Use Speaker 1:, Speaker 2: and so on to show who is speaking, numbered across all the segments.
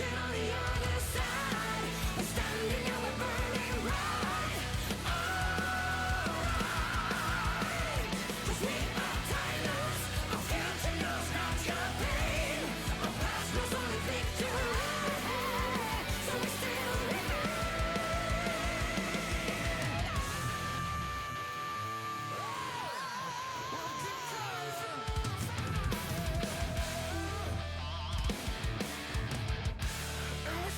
Speaker 1: reaching on the other side. We're standing and we're burning bright. Alright, 'cause we are timeless. Our future knows not your pain. Our past knows only victory. So we still remain. And we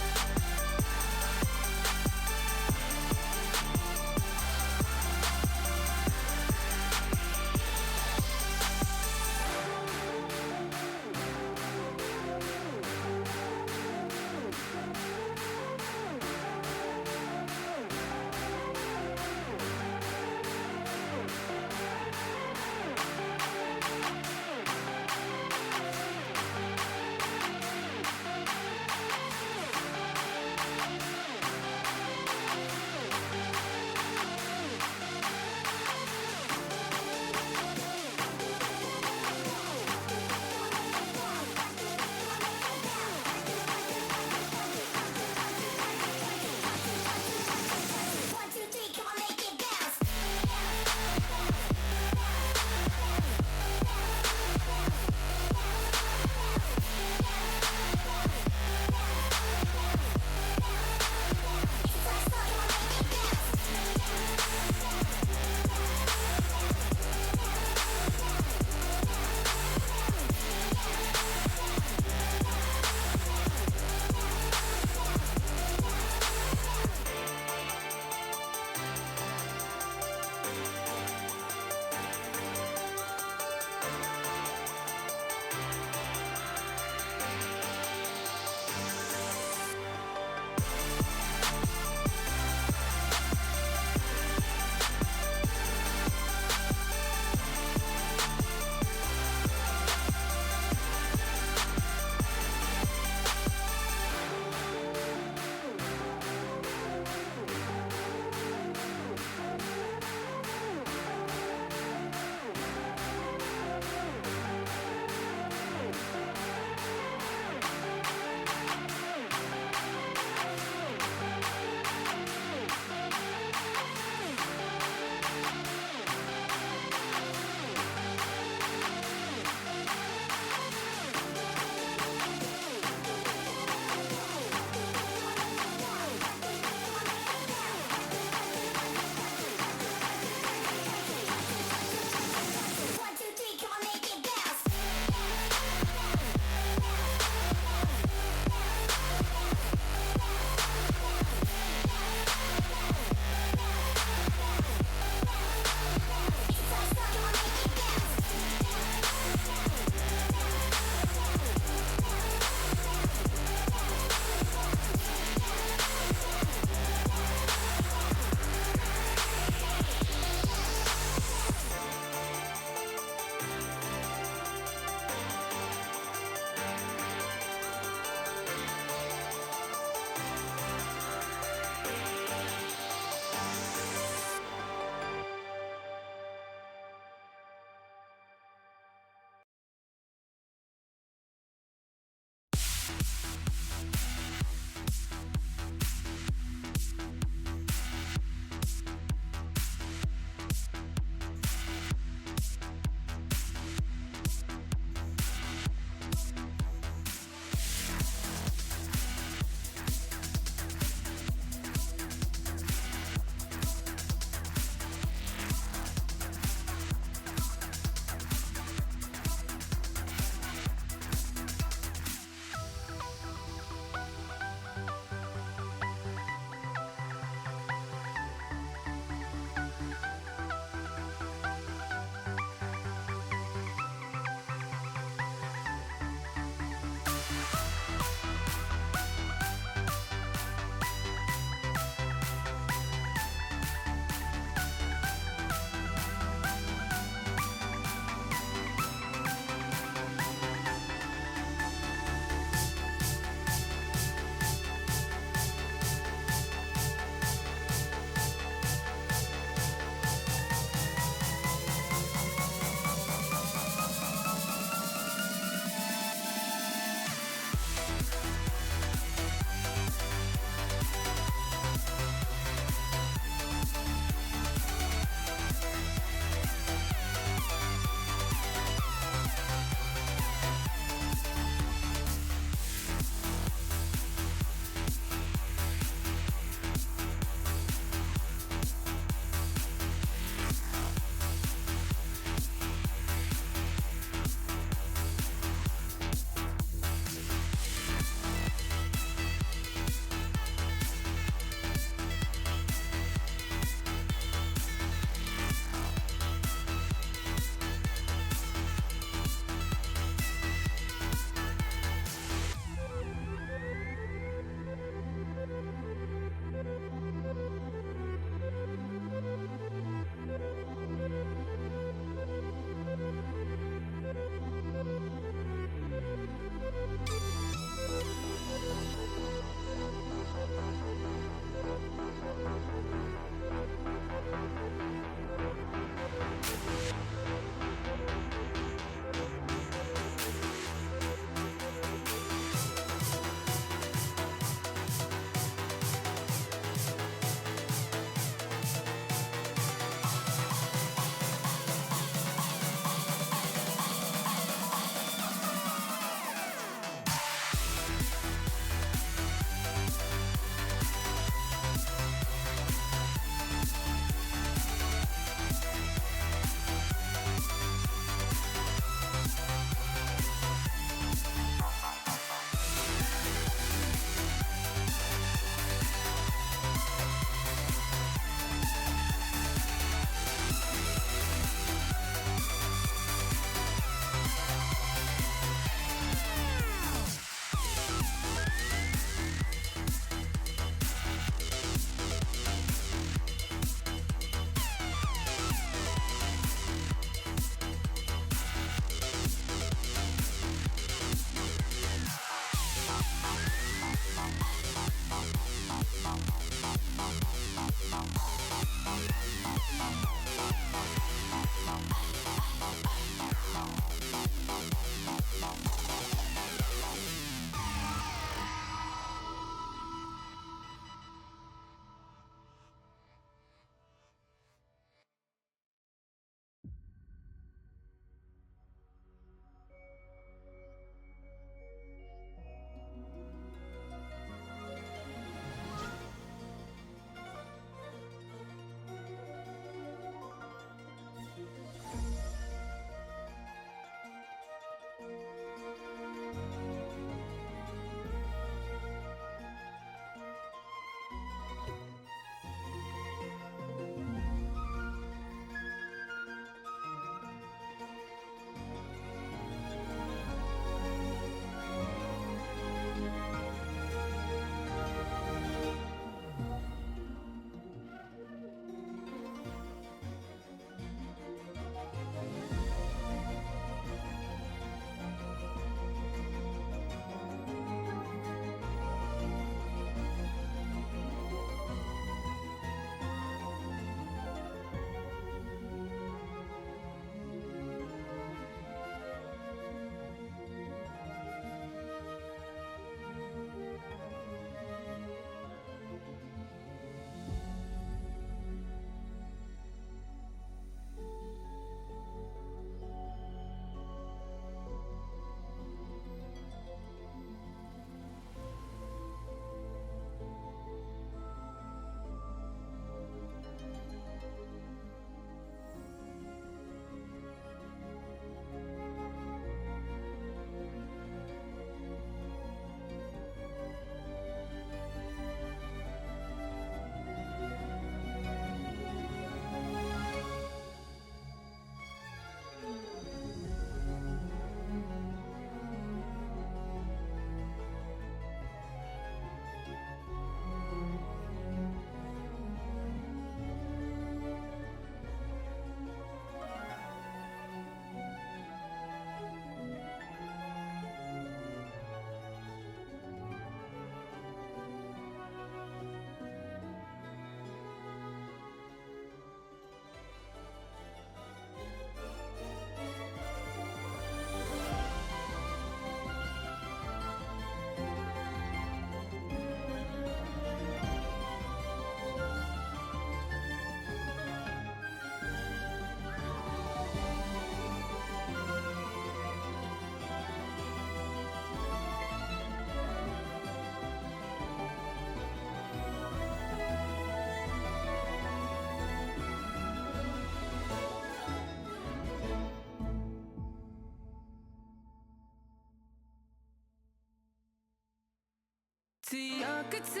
Speaker 1: 強く強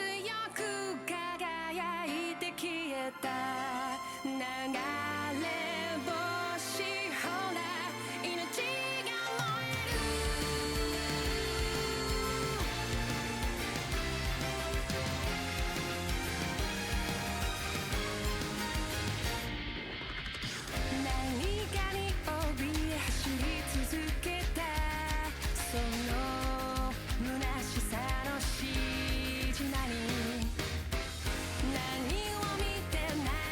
Speaker 1: く輝いて消えた流れ星ほら命が燃える何かに怯え走り続けたその虚しさの何を見て何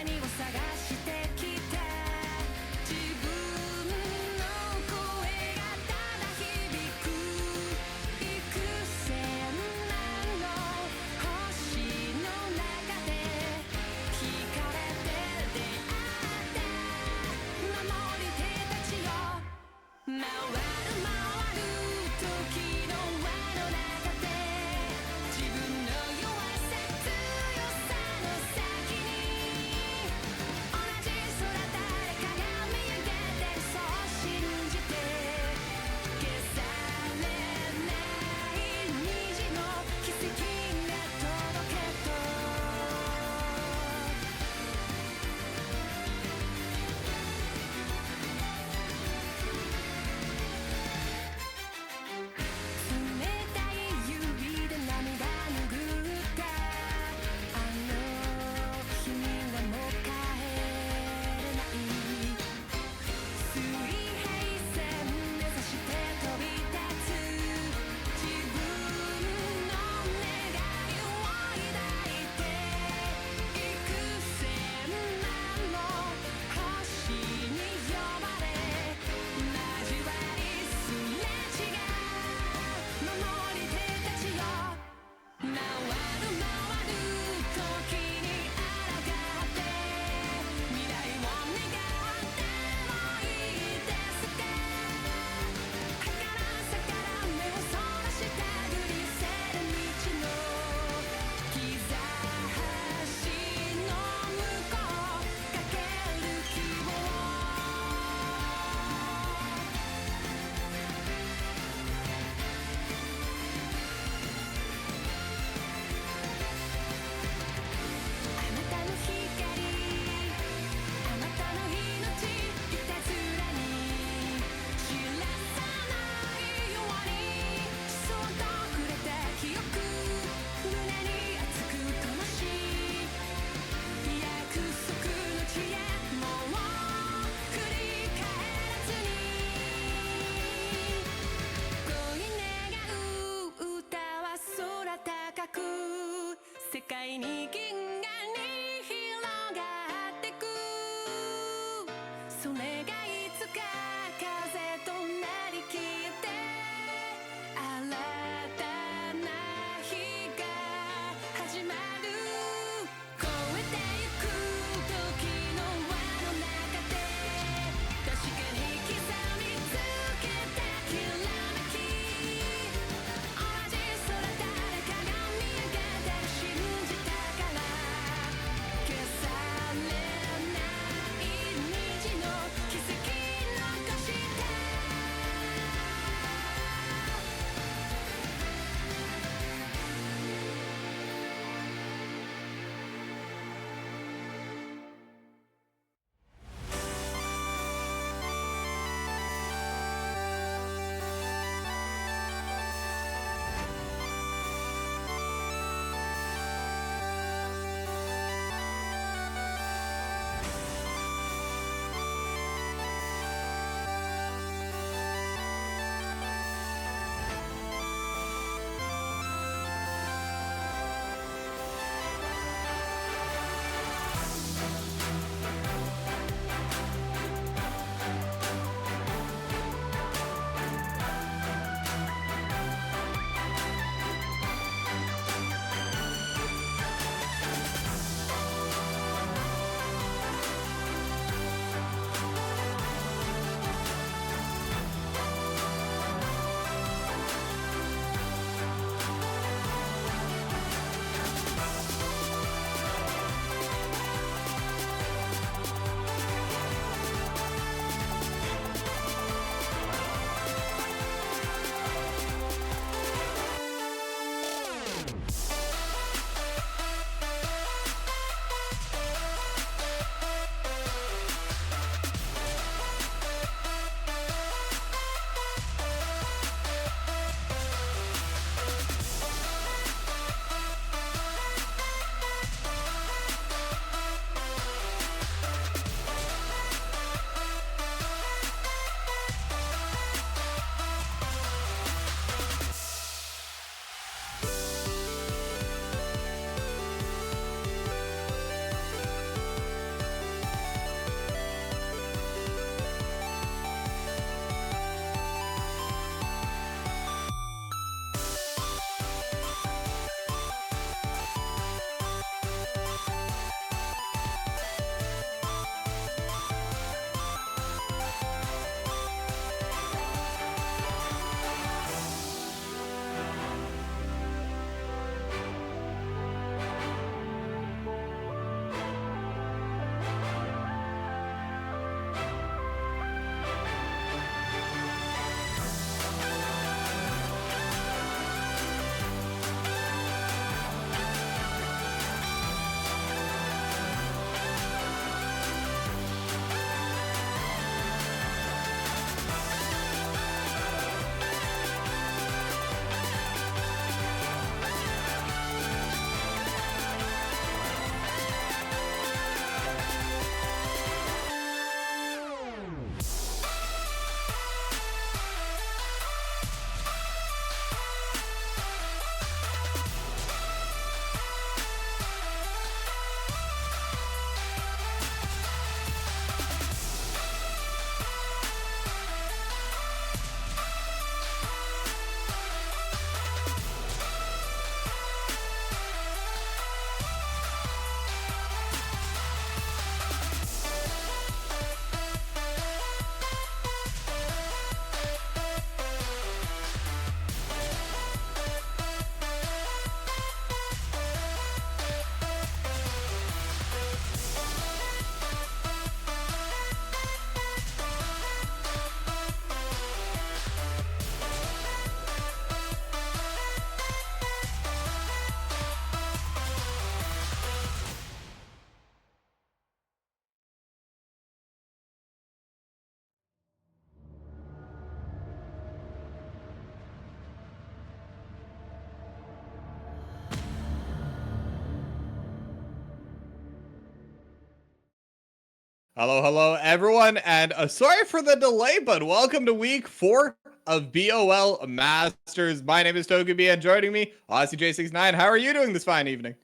Speaker 2: Hello, everyone, and sorry for the delay, but welcome to week 4 of BOL Masters. My name is Togebi, and joining me, Aussie J69. How are you doing this fine evening?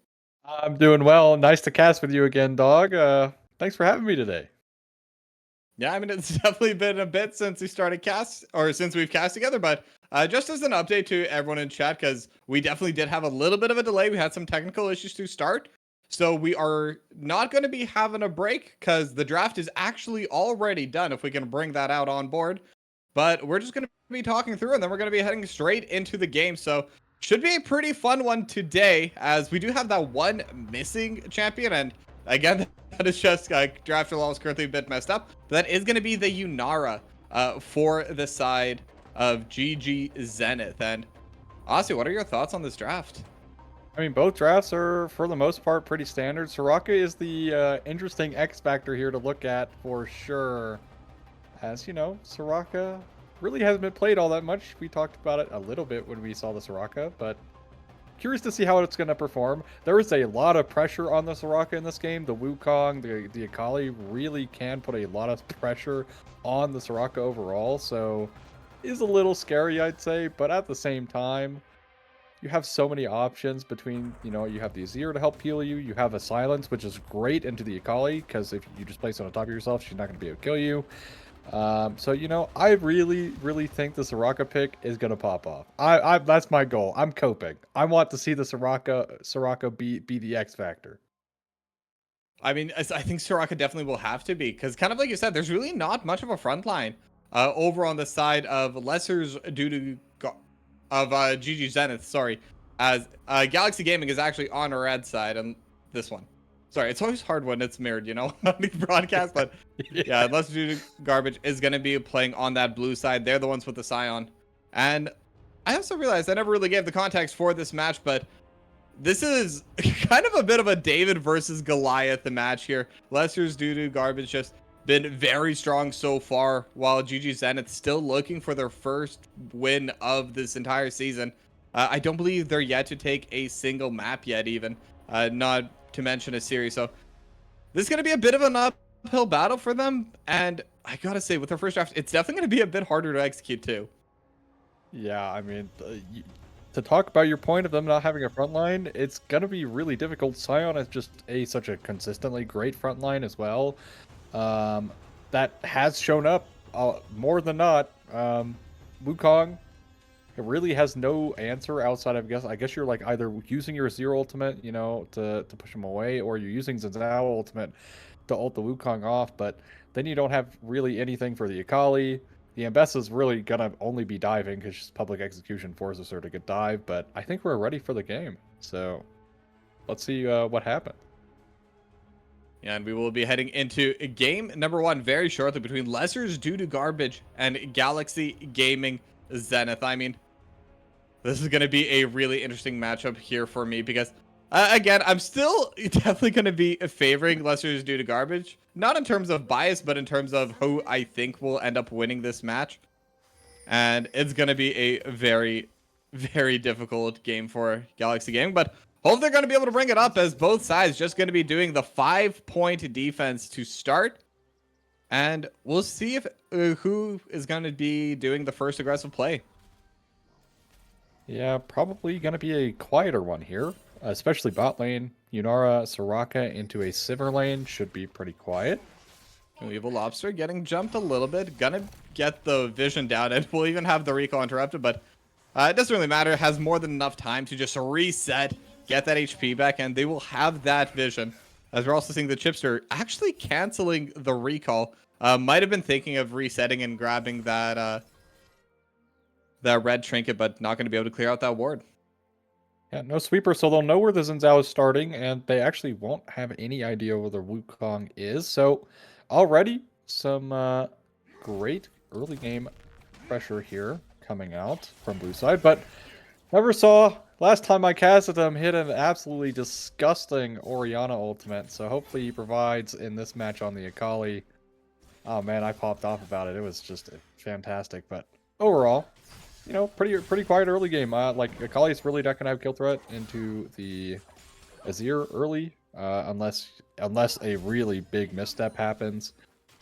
Speaker 3: I'm doing well. Nice to cast with you again, dog. Thanks for having me today.
Speaker 2: Yeah, I mean, it's definitely been a bit since we started since we've cast together, but just as an update to everyone in chat, because we definitely did have a little bit of a delay. We had some technical issues to start, so we are not going to be having a break because the draft is actually already done, if we can bring that out on board. But we're just going to be talking through, and then we're going to be heading straight into the game. So should be a pretty fun one today, as we do have that one missing champion. And again, that is just draft law is currently a bit messed up. But that is going to be the Unara for the side of GG Zenith. And Aussie, what are your thoughts on this draft?
Speaker 3: I mean, both drafts are, for the most part, pretty standard. Soraka is the interesting X factor here to look at for sure. As you know, Soraka really hasn't been played all that much. We talked about it a little bit when we saw the Soraka, but curious to see how it's going to perform. There is a lot of pressure on the Soraka in this game. The Wukong, the Akali really can put a lot of pressure on the Soraka overall, so is a little scary, I'd say, but at the same time, you have so many options between, you have the Azir to help heal you, you have a Silence, which is great into the Akali, because if you just place it on top of yourself, she's not going to be able to kill you. So, I really think the Soraka pick is going to pop off. That's my goal. I'm coping. I want to see the Soraka be the X factor.
Speaker 2: I mean, I think Soraka definitely will have to be, because kind of like you said, there's really not much of a front line over on the side of Lesser's Doodoo of GG Zenith, sorry, as Galaxy Gaming is actually on our red side, and this one. Sorry, it's always hard when it's mirrored, on the broadcast, but yeah, Lesser Doodoo Garbage is going to be playing on that blue side. They're the ones with the Scion. And I also realized I never really gave the context for this match, but this is kind of a bit of a David versus Goliath match here. Lesser's Doodoo Garbage just been very strong so far, while GG Zenith still looking for their first win of this entire season. I don't believe they're yet to take a single map yet, even. Not to mention a series. So this is going to be a bit of an uphill battle for them. And I gotta say, with their first draft, it's definitely going to be a bit harder to execute too.
Speaker 3: Yeah, I mean, to talk about your point of them not having a front line, it's gonna be really difficult. Scion is just such a consistently great front line as well. That has shown up more than not. Wukong, it really has no answer outside of, I guess you're like either using your Zero ultimate, to push him away, or you're using Zenzao ultimate to ult the Wukong off, but then you don't have really anything for the Akali. The Ambessa's really gonna only be diving because public execution forces her to get dive, but I think we're ready for the game. So let's see what happens.
Speaker 2: And we will be heading into game number 1 very shortly between Lesser's Doodoo Garbage and Galaxy Gaming Zenith. I mean, this is going to be a really interesting matchup here for me because, again, I'm still definitely going to be favoring Lesser's Doodoo Garbage. Not in terms of bias, but in terms of who I think will end up winning this match. And it's going to be a very, very difficult game for Galaxy Gaming, but hope they're going to be able to bring it up, as both sides just going to be doing the 5-point defense to start. And we'll see if who is going to be doing the first aggressive play.
Speaker 3: Yeah, probably going to be a quieter one here, especially bot lane. Unara, Soraka into a Sivir lane should be pretty quiet.
Speaker 2: Evil Lobster getting jumped a little bit. Gonna get the vision down, and we'll even have the recall interrupted, but it doesn't really matter. It has more than enough time to just reset, get that HP back, and they will have that vision. As we're also seeing the Chipster actually canceling the recall. Might have been thinking of resetting and grabbing that that red trinket, but not going to be able to clear out that ward.
Speaker 3: Yeah, no sweeper, so they'll know where the Zenzao is starting, and they actually won't have any idea where the Wukong is. So already some great early game pressure here coming out from blue side, but never saw last time I casted him hit an absolutely disgusting Orianna ultimate, so hopefully he provides in this match on the Akali. Oh man, I popped off about it. It was just fantastic, but overall, pretty quiet early game. Like Akali's really not gonna have kill threat into the Azir early, unless a really big misstep happens.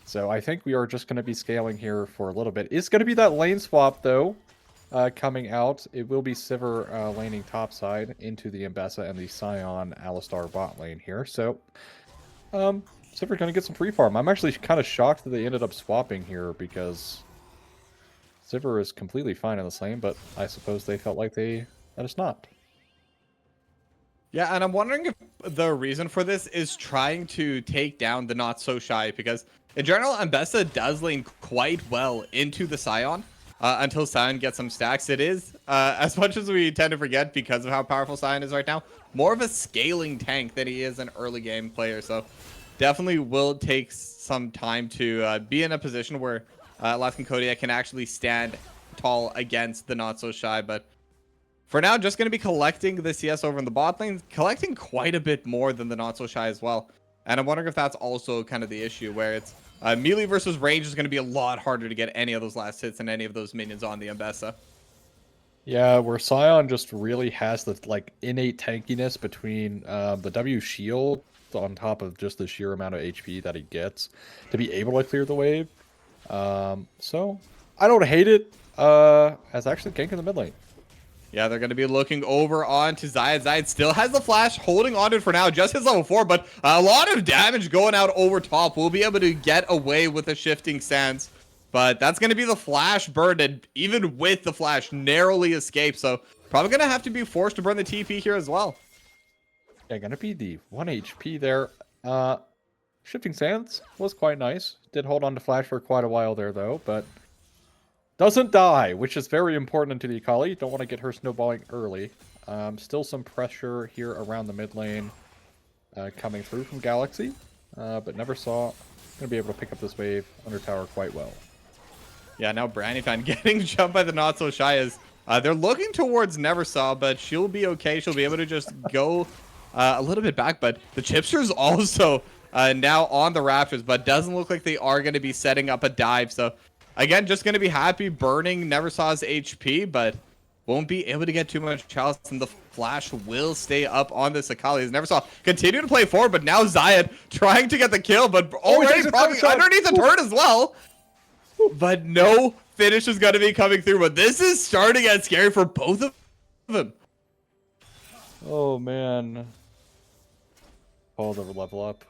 Speaker 3: So I think we are just going to be scaling here for a little bit. It's going to be that lane swap, though, coming out. It will be Sivir laning topside into the Mbessa and the Scion Alistar bot lane here. So Sivir going to get some free farm. I'm actually kind of shocked that they ended up swapping here because Sivir is completely fine in this lane, but I suppose they felt like that it's not.
Speaker 2: Yeah, and I'm wondering if the reason for this is trying to take down the Not So Shy, because in general, Mbessa does lane quite well into the Scion until Scion gets some stacks. It is, as much as we tend to forget because of how powerful Scion is right now, more of a scaling tank than he is an early game player. So definitely will take some time to be in a position where Alaskan Kodiak can actually stand tall against the Not So Shy, but for now, just going to be collecting the CS over in the bot lane, collecting quite a bit more than the Not So Shy as well. And I'm wondering if that's also kind of the issue, where it's melee versus range is going to be a lot harder to get any of those last hits and any of those minions on the Mbessa.
Speaker 3: Yeah, where Scion just really has the innate tankiness between the W shield on top of just the sheer amount of HP that he gets to be able to clear the wave. So I don't hate it as actually gank in the mid lane.
Speaker 2: Yeah, they're going to be looking over onto Zayed. Zayed still has the flash, holding on to it for now. Just his level 4, but a lot of damage going out over top. We'll be able to get away with the shifting sands. But that's going to be the flash burn, and even with the flash, narrowly escape. So probably going to have to be forced to burn the TP here as well.
Speaker 3: Yeah, going to be the 1 HP there. Shifting sands was quite nice. Did hold on to flash for quite a while there, though, but doesn't die, which is very important into the Akali. You don't want to get her snowballing early. Still some pressure here around the mid lane coming through from Galaxy, but never saw. Going to be able to pick up this wave under tower quite well.
Speaker 2: Yeah, now Brandyfan getting jumped by the Not So Shy is they're looking towards Neversaw, but she'll be okay. She'll be able to just go a little bit back, but the Chipsters also now on the Raptors, but doesn't look like they are going to be setting up a dive. So again, just going to be happy burning Neversaw's HP, but won't be able to get too much chalice, and the flash will stay up on this Akali. As Neversaw continue to play forward, but now Zayed trying to get the kill, but already probably underneath the turret as well. But no finish is going to be coming through, but this is starting to get scary for both of them.
Speaker 3: Oh, man. Oh, the level up.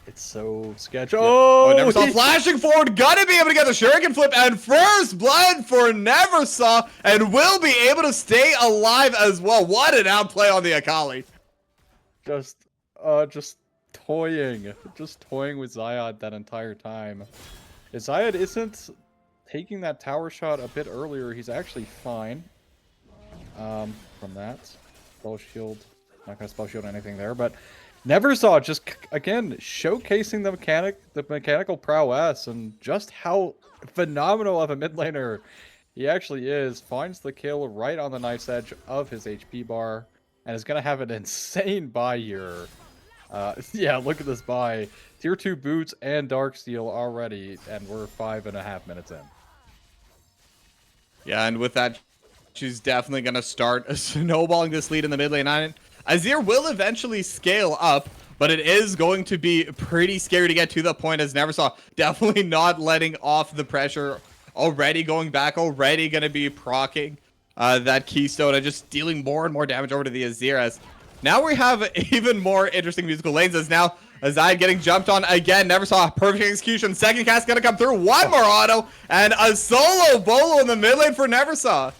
Speaker 3: It's so sketchy. Oh,
Speaker 2: Neversaw flashing forward, gonna be able to get the Shuriken flip, and first blood for Neversaw, and will be able to stay alive as well. What an outplay on the Akali.
Speaker 3: Just toying with Zayed that entire time. If Zayed isn't taking that tower shot a bit earlier, he's actually fine. From that spell shield, not gonna spell shield anything there, but Neversaw just again showcasing the mechanical prowess and just how phenomenal of a mid laner he actually is. Finds the kill right on the knife's edge of his HP bar, and is gonna have an insane buy here. Yeah, look at this buy. Tier 2 boots and Darksteel already, and we're 5.5 minutes in.
Speaker 2: Yeah, and with that, she's definitely going to start snowballing this lead in the mid lane. Azir will eventually scale up, but it is going to be pretty scary to get to the point, as Neversaw definitely not letting off the pressure. Already going back, already going to be proccing that Keystone and just dealing more and more damage over to the Azir. As now we have even more interesting musical lanes, as now Zayed getting jumped on again. Neversaw, perfect execution. Second cast gonna come through. One more auto, and a solo bolo in the mid lane for Neversaw.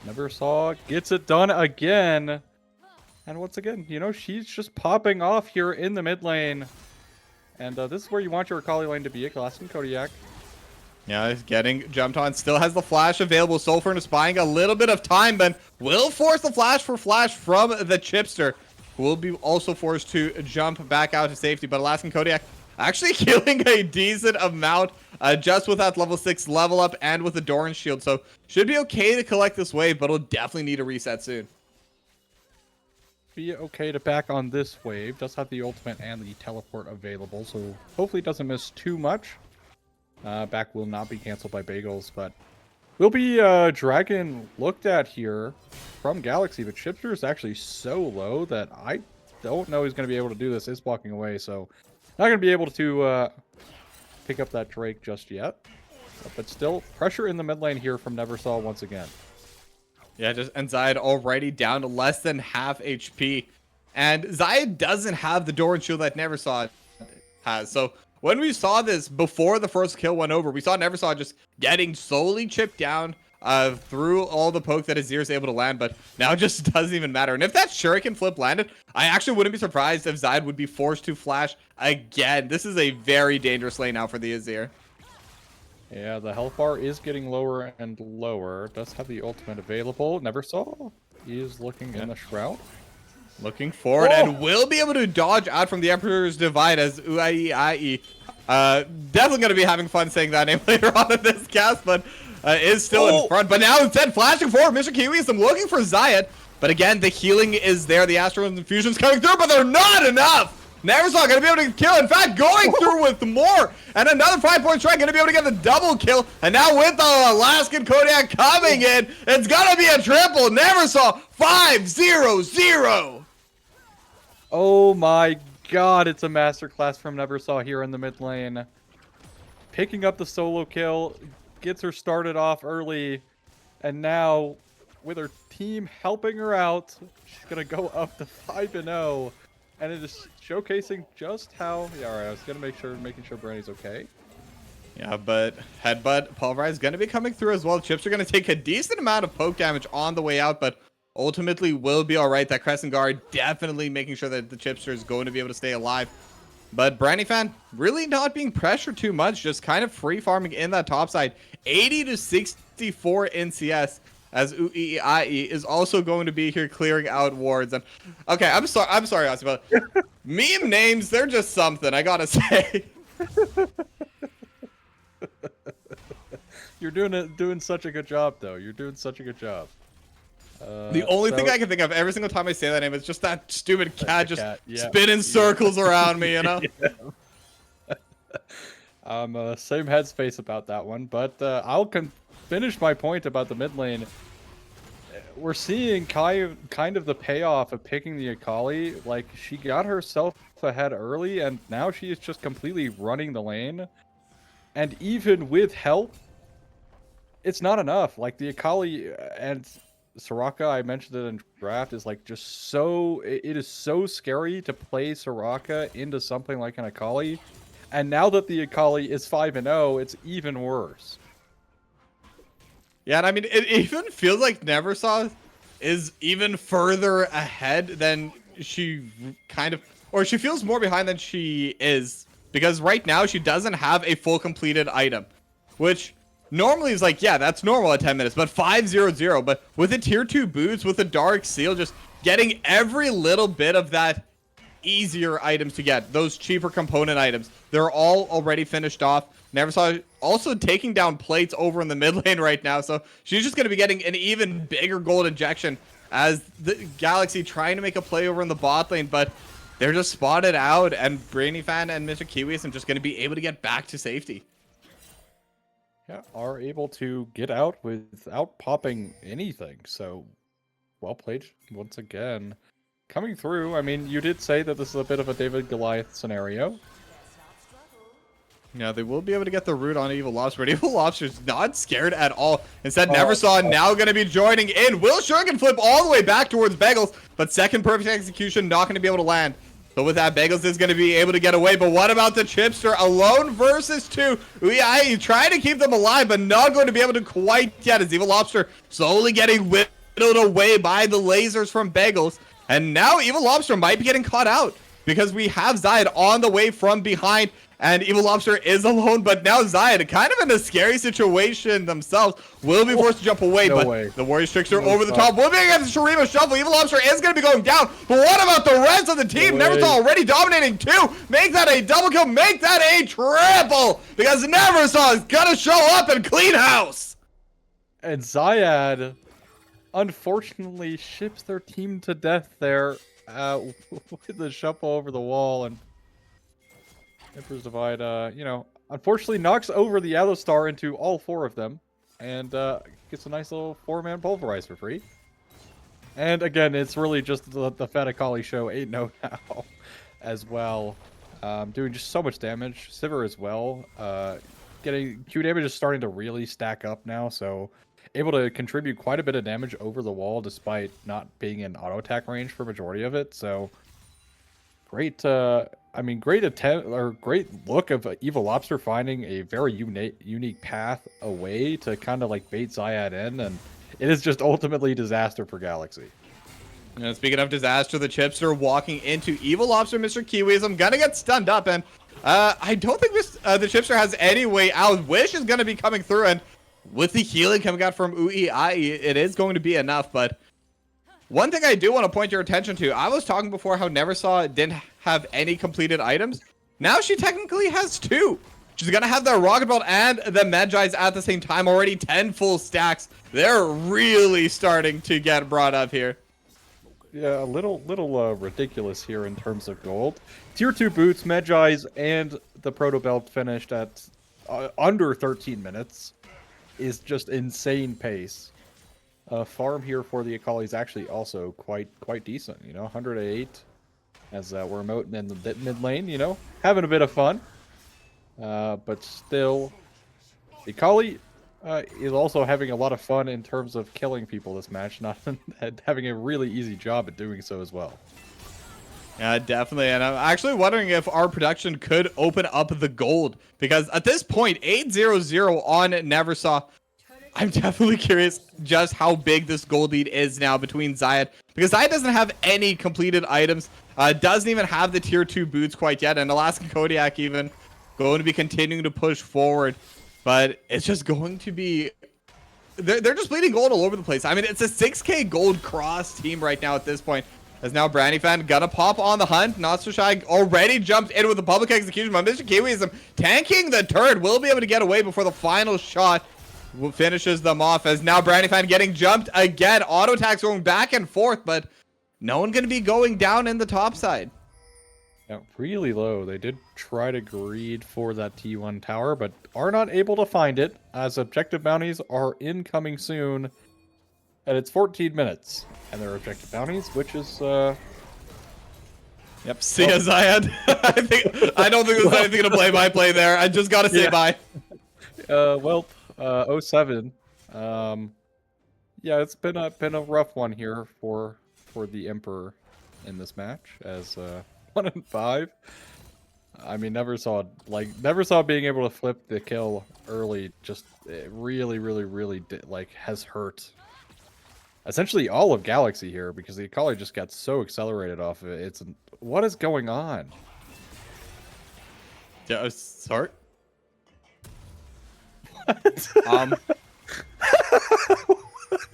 Speaker 3: Neversaw gets it done again. And once again, you know, she's just popping off here in the mid lane. And this is where you want your Akali lane to be, a Alaskan Kodiak.
Speaker 2: Yeah, he's getting jumped on. Still has the flash available. Soul Furnace buying a little bit of time, but will force the flash from the Chipster, who will be also forced to jump back out to safety. But Alaskan Kodiak actually killing a decent amount just with that level 6 level up and with the Doran shield. So should be okay to collect this wave, but it'll definitely need a reset soon.
Speaker 3: Be okay to back on this wave. Does have the ultimate and the teleport available, so hopefully it doesn't miss too much. Back will not be canceled by Bagels, but will be Dragon looked at here from Galaxy, but Chipster is actually so low that I don't know he's going to be able to do this. Is blocking away, so Not going to be able to pick up that Drake just yet. But still, pressure in the mid lane here from Neversaw once again.
Speaker 2: Yeah, and Zayed already down to less than half HP. And Zayed doesn't have the Doran shield that Neversaw has. So when we saw this before the first kill went over, we saw Neversaw just getting slowly chipped down through all the poke that Azir is able to land, but now it just doesn't even matter. And if that Shuriken flip landed, I actually wouldn't be surprised if Zayed would be forced to flash again. This is a very dangerous lane now for the Azir.
Speaker 3: Yeah, the health bar is getting lower and lower. Does have the ultimate available. Neversaw is looking in the Shroud.
Speaker 2: Looking forward and will be able to dodge out from the Emperor's Divide as Uai definitely going to be having fun saying that name later on in this cast, but is still in front. But now instead flashing forward, Mr. Kiwi is looking for Zayed. But again, the healing is there. The Astral Infusion's coming through, but they're not enough. Neversaw going to be able to kill. In fact, going through with more. And another 5-point strike going to be able to get the double kill. And now with the Alaskan Kodiak coming in, it's going to be a triple. Neversaw 5-0-0.
Speaker 3: Oh my god, it's a masterclass from Neversaw here in the mid lane. Picking up the solo kill, gets her started off early. And now, with her team helping her out, she's going to go up to 5-0. And it is showcasing just how... Yeah, alright, I was going to making sure Brandy's okay.
Speaker 2: Yeah, but Headbutt, Pulverize is going to be coming through as well. Chips are going to take a decent amount of poke damage on the way out, but ultimately will be alright. That Crescent Guard definitely making sure that the Chipster is going to be able to stay alive. But Brandy fan really not being pressured too much, just kind of free farming in that top side. 80-64 in CS. As Uiai is also going to be here clearing out wards. And okay, I'm sorry, Aussie, but meme names, they're just something, I gotta say.
Speaker 3: You're doing such a good job, though. You're doing such a good job.
Speaker 2: The only thing I can think of every single time I say that name is just that stupid cat just
Speaker 3: yeah.
Speaker 2: spinning circles around me, you know?
Speaker 3: Same headspace about that one, but I'll finish my point about the mid lane. We're seeing kind of the payoff of picking the Akali. Like, she got herself ahead early, and now she is just completely running the lane. And even with help, it's not enough. Like, the Akali and Soraka, I mentioned it in draft, is like just so... It is so scary to play Soraka into something like an Akali. And now that the Akali is 5-0, it's even worse.
Speaker 2: Yeah, and I mean, it even feels like Neversaw is even further ahead than she kind of... Or she feels more behind than she is. Because right now, she doesn't have a full completed item. Which normally is like, yeah, that's normal at 10 minutes. But 5-0-0. But with the tier 2 boots, with the Dark Seal, just getting every little bit of that easier items to get. Those cheaper component items. They're all already finished off. Neversaw also taking down plates over in the mid lane right now. So she's just going to be getting an even bigger gold injection as the Galaxy trying to make a play over in the bot lane. But they're just spotted out, and Brainy Fan and Mr. Kiwis are just going to be able to get back to safety.
Speaker 3: Yeah, are able to get out without popping anything. So well played once again. Coming through, I mean, you did say that this is a bit of a David Goliath scenario.
Speaker 2: Yeah, they will be able to get the root on Evil Lobster, but Evil Lobster's not scared at all. Instead, Neversaw now going to be joining in. Will Shuriken flip all the way back towards Bagels, but second perfect execution not going to be able to land. So with that, Bagels is going to be able to get away. But what about the Chipster? Alone versus two. Uiai trying to keep them alive, but not going to be able to quite yet as Evil Lobster slowly getting whittled away by the lasers from Bagels. And now Evil Lobster might be getting caught out because we have Zayed on the way from behind. And Evil Lobster is alone, but now Zayed, kind of in a scary situation themselves, will be forced to jump away. The Warriors Trickster over the top will be against the Shurima Shuffle. Evil Lobster is going to be going down. But what about the rest of the team? Neversaw already dominating too. Make that a double kill. Make that a triple. Because Neversaw is going to show up and clean house.
Speaker 3: And Zayed, unfortunately, ships their team to death there with the shuffle over the wall. And Emperor's Divide, you know, unfortunately knocks over the Aloestar into all four of them, and gets a nice little 4-man Pulverize for free. And again, it's really just the Fat Akali show 8-0 now as well. doing just so much damage. Sivir as well. Getting Q damage is starting to really stack up now, so able to contribute quite a bit of damage over the wall despite not being in auto attack range for majority of it. So great. I mean, great attempt or great look of Evil Lobster finding a very unique path away to kind of like bait Zyad in, and it is just ultimately disaster for Galaxy.
Speaker 2: And speaking of disaster, the Chipster walking into Evil Lobster, Mr. Kiwis. I'm gonna get stunned up, and I don't think the Chipster has any way out. Wish is gonna be coming through, and with the healing coming out from Uei, it is going to be enough. But one thing I do want to point your attention to, I was talking before how Neversaw didn't have any completed items. Now she technically has 2. She's gonna have the Rocket Belt and the Medjais at the same time. Already 10 full stacks. They're really starting to get brought up here.
Speaker 3: Yeah, a little ridiculous here in terms of gold. Tier 2 boots, Medjais, and the Proto Belt finished at under 13 minutes. Is just insane pace. Farm here for the Akali is actually also quite decent. You know, 108 as we're emoting in the mid lane. You know, having a bit of fun. But still, the Akali is also having a lot of fun in terms of killing people this match, not having a really easy job at doing so as well.
Speaker 2: Yeah, definitely. And I'm actually wondering if our production could open up the gold, because at this point, 8-0-0 on Neversaw. I'm definitely curious just how big this gold lead is now between Zyad, because Zyad doesn't have any completed items, doesn't even have the tier 2 boots quite yet, and Alaskan Kodiak even going to be continuing to push forward. But it's just going to be... They're just bleeding gold all over the place. I mean, it's a 6k gold cross team right now at this point. As now Brandy Fan gonna pop on the hunt. Not so shy. Already jumped in with the public execution. But Mr. Kiwism tanking the turret. Will be able to get away before the final shot finishes them off. As now Brandy Fan getting jumped again. Auto attacks going back and forth. But no one gonna be going down in the top side.
Speaker 3: Yeah, really low. They did try to greed for that T1 tower, but are not able to find it, as objective bounties are incoming soon. And it's 14 minutes. And their objective bounties, which is,
Speaker 2: Yep, see ya, Zyad. I don't think there's anything to play by play there. I just gotta say bye.
Speaker 3: 07. Yeah, it's been a rough one here for the Emperor in this match, as 1-5. I mean, never saw being able to flip the kill early. Just really has hurt essentially all of Galaxy here, because the Akali just got so accelerated off of it. What is going on?
Speaker 2: Yeah, sorry.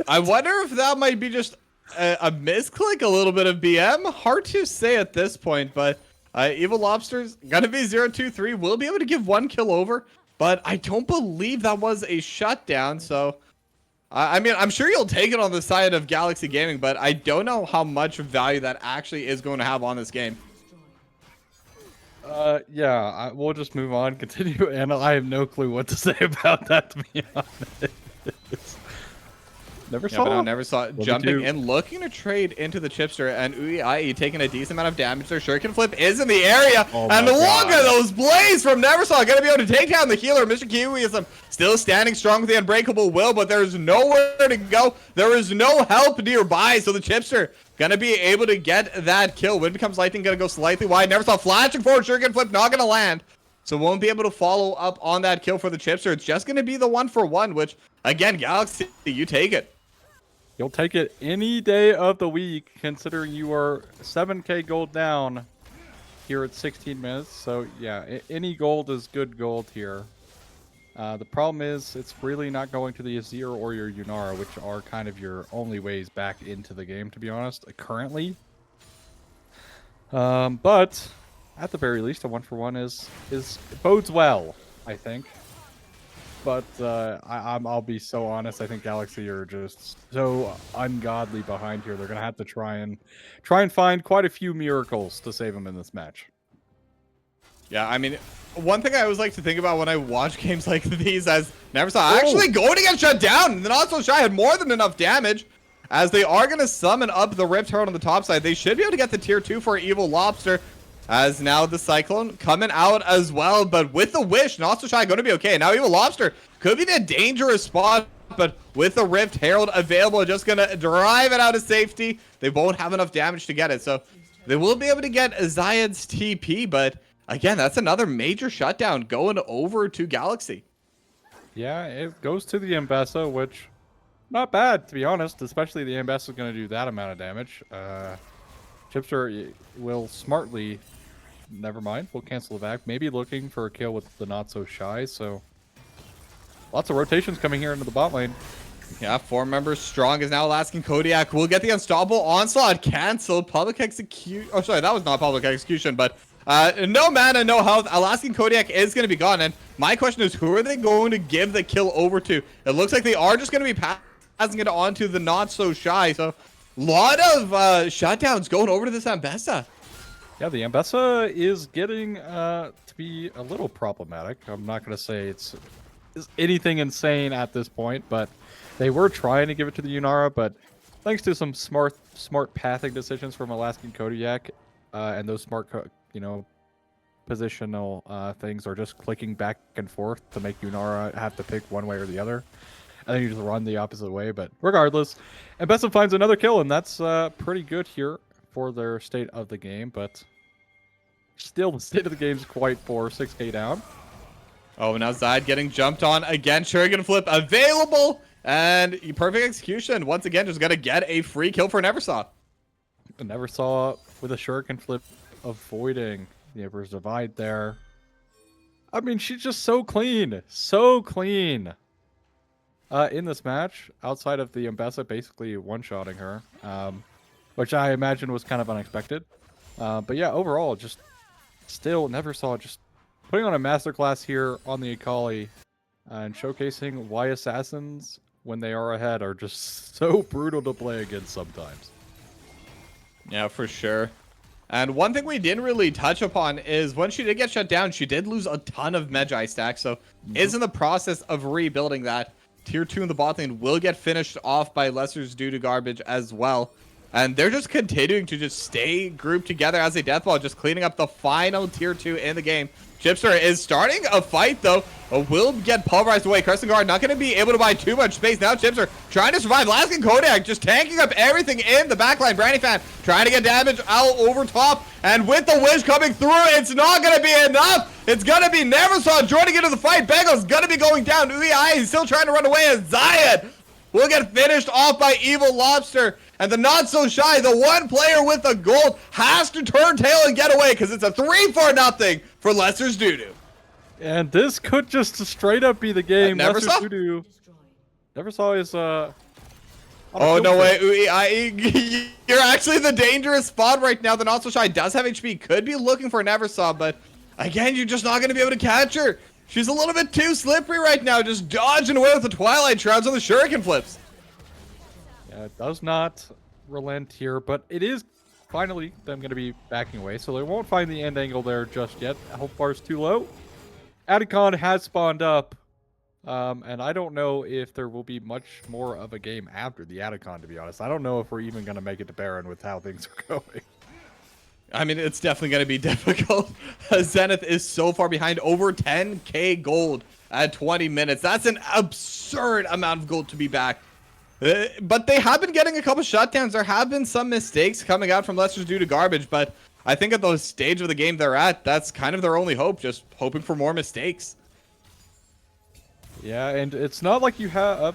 Speaker 2: I wonder if that might be just a misclick, a little bit of BM. Hard to say at this point, but Evil Lobster's gonna be 0-2-3. Will be able to give 1 kill over, but I don't believe that was a shutdown. So, I mean, I'm sure you'll take it on the side of Galaxy Gaming, but I don't know how much value that actually is going to have on this game.
Speaker 3: Yeah, we'll just move on, continue, and I have no clue what to say about that, to be honest. Never saw
Speaker 2: jumping in, looking to trade into the Chipster, and Uei taking a decent amount of damage. Their Shuriken Flip is in the area, and look at those blades from Neversaw. Gonna be able to take down the healer. Mr. Kiwi is still standing strong with the Unbreakable Will, but there's nowhere to go. There is no help nearby, so the Chipster gonna be able to get that kill. Wind becomes lightning, gonna go slightly wide. Neversaw flashing forward, Shuriken Flip not gonna land. So won't be able to follow up on that kill for the Chipster. It's just gonna be the 1-for-1, which, again, Galaxy, you take it.
Speaker 3: You'll take it any day of the week, considering you are 7k gold down here at 16 minutes. So yeah, any gold is good gold here. The problem is it's really not going to the Azir or your Yunara, which are kind of your only ways back into the game, to be honest, currently. But at the very least, a 1-for-1 is bodes well, I think. But I'll be so honest. I think Galaxy are just so ungodly behind here. They're gonna have to try and find quite a few miracles to save them in this match.
Speaker 2: Yeah, I mean, one thing I always like to think about when I watch games like these, as Neversaw actually going to get shut down, and Not So Shy had more than enough damage, as they are gonna summon up the Rift Herald on the top side. They should be able to get the tier 2 for Evil Lobster. As now the Cyclone coming out as well, but with the Wish, Not So Shy going to be okay. Now Evil Lobster could be the dangerous spot, but with the Rift Herald available, just going to drive it out of safety. They won't have enough damage to get it, so they will be able to get Zayad's TP, but again, that's another major shutdown going over to Galaxy.
Speaker 3: Yeah, it goes to the Ambessa, which not bad, to be honest, especially the Ambessa is going to do that amount of damage. Chipster will smartly, never mind, we'll cancel it back. Maybe looking for a kill with the Not So Shy, so lots of rotations coming here into the bot lane.
Speaker 2: Yeah, 4 members strong is now Alaskan Kodiak. Will get the unstoppable onslaught canceled. Public execute. Oh, sorry, that was not public execution, but no mana, no health. Alaskan Kodiak is going to be gone. And my question is, who are they going to give the kill over to? It looks like they are just going to be passing it on to the Not So Shy. So, a lot of shutdowns going over to this Ambessa.
Speaker 3: Yeah, the Ambessa is getting to be a little problematic. I'm not going to say it's anything insane at this point, but they were trying to give it to the Yunara, but thanks to some smart pathing decisions from Alaskan Kodiak, and those smart, positional things are just clicking back and forth to make Yunara have to pick one way or the other. And then you just run the opposite way, but regardless, Ambessa finds another kill, and that's pretty good here for their state of the game, but still the state of the game is quite poor. 6k down.
Speaker 2: Oh, now Zayad getting jumped on again. Shuriken Flip available. And perfect execution. Once again, just got to get a free kill for Neversaw.
Speaker 3: Neversaw with a Shuriken Flip avoiding the Emperor's Divide there. I mean, she's just so clean. So clean. In this match, outside of the Ambessa basically one-shotting her, which I imagine was kind of unexpected. But yeah, overall, just still Neversaw just putting on a masterclass here on the Akali and showcasing why assassins, when they are ahead, are just so brutal to play against sometimes.
Speaker 2: Yeah, for sure. And one thing we didn't really touch upon is when she did get shut down, she did lose a ton of Magi stack. So is in the process of rebuilding that. Tier 2 in the bot lane will get finished off by Lesser's Doodoo garbage as well. And they're just continuing to just stay grouped together as a deathball, just cleaning up the final tier 2 in the game. Chipster is starting a fight, though. Will get pulverized away. Crescent Guard not going to be able to buy too much space. Now Chipster trying to survive. Alaskan Kodiak just tanking up everything in the backline. Brandy Fan trying to get damage out over top. And with the Wish coming through, it's not going to be enough. It's going to be Neversaw joining into the fight. Bengal's going to be going down. Ui is still trying to run away as Zayad will get finished off by Evil Lobster. And the Not So Shy, the one player with the gold, has to turn tail and get away because it's a 3-4-0 for Lesser's Doodoo.
Speaker 3: And this could just straight up be the game.
Speaker 2: Neversaw?
Speaker 3: Lesser's Doodoo. Neversaw is
Speaker 2: Oh, no way. You're actually the dangerous spot right now. The Not So Shy does have HP. Could be looking for Neversaw, but again, you're just not going to be able to catch her. She's a little bit too slippery right now, just dodging away with the Twilight Shrouds on the Shuriken Flips.
Speaker 3: Yeah, it does not relent here, but it is finally them going to be backing away, so they won't find the end angle there just yet. Health bar's too low. Adicon has spawned up, and I don't know if there will be much more of a game after the Adicon, to be honest. I don't know if we're even going to make it to Baron with how things are going.
Speaker 2: I mean, it's definitely going to be difficult. Zenith is so far behind, over 10k gold at 20 minutes. That's an absurd amount of gold to be back. But they have been getting a couple shutdowns. There have been some mistakes coming out from Lesser's Doodoo garbage, but I think at the stage of the game they're at, that's kind of their only hope, just hoping for more mistakes.
Speaker 3: Yeah, and it's not like you have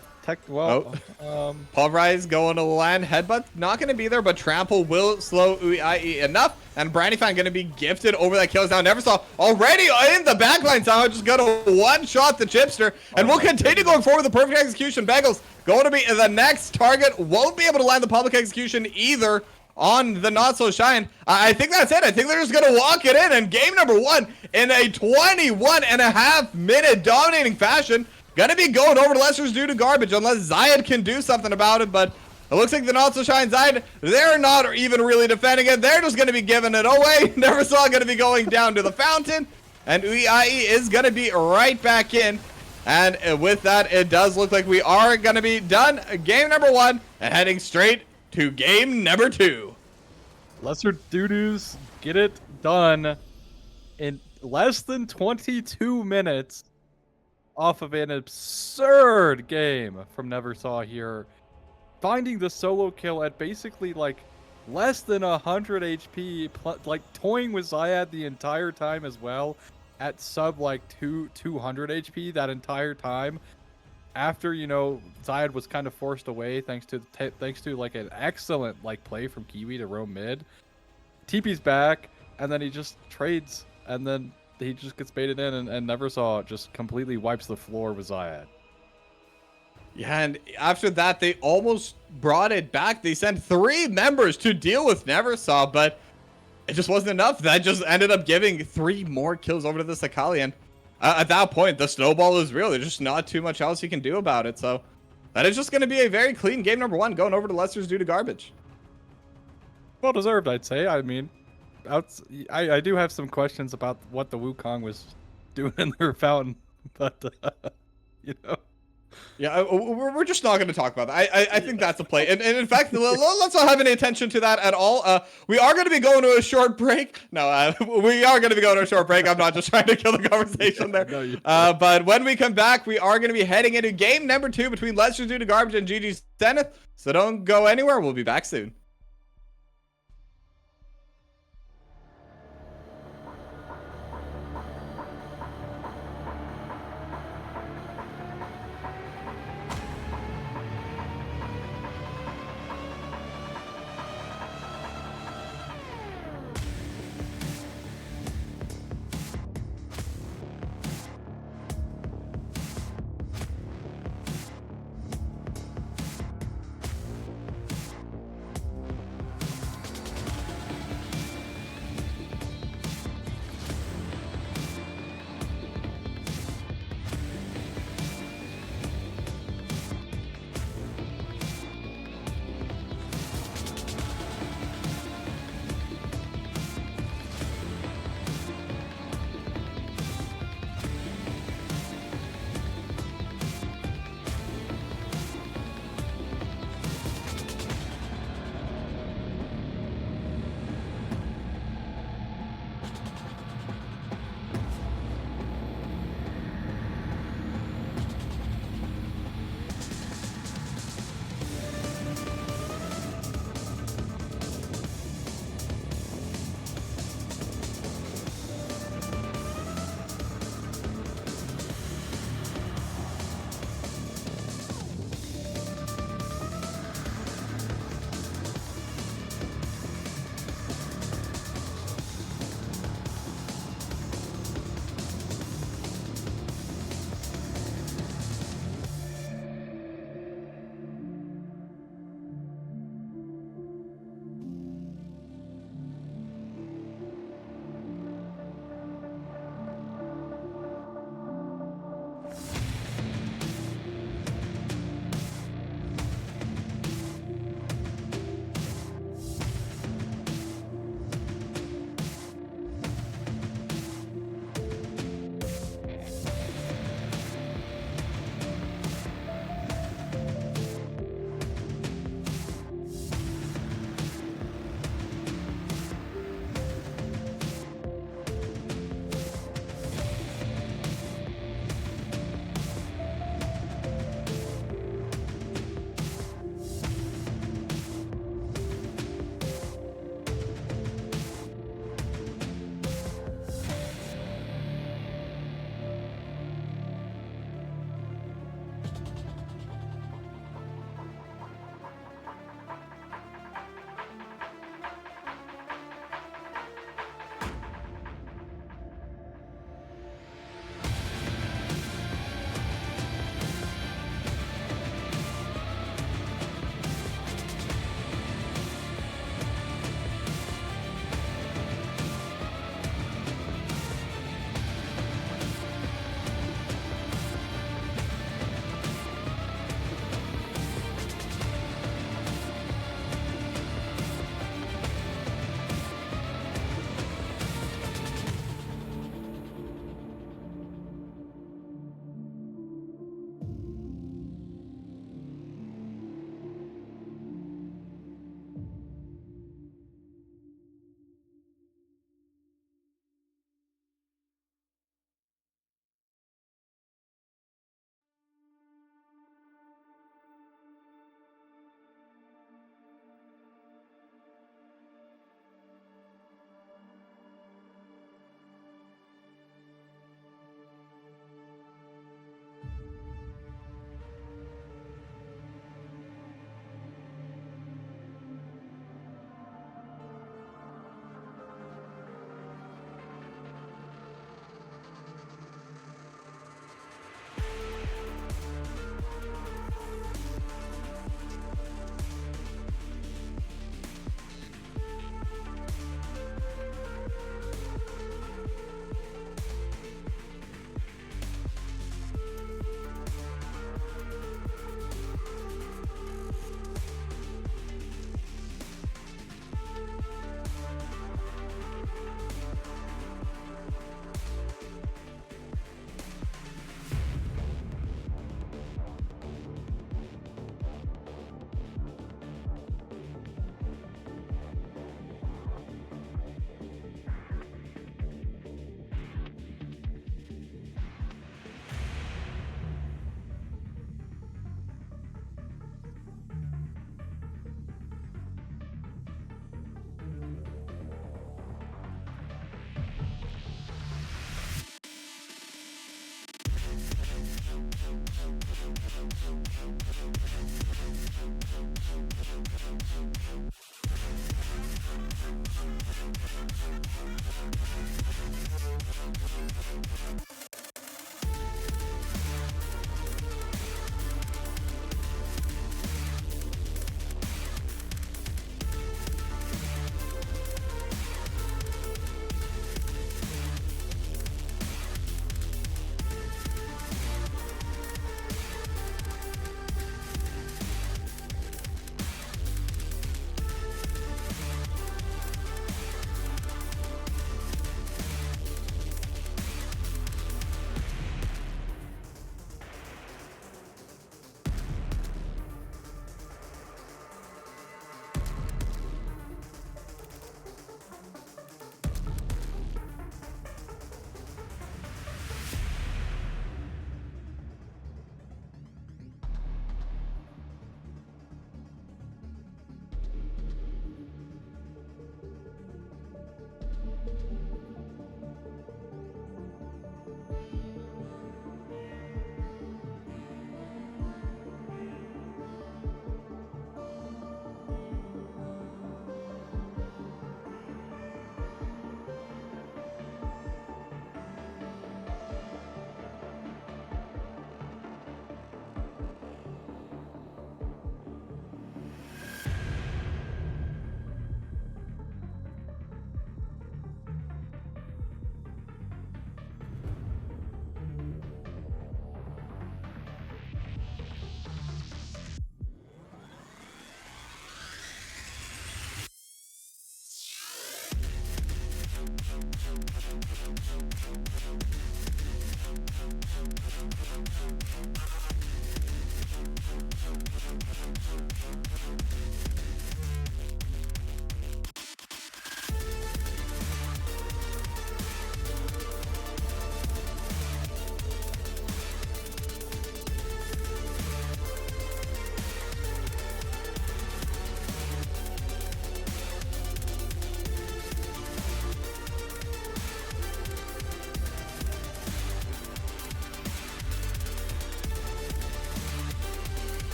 Speaker 2: Pulverize going to land. Headbutt not going to be there, but Trample will slow Ui enough. And Brandyfan going to be gifted over that kills down. Neversaw already in the backline somehow just got a one-shot the Chipster. And we'll continue going forward with the perfect execution. Bengals going to be the next target. Won't be able to land the public execution either on the Not So Shy. I think that's it. I think they're just going to walk it in. And game number 1 in a 21.5-minute dominating fashion. Gonna be going over to Lesser's Doodoo garbage unless Zayad can do something about it, but it looks like the Not So Shy and Zayad, they're not even really defending it. They're just gonna be giving it away. Neversaw gonna be going down to the fountain, and Ui is gonna be right back in. And with that, it does look like we are gonna be done. Game number 1 and heading straight to game number 2.
Speaker 3: Lesser Doodoos get it done in less than 22 minutes off of an absurd game from Neversaw here. Finding the solo kill at basically like less than 100 HP, like toying with Zyad the entire time as well at sub like 200 HP that entire time. After, you know, Zyad was kind of forced away thanks to like an excellent like play from Kiwi to roam mid. TP's back, and then he just trades, and then he just gets baited in, and Neversaw just completely wipes the floor with Zyad.
Speaker 2: Yeah, and after that, they almost brought it back. They sent 3 members to deal with Neversaw, but it just wasn't enough. That just ended up giving 3 more kills over to the Sakali. And at that point, the snowball is real. There's just not too much else you can do about it. So that is just going to be a very clean game number 1, going over to Lester's due to garbage.
Speaker 3: Well deserved, I'd say. I mean, I do have some questions about what the Wukong was doing in their fountain, but you know.
Speaker 2: Yeah, we're just not going to talk about that. I think that's a play. And in fact, let's not have any attention to that at all. We are going to be going to a short break. No, we are going to be going to a short break. I'm not just trying to kill the conversation there.
Speaker 3: No,
Speaker 2: but when we come back, we are going to be heading into game number 2 between Lester's due to garbage and GG's Zenith. So don't go anywhere. We'll be back soon.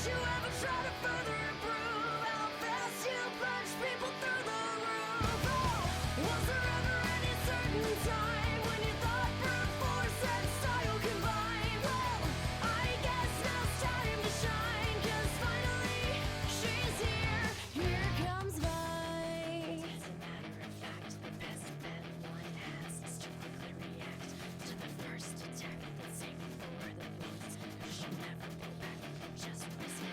Speaker 1: Did you ever try to further improve how fast you punch people through the roof? Oh, was there ever any certain time when you thought brute force and style combined? Well, I guess now's time to shine, 'cause finally she's here. Here comes my. As a matter of fact, the best bet one has is to quickly react to the first attack that's safe for the bullets. She'll never pull back, just resist.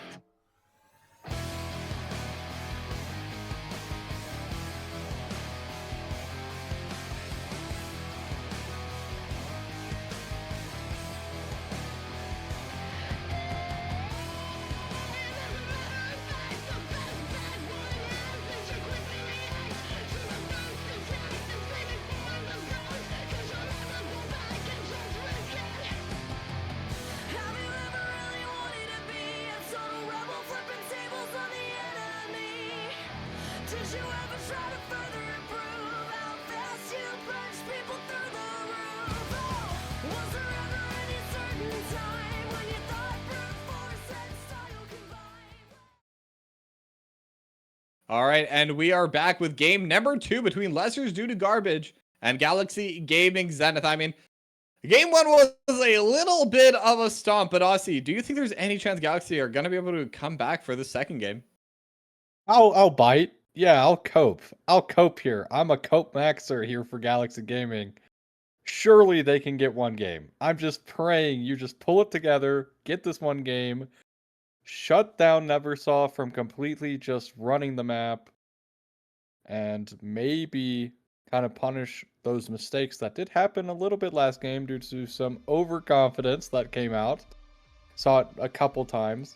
Speaker 1: Have you ever really wanted to be a total rebel, flipping tables on the enemy? Did you ever try to further improve how fast you punch people through the roof? Oh, was there ever any certain time when you thought brute force and style combined?
Speaker 2: All right, and we are back with game number 2 between Lester's Doodoo Garbage and Galaxy Gaming Zenith. I mean, game 1 was a little bit of a stomp, but Aussie, do you think there's any chance Galaxy are going to be able to come back for the second game?
Speaker 3: I'll bite. Yeah, I'll cope. I'll cope here. I'm a cope maxer here for Galaxy Gaming. Surely they can get one game. I'm just praying you just pull it together, get this one game, shut down Neversaw from completely just running the map, and maybe kind of punish those mistakes that did happen a little bit last game due to some overconfidence that came out. Saw it a couple times.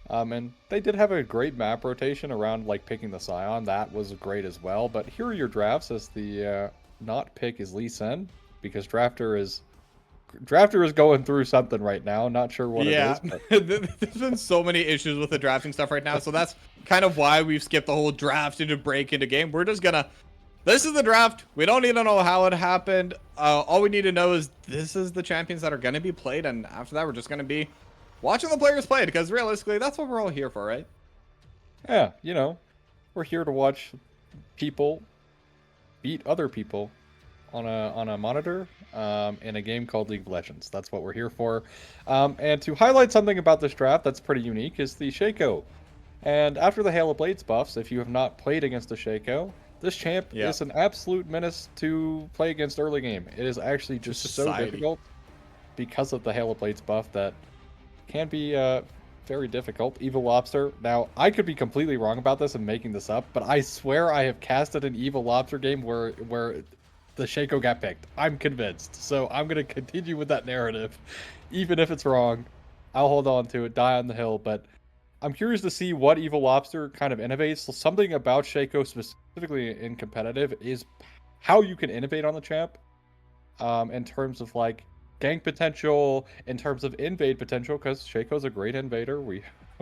Speaker 3: And they did have a great map rotation around like picking the Scion. That was great as well. But here are your drafts as the not pick is Lee Sin, because Drafter is going through something right now. Not sure what it is. But...
Speaker 2: There's been so many issues with the drafting stuff right now, so that's kind of why we've skipped the whole draft into break into game. We're just gonna. This is the draft. We don't need to know how it happened. All we need to know is this is the champions that are gonna be played, and after that, we're just gonna be watching the players play, because realistically, that's what we're all here for, right?
Speaker 3: Yeah, you know, we're here to watch people beat other people on a monitor in a game called League of Legends. That's what we're here for. And to highlight something about this draft that's pretty unique is the Shaco. And after the Hail of Blades buffs, if you have not played against the Shaco, this champ is an absolute menace to play against early game. It is actually just so difficult because of the Hail of Blades buff that can be very difficult. Evil Lobster. Now, I could be completely wrong about this and making this up, but I swear I have casted an Evil Lobster game where the Shaco got picked. I'm convinced. So I'm going to continue with that narrative. Even if it's wrong, I'll hold on to it, die on the hill. But I'm curious to see what Evil Lobster kind of innovates. So something about Shaco, specifically in competitive, is how you can innovate on the champ in terms of like gank potential, in terms of invade potential, because Shaco's a great invader.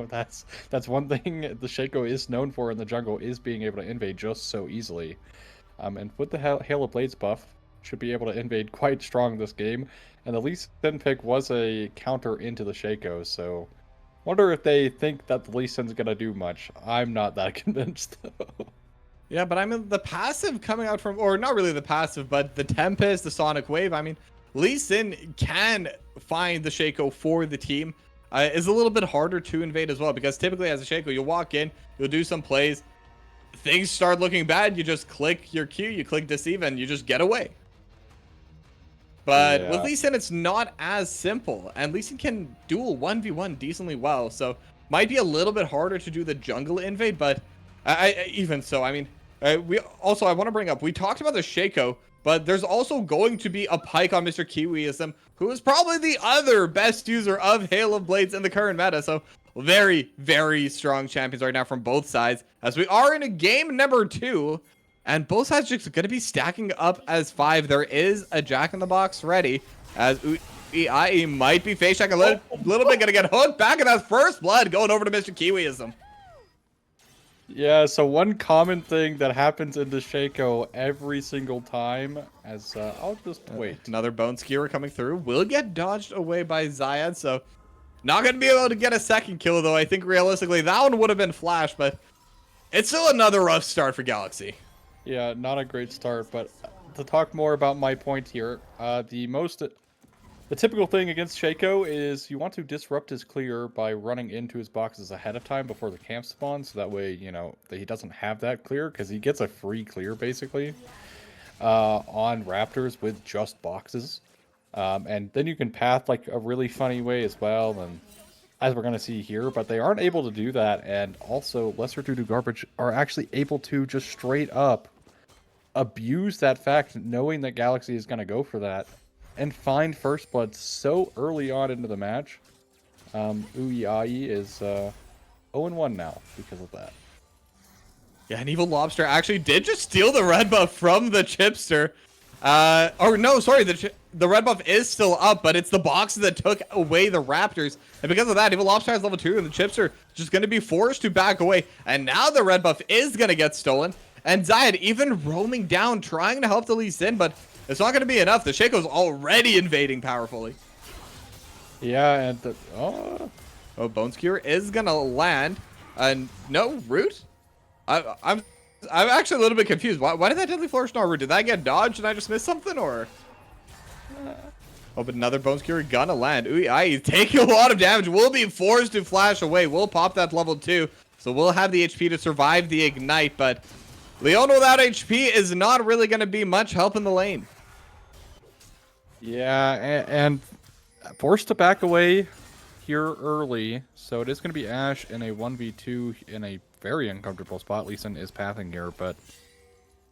Speaker 3: That's one thing the Shaco is known for in the jungle, is being able to invade just so easily. And with the Hail of Blades buff, should be able to invade quite strong this game. And the Lee Sin pick was a counter into the Shaco, so wonder if they think that the Lee Sin's gonna do much. I'm not that convinced, though.
Speaker 2: Yeah, but I mean, the passive coming out from, or not really the passive, but the Tempest, the Sonic Wave, I mean, Lee Sin can find the Shaco for the team. Is a little bit harder to invade as well, because typically as a Shaco, you'll walk in, you'll do some plays, things start looking bad, you just click your Q, you click Deceive, and you just get away. But with Lee Sin, it's not as simple, and Lee Sin can duel 1v1 decently well, so might be a little bit harder to do the jungle invade, but even so, I mean, I want to bring up, we talked about the Shaco, but there's also going to be a Pyke on Mr. Kiwiism, who is probably the other best user of Hail of Blades in the current meta. So very, very strong champions right now from both sides, as we are in a game number 2, and both sides just going to be stacking up as 5. There is a Jack-in-the-Box ready, as IE might be face check a little bit, going to get hooked back, and that's first blood going over to Mr. Kiwiism.
Speaker 3: Yeah, so one common thing that happens in the Shaco every single time, as I'll just wait.
Speaker 2: Another Bone Skewer coming through will get dodged away by Zyad, so Not going to be able to get a second kill, though. I think realistically that one would have been Flash, but it's still another rough start for Galaxy.
Speaker 3: Yeah, not a great start, but to talk more about my point here, the typical thing against Shaco is you want to disrupt his clear by running into his boxes ahead of time before the camp spawns, so that way, you know, that he doesn't have that clear, because he gets a free clear, basically, on Raptors with just boxes. And then you can path, like, a really funny way as well, and as we're going to see here, but they aren't able to do that, and also Lesser Doodoo Garbage are actually able to just straight up abuse that fact, knowing that Galaxy is going to go for that, and find First Blood so early on into the match. Uiai is 0-1 now because of that.
Speaker 2: Yeah, and Evil Lobster actually did just steal the red buff from the Chipster. Or no, sorry, the red buff is still up, but it's the boxes that took away the Raptors. And because of that, Evil Lobster has level 2, and the Chipster just going to be forced to back away. And now the red buff is going to get stolen. And Zayed even roaming down, trying to help the Lee Sin, but it's not going to be enough. The Shaco's already invading powerfully.
Speaker 3: Yeah, and
Speaker 2: oh, Bone Skewer is going to land. And no, Root? I'm actually a little bit confused. Why did that Deadly Flourish not root? Did that get dodged and I just missed something, or? Oh, but another Bone Skewer gonna land. Ooh, he's taking a lot of damage. Will be forced to flash away. We'll pop that level 2. So we'll have the HP to survive the Ignite, but Leona without HP is not really going to be much help in the lane.
Speaker 3: Yeah, and forced to back away here early. So it is going to be Ashe in a 1v2 in a very uncomfortable spot. Lee Sin is pathing here, but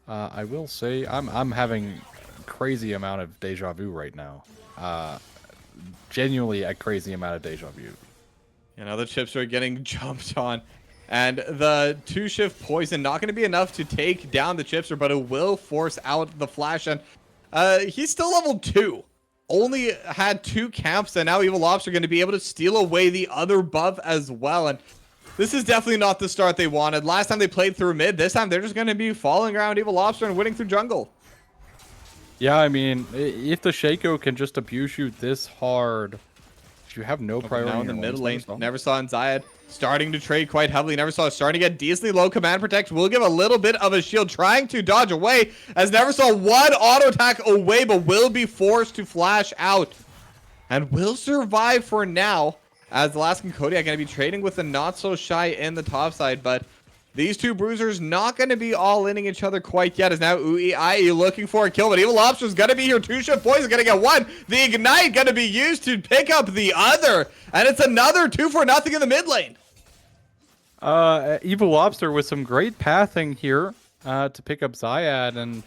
Speaker 3: I will say I'm having a crazy amount of deja vu right now. Genuinely a crazy amount of deja vu.
Speaker 2: You know, the chips are getting jumped on. And the 2-shift poison not going to be enough to take down the Chipster, but it will force out the Flash. And he's still level 2. Only had 2 camps, and now Evil Lobster going to be able to steal away the other buff as well. And this is definitely not the start they wanted. Last time they played through mid. This time they're just going to be following around Evil Lobster and winning through jungle.
Speaker 3: Yeah, I mean, if the Shaco can just abuse you this hard, you have no priority.
Speaker 2: Now in the mid lane, never saw Zayed starting to trade quite heavily. Never saw starting to get decently low command protect. Will give a little bit of a shield, trying to dodge away, as never saw one auto attack away, but will be forced to flash out and will survive for now. As Alaskan Kodiak going to be trading with the not so shy in the top side, but these two bruisers not going to be all inning each other quite yet. As now Uiai looking for a kill, but Evil Lobster's going to be here. 2-shift poison going to get 1. The Ignite going to be used to pick up the other, and it's another 2-for-0 in the mid lane.
Speaker 3: Evil Lobster with some great pathing here to pick up Zayed, and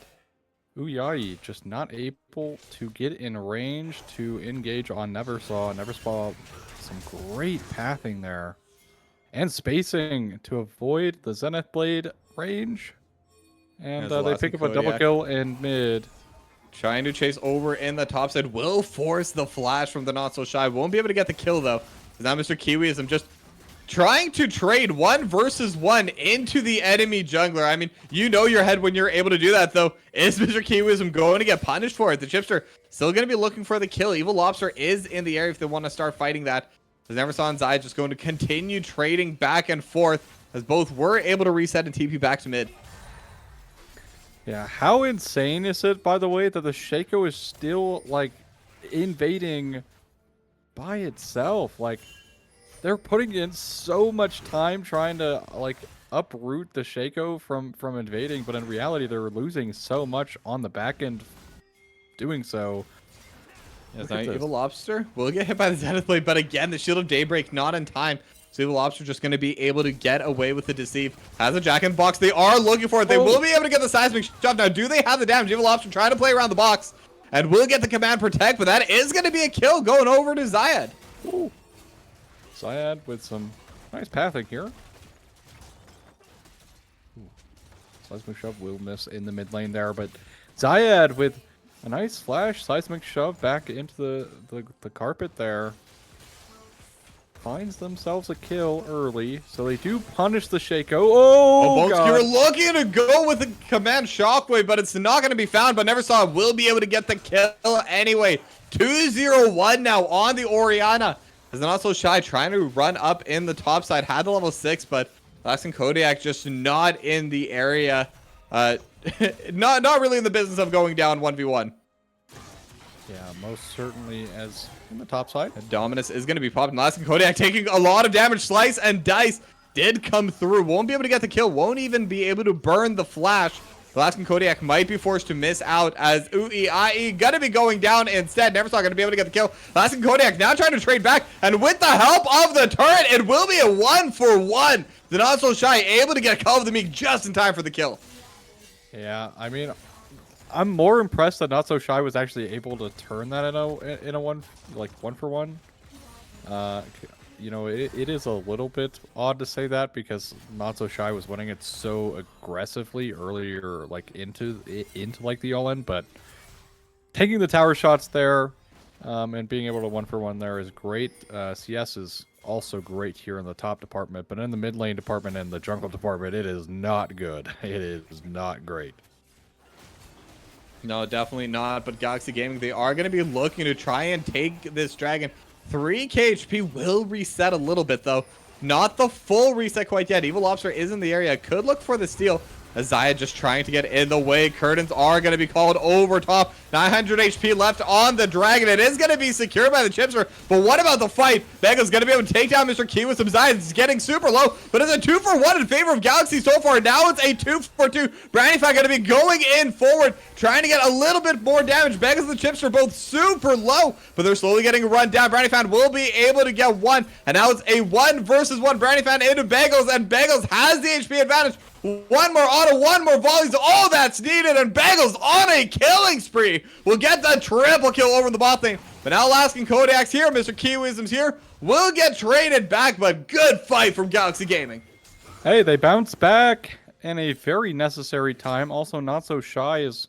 Speaker 3: Uiai just not able to get in range to engage on Never Saw. Never Saw some great pathing there. And spacing to avoid the Zenith Blade range. And they pick up a double kill in mid.
Speaker 2: Trying to chase over in the top side. Will force the flash from the Not So Shy. Won't be able to get the kill, though. Now Mr. Kiwiism just trying to trade 1 versus 1 into the enemy jungler. I mean, you know your head when you're able to do that, though. Is Mr. Kiwiism going to get punished for it? The Chipster still going to be looking for the kill. Evil Lobster is in the air if they want to start fighting that. As Never Saw and Zayed just going to continue trading back and forth, as both were able to reset and TP back to mid.
Speaker 3: Yeah, how insane is it, by the way, that the Shaco is still, like, invading by itself? Like, they're putting in so much time trying to, like, uproot the Shaco from invading, but in reality, they're losing so much on the back end doing so.
Speaker 2: Yes, now Evil Lobster will get hit by the Zenith Blade, but again, the Shield of Daybreak not in time. So Evil Lobster just going to be able to get away with the Deceive. Has a Jack in the Box. They are looking for it. They will be able to get the Seismic Shove. Now, do they have the damage? Evil Lobster trying to play around the box and will get the Command Protect, but that is going to be a kill going over to Zayed.
Speaker 3: Ooh. Zayed with some nice pathing here. Ooh. Seismic Shove will miss in the mid lane there, but Zayed with a nice flash, Seismic Shove back into the carpet there. Finds themselves a kill early, so they do punish the Shaco. Oh, God.
Speaker 2: Boneskewer looking to go with the Command Shockwave, but it's not going to be found, but Never Saw will be able to get the kill anyway. 2-0-1 now on the Orianna. Is Not So Shy trying to run up in the top side, had the level 6, but Alaskan Kodiak just not in the area. Not really in the business of going down 1v1.
Speaker 3: Yeah, most certainly as in the top side.
Speaker 2: And Dominus is going to be popping. Alaskan Kodiak taking a lot of damage. Slice and Dice did come through. Won't be able to get the kill. Won't even be able to burn the flash. Alaskan Kodiak might be forced to miss out as Uiai gonna be going down instead. Neversaw gonna be able to get the kill. Alaskan Kodiak now trying to trade back, and with the help of the turret, it will be a 1-for-1. The Not So Shy able to get Call of the Meek just in time for the kill.
Speaker 3: Yeah, I mean, I'm more impressed that Not So Shy was actually able to turn that in a one for one. You know, it is a little bit odd to say that because Not So Shy was winning it so aggressively earlier, like into like the all-in, but taking the tower shots there and being able to 1-for-1 there is great. CS is also great here in the top department, but in the mid lane department and the jungle department, it is not good. It is not great.
Speaker 2: No, definitely not. But Galaxy Gaming, they are going to be looking to try and take this dragon. 3k HP will reset a little bit, though. Not the full reset quite yet. Evil Lobster is in the area. Could look for the steal. Azaya just trying to get in the way. Curtains are going to be called over top. 900 HP left on the dragon. It is going to be secured by the Chipster. But what about the fight? Vega's going to be able to take down Mr. Key with some Zaya. It's getting super low. But it's a 2-for-1 in favor of Galaxy so far. Now it's a 2-for-2. Brandy Fat going to be going in forward, trying to get a little bit more damage. Vegas and the Chips are both super low, but they're slowly getting run down. Brandy Fan will be able to get one. And now it's a 1-versus-1. Brandy Fan into Bagels, and Bagels has the HP advantage. One more auto, one more volleys, all that's needed, and Bagels on a killing spree will get the triple kill over the bot lane. But now Alaskan Kodiak's here, Mr. Kiwism's here, will get traded back, but good fight from Galaxy Gaming.
Speaker 3: Hey, they bounce back in a very necessary time. Also, Not So Shy is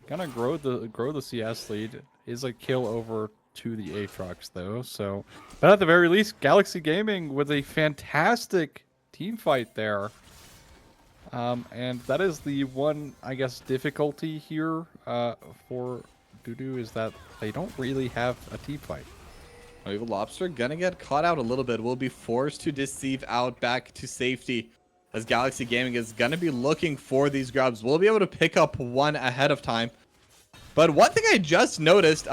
Speaker 3: gonna grow the CS lead. Is a kill over to the Aatrox though. So, but at the very least, Galaxy Gaming with a fantastic team fight there. And that is the one, I guess, difficulty here for Doodoo is that they don't really have a team fight.
Speaker 2: Evil Lobster gonna get caught out a little bit. Will be forced to deceive out back to safety as Galaxy Gaming is gonna be looking for these grubs. We'll be able to pick up one ahead of time. But one thing I just noticed,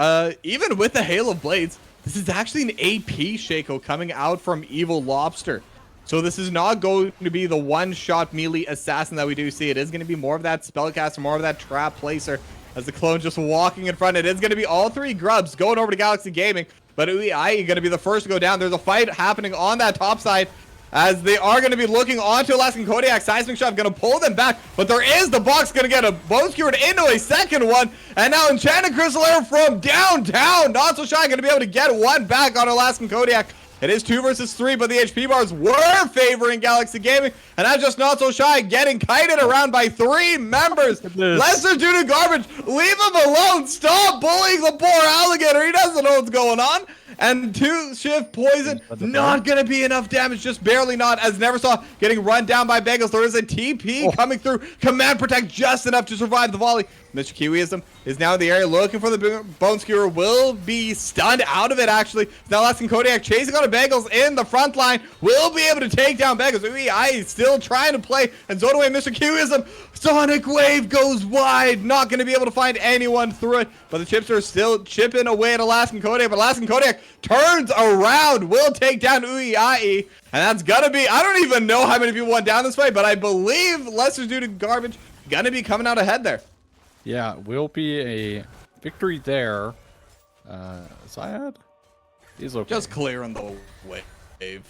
Speaker 2: even with the Hail of Blades, this is actually an AP Shaco coming out from Evil Lobster. So this is not going to be the one-shot melee assassin that we do see. It is going to be more of that spellcaster, more of that trap placer. As the clone just walking in front, it is going to be all three grubs going over to Galaxy Gaming. But Uiai going to be the first to go down. There's a fight happening on that top side as they are going to be looking onto Alaskan Kodiak. Seismic Shot going to pull them back, but there is the box going to get a bone skewered into a second one. And now Enchanted Crystal Arrow from downtown. Not So Shy going to be able to get one back on Alaskan Kodiak. It is 2-versus-3, but the HP bars were favoring Galaxy Gaming, and that's just Not So Shy getting kited around by 3 members. Lesser Doodoo Garbage, leave him alone. Stop bullying the poor alligator. He doesn't know what's going on. And 2-shift poison, not going to be enough damage, just barely not, as Neversaw getting run down by Bagels. There is a TP coming through. Command Protect just enough to survive the volley. Mr. Kiwism is now in the area looking for the Bone Skewer. Will be stunned out of it, actually. Now Alaskan Kodiak chasing on a Bagels in the front line. Will be able to take down Bagels. Uiai still trying to play and zone away Mr. Kiwism. Sonic Wave goes wide. Not going to be able to find anyone through it. But the chips are still chipping away at Alaskan Kodiak. But Alaskan Kodiak turns around. Will take down Uiai. And that's going to be, I don't even know how many people went down this way, but I believe Lester's due to Garbage going to be coming out ahead there.
Speaker 3: Yeah, will be a victory there. Zyad is okay.
Speaker 2: Just clearing the wave.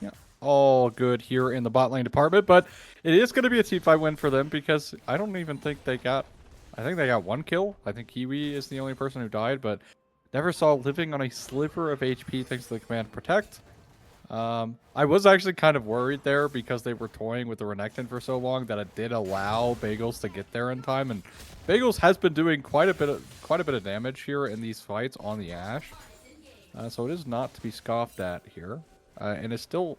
Speaker 3: Yeah, all good here in the bot lane department, but it is going to be a team fight win for them because I don't even think they got. I think they got 1 kill. I think Kiwi is the only person who died, but Neversaw living on a sliver of HP thanks to the command Protect. I was actually kind of worried there because they were toying with the Renekton for so long that it did allow Bagels to get there in time, and Bagels has been doing quite a bit of damage here in these fights on the Ashe, so it is not to be scoffed at here, and is still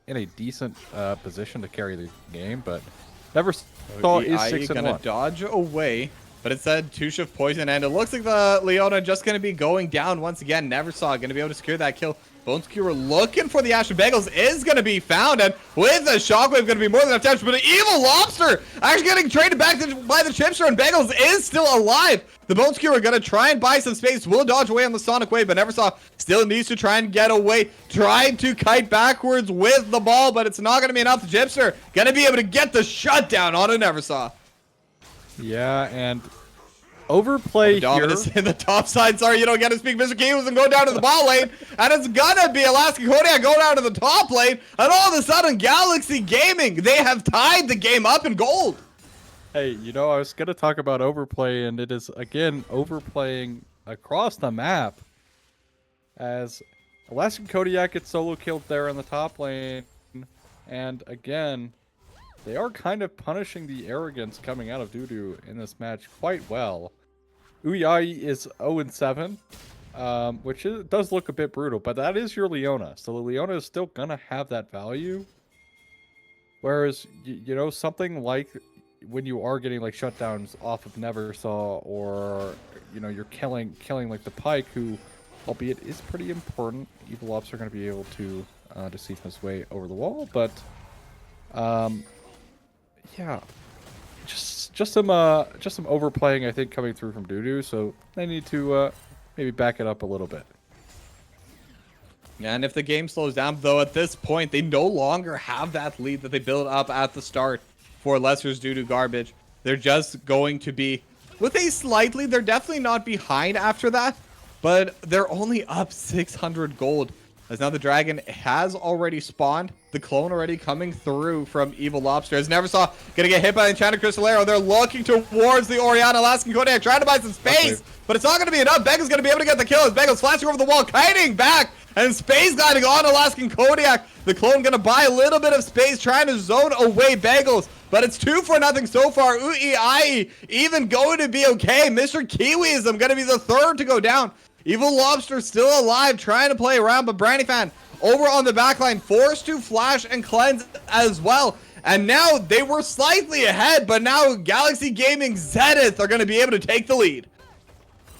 Speaker 3: in a decent position to carry the game. But Neversaw is 6-1.
Speaker 2: Gonna dodge away But it said 2-shift poison, and it looks like the Leona just going to be going down once again. Never saw going to be able to secure that kill. Bone Skewer looking for the Ashen Bagels is going to be found, and with a shockwave going to be more than enough damage, but an Evil Lobster actually getting traded back by the Chipster, and Bagels is still alive. The Bone Skewer going to try and buy some space, will dodge away on the Sonic Wave, but Never Saw still needs to try and get away, trying to kite backwards with the ball, but it's not going to be enough. The Chipster going to be able to get the shutdown on a Never Saw.
Speaker 3: Yeah, and overplay
Speaker 2: Dominus
Speaker 3: here.
Speaker 2: in the top side. Sorry, you don't get to speak. Mr. Kiwis and go down to the bot lane. And it's gonna be Alaska Kodiak going down to the top lane. And all of a sudden, Galaxy Gaming, they have tied the game up in gold.
Speaker 3: Hey, you know, I was going to talk about overplay, and it is, again, overplaying across the map. As Alaska Kodiak gets solo killed there in the top lane. And again, they are kind of punishing the arrogance coming out of Doodoo in this match quite well. Uyai is 0-7, which does look a bit brutal, but that is your Leona. So the Leona is still going to have that value. Whereas, you know, something like when you are getting like shutdowns off of Never Saw, or, you know, you're killing like the Pike, who, albeit is pretty important. Evil Ops are going to be able to deceive his way over the wall, but yeah, just some overplaying, I think, coming through from Doodoo, so they need to maybe back it up a little bit.
Speaker 2: And if the game slows down, though, at this point, they no longer have that lead that they built up at the start for Lesser's Doodoo Garbage. They're just going to be, with a slight lead, they're definitely not behind after that, but they're only up 600 gold. As now the dragon has already spawned. The clone already coming through from Evil Lobster. As Never Saw gonna get hit by the Enchanted Crystal Arrow. They're looking towards the Oriana. Alaskan Kodiak trying to buy some space, but it's not gonna be enough. Beggar's gonna be able to get the kill as Beggar's flashing over the wall, kiting back, and space gliding on Alaskan Kodiak. The clone gonna buy a little bit of space, trying to zone away Bagels, but it's 2-0 so far. Uei even going to be okay. Mr. Kiwism gonna be the third to go down. Evil Lobster still alive, trying to play around, but Brandy Fan over on the backline, forced to flash and cleanse as well. And now they were slightly ahead, but now Galaxy Gaming Zenith are going to be able to take the lead.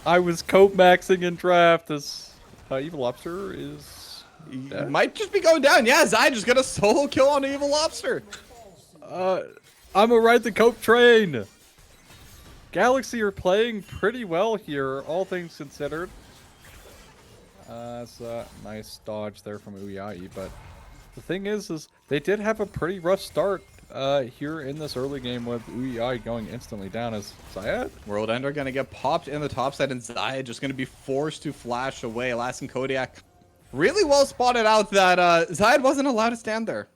Speaker 3: I was cope maxing in draft as Evil Lobster is dead.
Speaker 2: Might just be going down. Yeah, Zai just got a solo kill on Evil Lobster.
Speaker 3: I'm gonna ride the cope train. Galaxy are playing pretty well here, all things considered. It's a nice dodge there from Uyai, but the thing is they did have a pretty rough start here in this early game with Uyai going instantly down as Zayad.
Speaker 2: World Ender going to get popped in the top side, and Zayad just going to be forced to flash away. Alaskan Kodiak really well spotted out that Zayad wasn't allowed to stand there.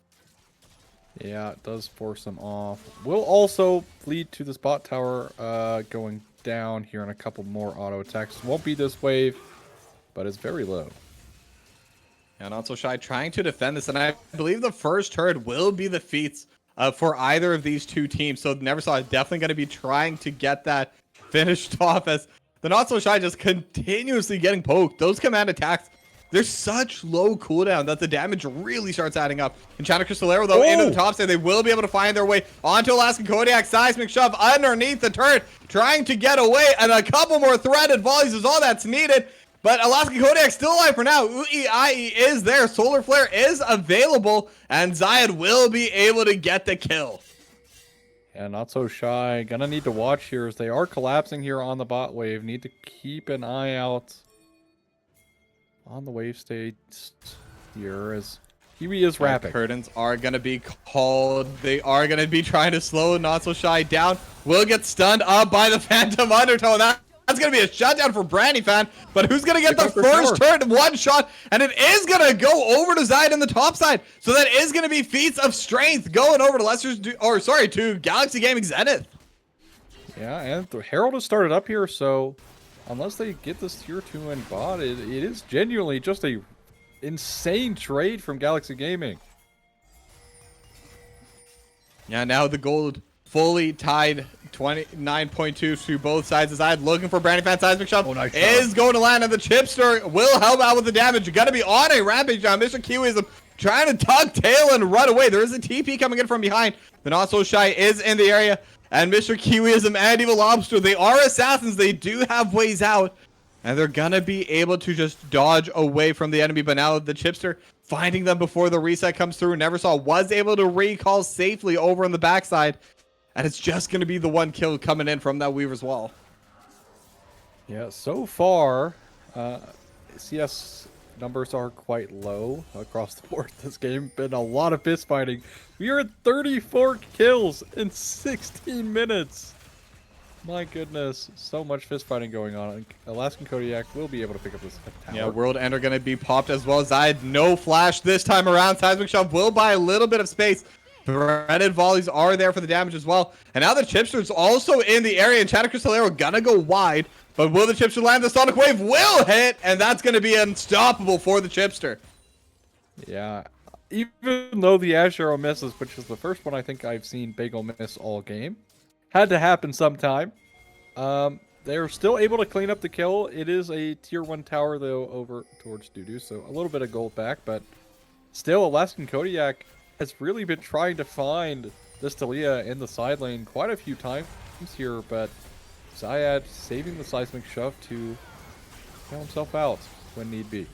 Speaker 3: Yeah, it does force him off. Will also lead to this bot tower going down here in a couple more auto attacks. Won't be this wave, but it's very low.
Speaker 2: And Not So Shy trying to defend this, and I believe the first turret will be the feats for either of these two teams. So Never Saw is definitely going to be trying to get that finished off, as the Not So Shy just continuously getting poked. Those command attacks, they're such low cooldown that the damage really starts adding up. Enchanted Crystal Arrow, though, into the top side, they will be able to find their way onto Alaskan Kodiak. Seismic shove underneath the turret, trying to get away, and a couple more threaded volleys is all that's needed. But Alaska Kodiak still alive for now. Uei is there. Solar Flare is available, and Zayad will be able to get the kill.
Speaker 3: Yeah, Not So Shy. Gonna need to watch here as they are collapsing here on the bot wave. Need to keep an eye out on the wave state here as Kiwi is wrapping.
Speaker 2: Curtains are going to be called. They are going to be trying to slow Not So Shy down. Will get stunned up by the Phantom Undertow. That's going to be a shutdown for Brandy Fan, but who's going to get the first turret in one shot? And it is going to go over to Zayad in the top side. So that is going to be feats of strength going over to to Galaxy Gaming Zenith.
Speaker 3: Yeah, and the Herald has started up here, so unless they get this tier 2 in bot, it is genuinely just a insane trade from Galaxy Gaming.
Speaker 2: Yeah, now the gold fully tied 29.2 to both sides. As I'm looking for Brandy Fan. Seismic Shove is going to land, and the Chipster will help out with the damage. You got to be on a rampage now. Mr. Kiwism trying to tuck tail and run away. There is a TP coming in from behind. The Not So Shy is in the area. And Mr. Kiwiism and Evil Lobster, they are assassins. They do have ways out. And they're going to be able to just dodge away from the enemy. But now the Chipster finding them before the reset comes through. Neversaw was able to recall safely over on the backside. And it's just going to be the one kill coming in from that Weaver's Wall.
Speaker 3: Yeah, so far, CS numbers are quite low across the board this game. Been a lot of fist fighting. We are at 34 kills in 16 minutes. My goodness, so much fist fighting going on. Alaskan Kodiak will be able to pick up this tower.
Speaker 2: Yeah, World Ender going to be popped as well as I had no flash this time around. Seismic Shove will buy a little bit of space. Threaded volleys are there for the damage as well. And now the Chipster's also in the area, and Chatter Crystalero gonna go wide. But will the Chipster land? The Sonic Wave will hit, and that's gonna be unstoppable for the Chipster.
Speaker 3: Yeah, even though the Ash Arrow misses, which is the first one I think I've seen Bagel miss all game. Had to happen sometime. They're still able to clean up the kill. It is a tier 1 tower, though, over towards Doodoo, so a little bit of gold back, but still, Alaskan Kodiak has really been trying to find this Talia in the side lane quite a few times here, but Zayad saving the Seismic Shove to bail himself out when need be.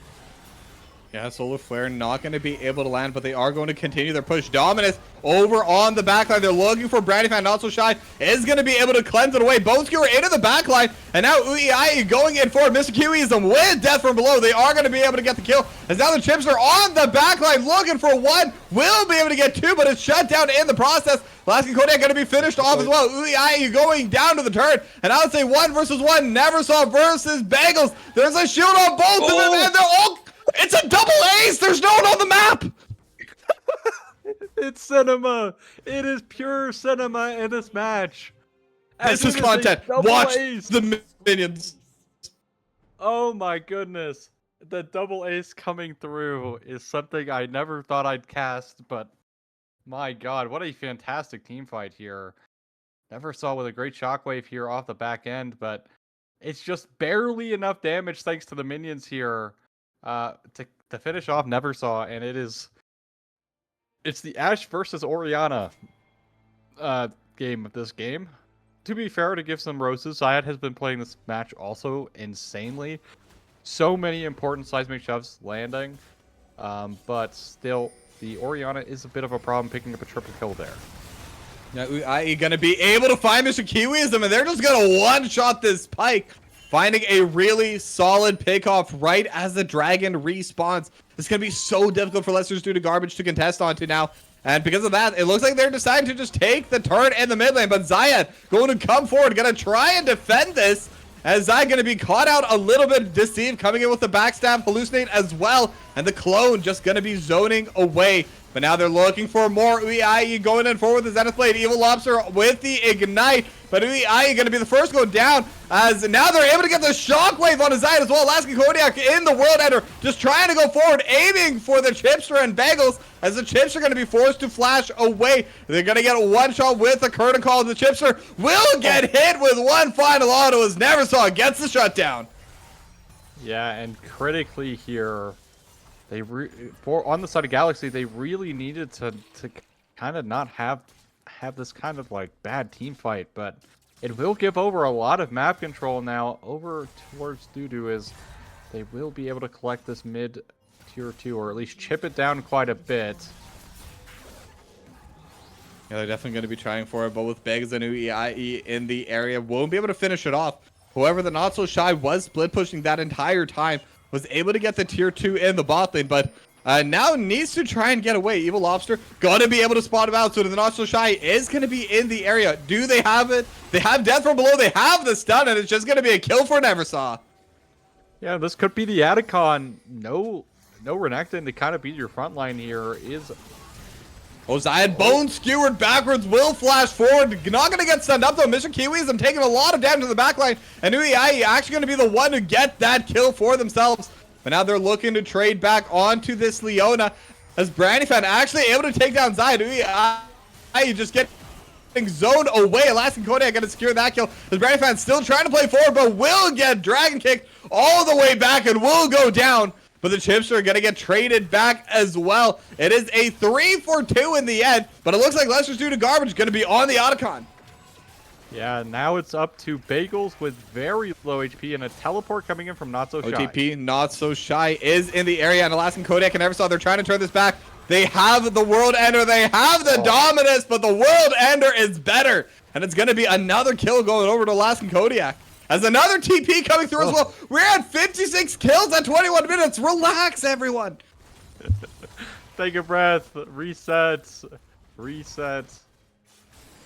Speaker 2: Yeah, Solar Flare not going to be able to land, but they are going to continue their push. Dominus over on the backline. They're looking for Brandy Fan. Not So Shy is going to be able to cleanse it away. Bone Skewer into the backline, and now Uiai going in forward. Mr. Kiwiism with death from below. They are going to be able to get the kill. As now the Chips are on the backline looking for one. Will be able to get two, but it's shut down in the process. Alaskan Kodiak going to be finished off as well. Uiai going down to the turret, and I would say 1 versus 1. Neversaw versus Bagels. There's a shield on both of them, and they're all... It's a double ace! There's no one on the map!
Speaker 3: It's cinema! It is pure cinema in this match!
Speaker 2: This is content. Watch the minions.
Speaker 3: Oh my goodness. The double ace coming through is something I never thought I'd cast, but my god, what a fantastic team fight here. Neversaw with a great shockwave here off the back end, but it's just barely enough damage thanks to the minions here. To finish off Neversaw, and it's the Ashe versus Orianna game of this game. To be fair, to give some roses, Zayad has been playing this match also insanely. So many important seismic shoves landing, but still, the Orianna is a bit of a problem picking up a triple kill there.
Speaker 2: Now Uiai gonna be able to find Mr. Kiwiism, and they're just gonna one-shot this Pike. Finding a really solid pickoff right as the dragon respawns. It's going to be so difficult for Lester's Doodoo Garbage to contest onto now. And because of that, it looks like they're deciding to just take the turret in the mid lane. But Zayad going to come forward, going to try and defend this. As Zayad going to be caught out a little bit deceived, coming in with the backstab, hallucinate as well. And the clone just going to be zoning away. But now they're looking for more. Uiai going in forward with the Zenith Blade. Evil Lobster with the Ignite. But Uiai going to be the first go down. As now they're able to get the Shockwave on his side as well. Alaskan Kodiak in the World Ender. Just trying to go forward. Aiming for the Chipster and Bagels. As the Chips are going to be forced to flash away. They're going to get a one shot with a curtain call. The Chipster will get hit with one final auto as Neversaw gets the shutdown.
Speaker 3: Yeah, and critically here... on the side of Galaxy, they really needed to kind of not have this kind of like bad team fight, but it will give over a lot of map control now over towards Doodoo, as they will be able to collect this mid tier 2, or at least chip it down quite a bit.
Speaker 2: Yeah, they're definitely going to be trying for it, but with Begs and Uiai in the area, won't be able to finish it off. However, the Not So Shy was split pushing that entire time. Was able to get the tier 2 in the bot lane, but now needs to try and get away. Evil Lobster gonna be able to spot him out, so the Not So Shy is gonna be in the area. Do they have it? They have death from below. They have the stun, and it's just gonna be a kill for Neversaw.
Speaker 3: Yeah, this could be the Adicon. No Renekton to kind of beat your front line here is...
Speaker 2: Zayad bone skewered backwards, will flash forward. Not going to get stunned up though. Mr. Kiwiism taking a lot of damage to the backline. And Uiai actually going to be the one to get that kill for themselves. But now they're looking to trade back onto this Leona. As Brandyfan actually able to take down Zayad. Uiai just getting zoned away. Alaskan Kodiak going to secure that kill. As Brandyfan still trying to play forward, but will get dragon kicked all the way back and will go down. but the chips are going to get traded back as well. It is a 3-for-2 in the end, but it looks like Lester's Doodoo Garbage going to be on the Otacon.
Speaker 3: Yeah, now it's up to Bagels with very low HP and a teleport coming in from Not So Shy.
Speaker 2: OTP, Not So Shy, is in the area, and Alaskan Kodiak and Eversaw, they're trying to turn this back. They have the World Ender, they have the Dominus, but the World Ender is better. And it's going to be another kill going over to Alaskan Kodiak. As another TP coming through as well. We're at 56 kills at 21 minutes. Relax, everyone.
Speaker 3: Take a breath. Resets. Resets.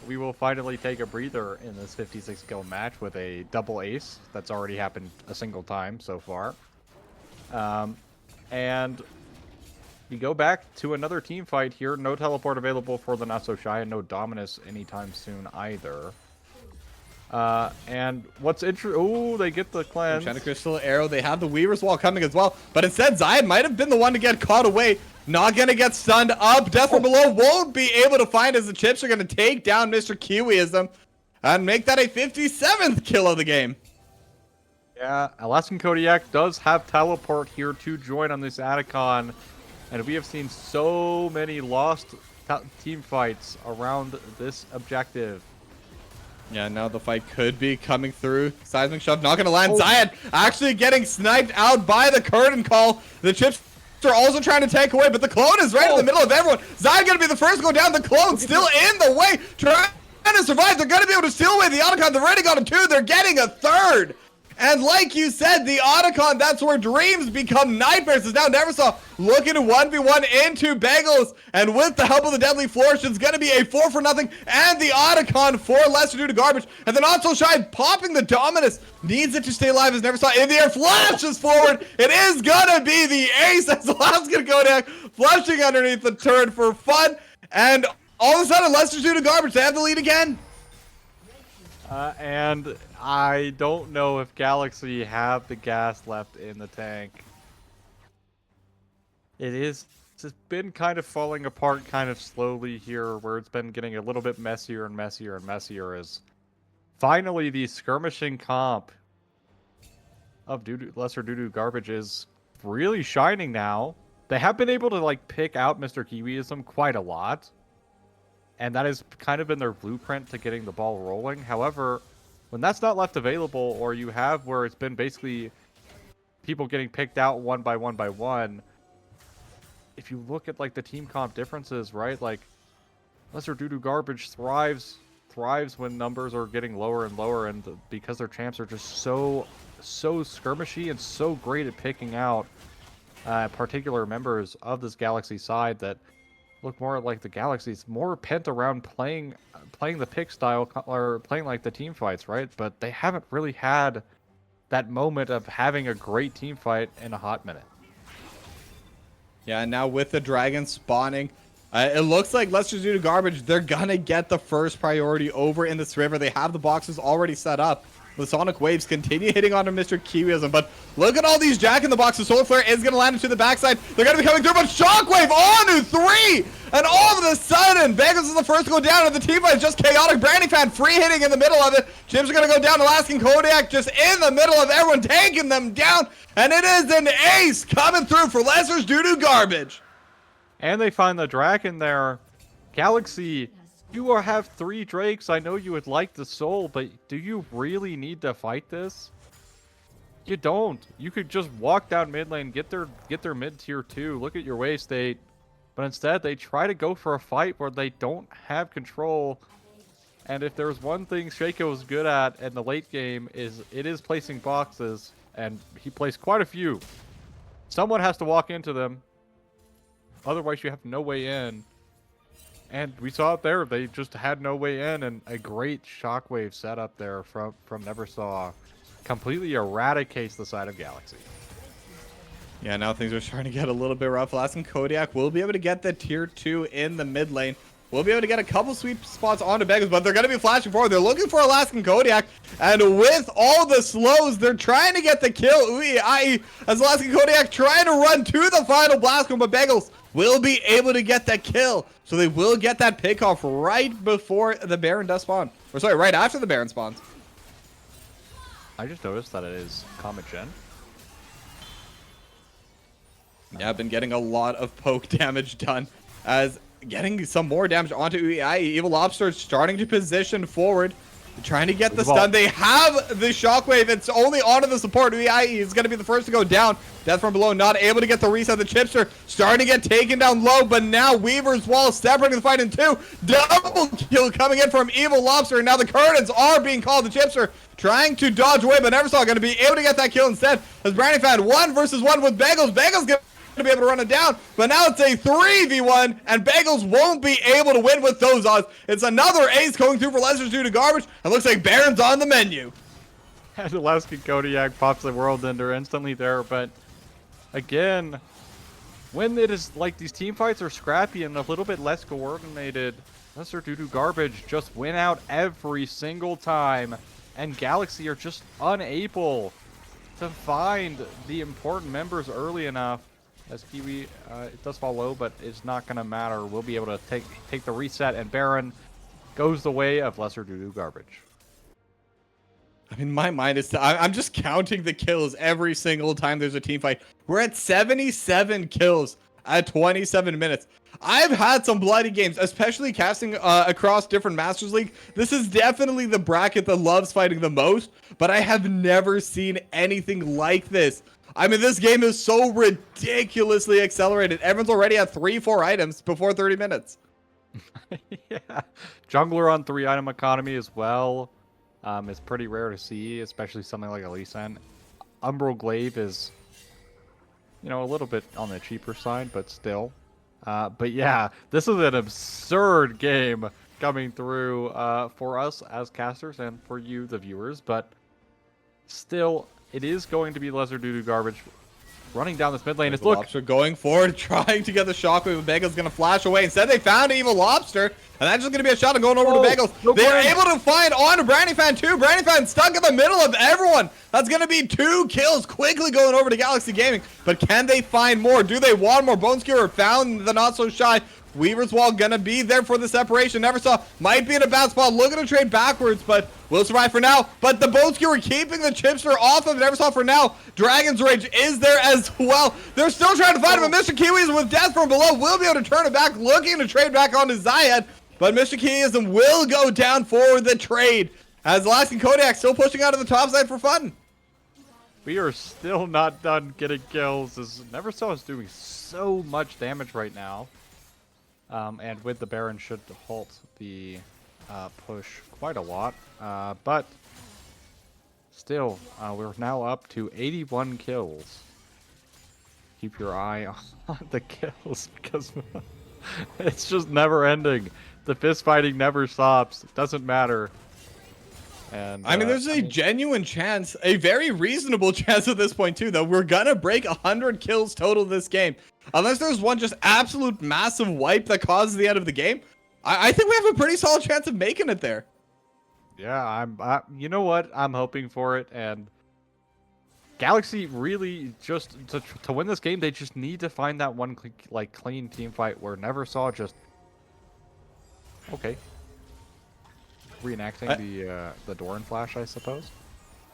Speaker 3: We will finally take a breather in this 56 kill match with a double ace. That's already happened a single time so far. And we go back to another team fight here. No teleport available for the Not So Shy and no Dominus anytime soon either. And what's interesting... Oh, they get the cleanse.
Speaker 2: Enchanted Crystal Arrow. They have the Weaver's Wall coming as well. But instead, Zion might have been the one to get caught away. Not going to get stunned up. Death from below won't be able to find as the chips are going to take down Mr. Kiwiism and make that a 57th kill of the game.
Speaker 3: Yeah, Alaskan Kodiak does have teleport here to join on this Atacon. And we have seen so many lost team fights around this objective.
Speaker 2: Yeah, now the fight could be coming through. Seismic Shove not going to land. Zion actually getting sniped out by the curtain call. The chips are also trying to take away, but the clone is right in the middle of everyone. Zion going to be the first to go down. The clone still in the way. Trying to survive. They're going to be able to steal away the Otacon. They've already got a 2. They're getting a 3rd. And like you said, the Otacon, that's where dreams become nightmares. Is now Neversaw looking to 1v1 into Bagels. And with the help of the Deadly Flourish, it's going to be a 4-for-0. And the Otacon for Lester Doodoo Garbage. And the Not So Shy popping the Dominus. Needs it to stay alive as Neversaw in the air. Flashes forward. It is going to be the ace as Alaskan Kodiak flushing underneath the turret for fun. And all of a sudden, Lester Doodoo Garbage, they have the lead again.
Speaker 3: And I don't know if Galaxy have the gas left in the tank. It's been kind of falling apart kind of slowly here, where it's been getting a little bit messier and messier and messier as finally the skirmishing comp of Lesser Doodoo Garbage is really shining now. They have been able to like pick out Mr. Kiwiism quite a lot. And that has kind of been their blueprint to getting the ball rolling. However, when that's not left available, or you have where it's been basically people getting picked out one by one, if you look at like the team comp differences, right? Like Lesser Doodoo Garbage thrives when numbers are getting lower and lower, and because their champs are just so skirmishy and so great at picking out particular members of this Galaxy side that look more like the Galaxy's more pent around playing the pick style or playing like the team fights, right? But they haven't really had that moment of having a great team fight in a hot minute.
Speaker 2: Yeah, and now with the dragon spawning, it looks like Lester Doodoo Garbage, they're gonna get the first priority over in this river. They have the boxes already set up. The Sonic Waves continue hitting onto Mr. Kiwiism, but look at all these Jack in the Boxes. Solar Flare is going to land into the backside. They're going to be coming through, but Shockwave onto 3! And all of a sudden, Vegas is the first to go down, and the team fight is just chaotic. Branding Fan free hitting in the middle of it. Chips are going to go down. Alaskan Kodiak just in the middle of everyone, taking them down. And it is an ace coming through for Lester's Doodoo Garbage.
Speaker 3: And they find the dragon there. Galaxy, you have 3 Drakes. I know you would like the soul, but do you really need to fight this? You don't. You could just walk down mid lane, get their mid tier 2, look at your wave state. But instead, they try to go for a fight where they don't have control. And if there's one thing Shaco is good at in the late game, it is placing boxes. And he placed quite a few. Someone has to walk into them. Otherwise, you have no way in. And we saw it there. They just had no way in, and a great shockwave setup there from Neversaw completely eradicates the side of Galaxy.
Speaker 2: Yeah, now things are starting to get a little bit rough. Alaskan Kodiak will be able to get the tier 2 in the mid lane. We'll be able to get a couple sweep spots onto Beggars, but they're going to be flashing forward. They're looking for Alaskan Kodiak, and with all the slows, they're trying to get the kill. Ui, as Alaskan Kodiak trying to run to the final blast, but Bagels will be able to get that kill. So they will get that pick off right before the Baron does spawn. Or sorry, right after the Baron spawns.
Speaker 3: I just noticed that it is Comet Gen.
Speaker 2: Yeah, been getting a lot of poke damage done, as getting some more damage onto UEI. Evil Lobster starting to position forward, trying to get the stun. They have the shockwave. It's only onto the support. UEI is going to be the first to go down. Death from below, not able to get the reset. The Chipster starting to get taken down low, but now Weaver's Wall separating the fight in two. Double kill coming in from Evil Lobster, and now the Curtains are being called. The Chipster trying to dodge away, but Neversaw going to be able to get that kill instead, as Brownie Fan 1 versus 1 with Bagels. Bagels going to be able to run it down, but now it's a 3v1, and Bagels won't be able to win with those odds. It's another ace going through for Lester's due to garbage, and looks like Baron's on the menu.
Speaker 3: And Alaskan Kodiak pops the World Ender instantly there, but again, when it is like these team fights are scrappy and a little bit less coordinated, Lester due to garbage just win out every single time, and Galaxy are just unable to find the important members early enough. As Kiwi, it does fall low, but it's not going to matter. We'll be able to take the reset, and Baron goes the way of lesser doo-doo garbage.
Speaker 2: I mean, my mind is... I'm just counting the kills every single time there's a team fight. We're at 77 kills at 27 minutes. I've had some bloody games, especially casting across different Masters League. This is definitely the bracket that loves fighting the most, but I have never seen anything like this. I mean, this game is so ridiculously accelerated. Everyone's already at 3-4 items before 30 minutes.
Speaker 3: Yeah. Jungler on 3-item economy as well. It's pretty rare to see, especially something like a Lee Sin. Umbral Glaive is, you know, a little bit on the cheaper side, but still. But yeah, this is an absurd game coming through for us as casters and for you, the viewers. But still, it is going to be lesser doo-doo garbage running down this mid lane. It's
Speaker 2: Lobster going forward, trying to get the shockwave. Bagel's going to flash away. Instead, they found Evil Lobster, and that's just going to be a shot and going over to Bagels. They're able to find on to Brownie Fan 2. Brownie Fan stuck in the middle of everyone. That's going to be 2 kills quickly going over to Galaxy Gaming. But can they find more? Do they want more? Bone Skewer found the not so shy. Weaver's Wall gonna be there for the separation. Neversaw might be in a bad spot, looking to trade backwards, but will survive for now. But the Bone Skewer keeping the Chipster off of Neversaw for now. Dragon's Rage is there as well. They're still trying to find him, but Mr. Kiwis with Death from below will be able to turn it back, looking to trade back onto Zyed. But Mr. Kiwism will go down for the trade, as Alaskan Kodiak still pushing out of the top side for fun.
Speaker 3: We are still not done getting kills, as Neversaw is doing so much damage right now. And with the Baron should halt the push quite a lot. But still, we're now up to 81 kills. Keep your eye on the kills, because it's just never ending. The fist fighting never stops. It doesn't matter. And
Speaker 2: I mean, there's a genuine chance, a very reasonable chance at this point too, though. We're gonna break 100 kills total this game. Unless there's one just absolute massive wipe that causes the end of the game. I think we have a pretty solid chance of making it there.
Speaker 3: Yeah, you know what? I'm hoping for it. And Galaxy really just, to win this game, they just need to find that one clean team fight where Neversaw just... Okay. Reenacting the Doran flash, I suppose.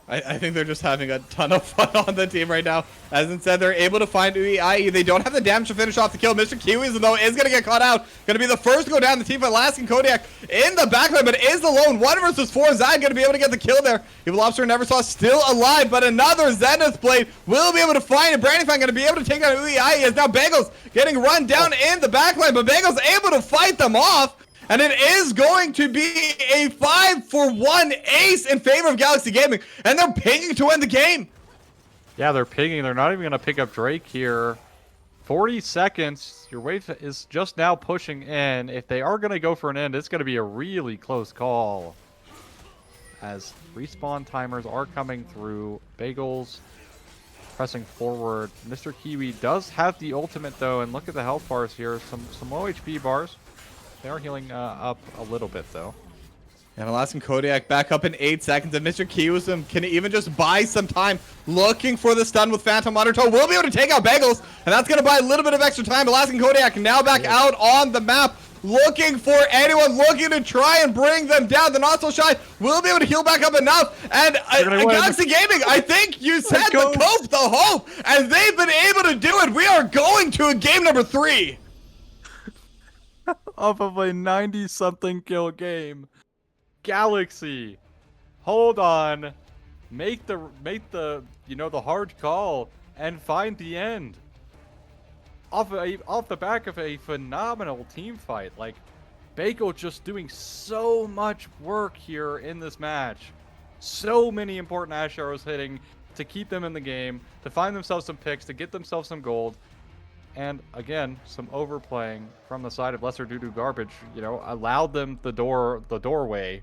Speaker 2: I think they're just having a ton of fun on the team right now. As instead, they're able to find UEI. They don't have the damage to finish off the kill. Mr. Kiwis, though, is going to get caught out. Going to be the first to go down the team for Alaskan Kodiak in the backline, but is alone. 1 versus 4. Zyd going to be able to get the kill there. Evil Lobster Neversaw still alive, but another Zenith Blade will be able to find it. Brandifan going to be able to take out UEI. As now Bagels getting run down in the backline, but Bagels able to fight them off. And it is going to be a 5-for-1 ace in favor of Galaxy Gaming. And they're pinging to win the game.
Speaker 3: Yeah, they're pinging. They're not even going to pick up Drake here. 40 seconds. Your wave is just now pushing in. If they are going to go for an end, it's going to be a really close call. As respawn timers are coming through. Bagels pressing forward. Mr. Kiwi does have the ultimate, though. And look at the health bars here. Some low HP bars. They are healing up a little bit, though.
Speaker 2: And Alaskan Kodiak back up in 8 seconds. And Mr. Kiwism can even just buy some time looking for the stun with Phantom Undertow. We'll be able to take out Bagels. And that's going to buy a little bit of extra time. Alaskan Kodiak now back out on the map. looking for anyone looking to try and bring them down. The Not So Shy will be able to heal back up enough. And Galaxy Gaming, I think you said the cope, the hope, and they've been able to do it. We are going to a game number 3.
Speaker 3: Off of a 90-something kill game. Galaxy, hold on. Make the the hard call and find the end. Off the back of a phenomenal team fight. Like, Bako just doing so much work here in this match. So many important Ash arrows hitting to keep them in the game, to find themselves some picks, to get themselves some gold. And again, some overplaying from the side of Lesser Doodoo Garbage, allowed them the doorway,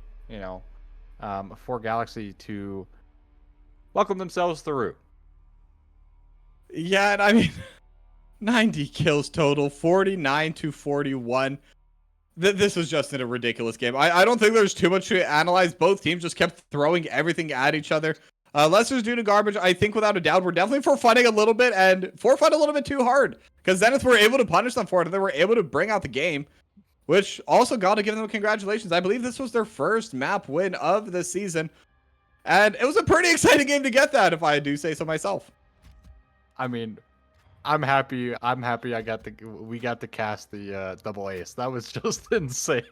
Speaker 3: for Galaxy to welcome themselves through.
Speaker 2: Yeah, and I mean, 90 kills total, 49 to 41. This was just in a ridiculous game. I don't think there's too much to analyze. Both teams just kept throwing everything at each other. Lesser's Doodoo Garbage, I think without a doubt, we're definitely forfeiting a little bit and forfeit a little bit too hard. Because Zenith were able to punish them for it, and they were able to bring out the game. Which also got to give them congratulations. I believe this was their first map win of the season. And it was a pretty exciting game to get that, if I do say so myself.
Speaker 3: I mean, I'm happy we got to cast the double ace. That was just insane.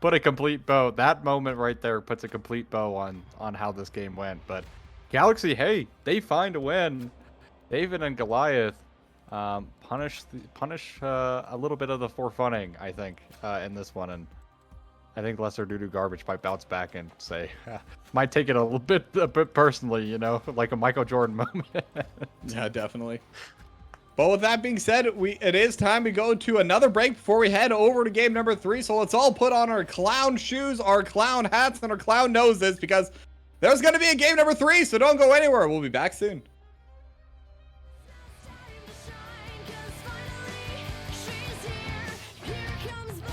Speaker 3: Put a complete bow. That moment right there puts a complete bow on how this game went. But Galaxy, hey, they find a win. David and Goliath punish a little bit of the forfunning, I think, in this one, and I think Lesser Doodoo Garbage might bounce back and say, might take it a bit personally, like a Michael Jordan moment.
Speaker 2: Yeah, definitely. But with that being said, it is time to go to another break before we head over to game number 3. So let's all put on our clown shoes, our clown hats, and our clown noses, because there's going to be a game number 3. So don't go anywhere. We'll be back soon.
Speaker 1: Time to shine, 'cause finally she's here. Here comes BOL.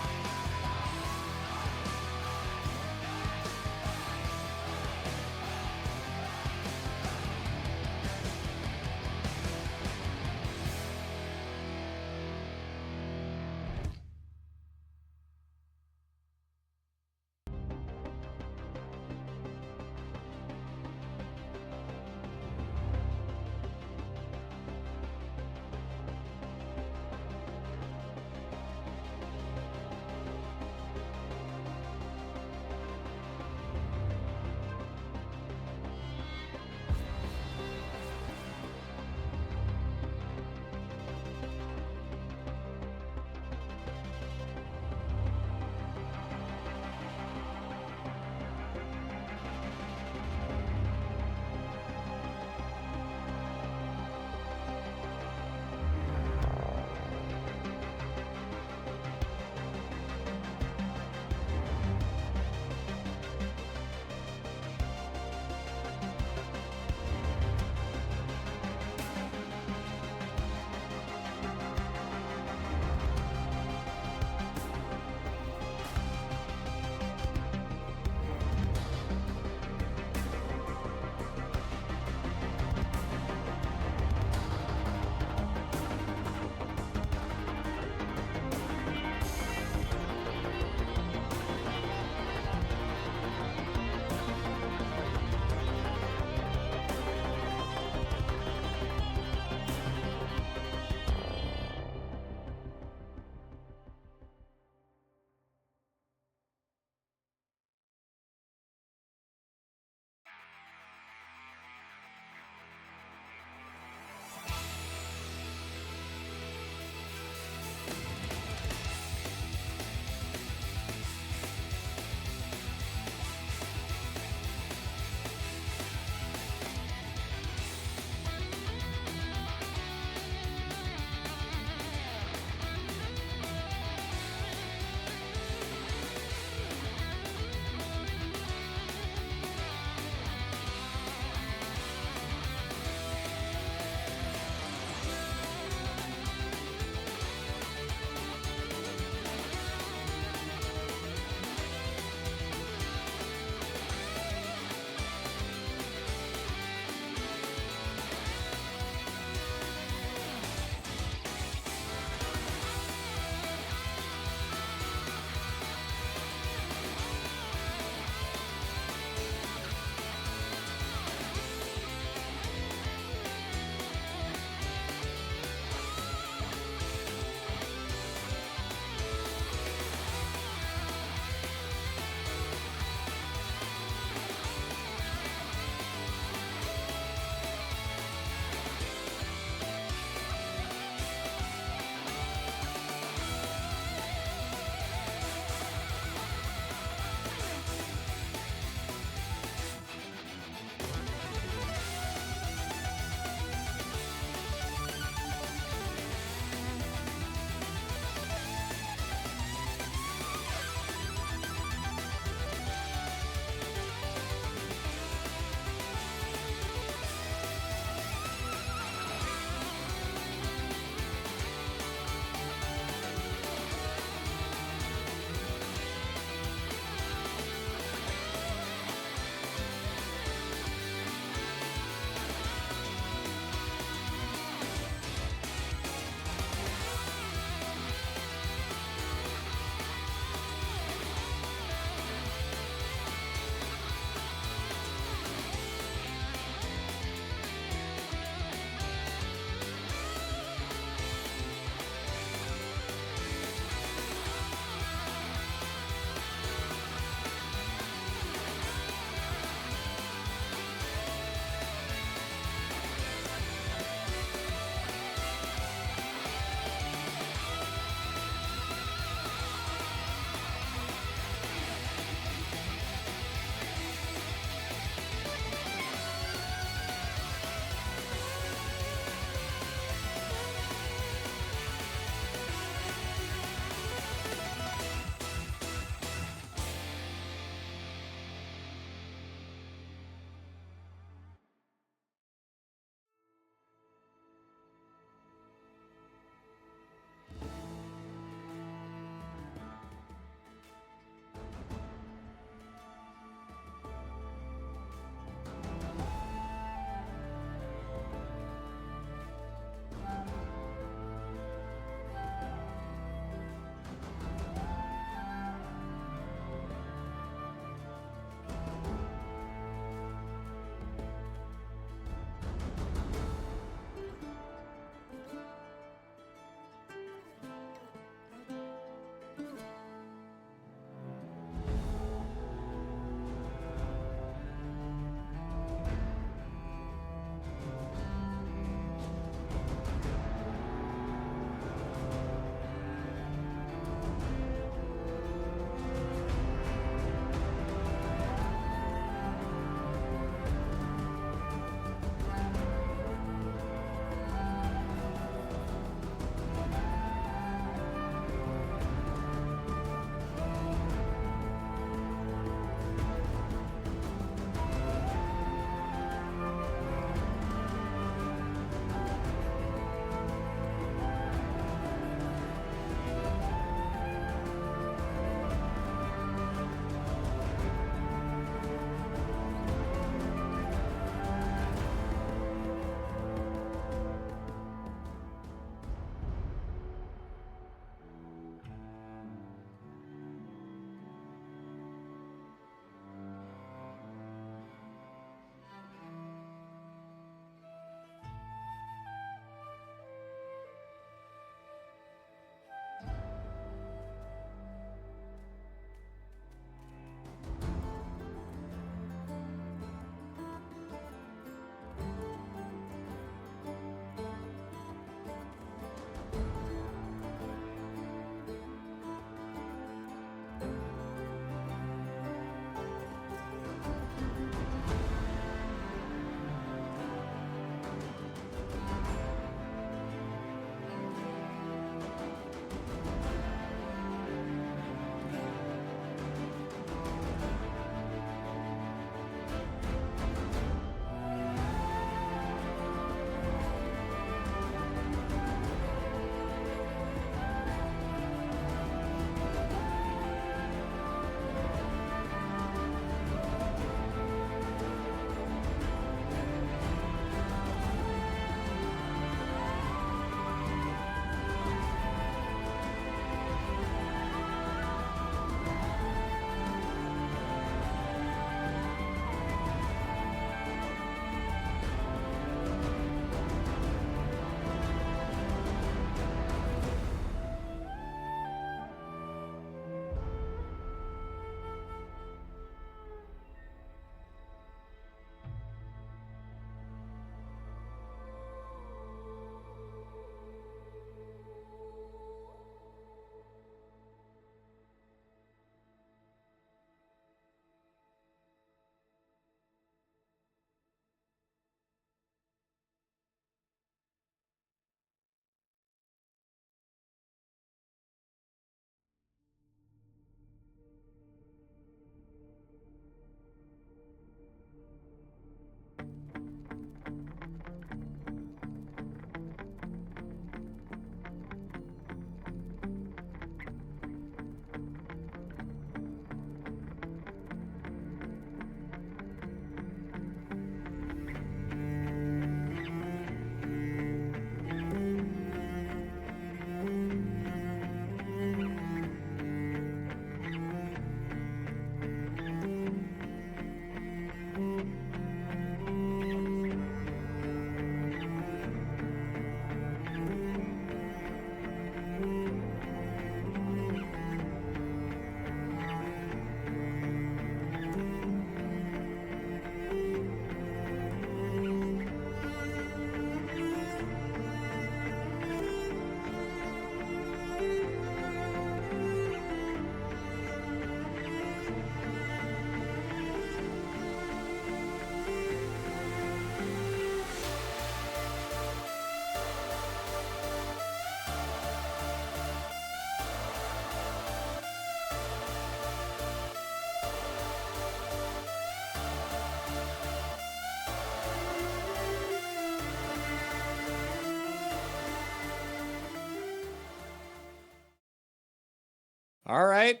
Speaker 2: All right.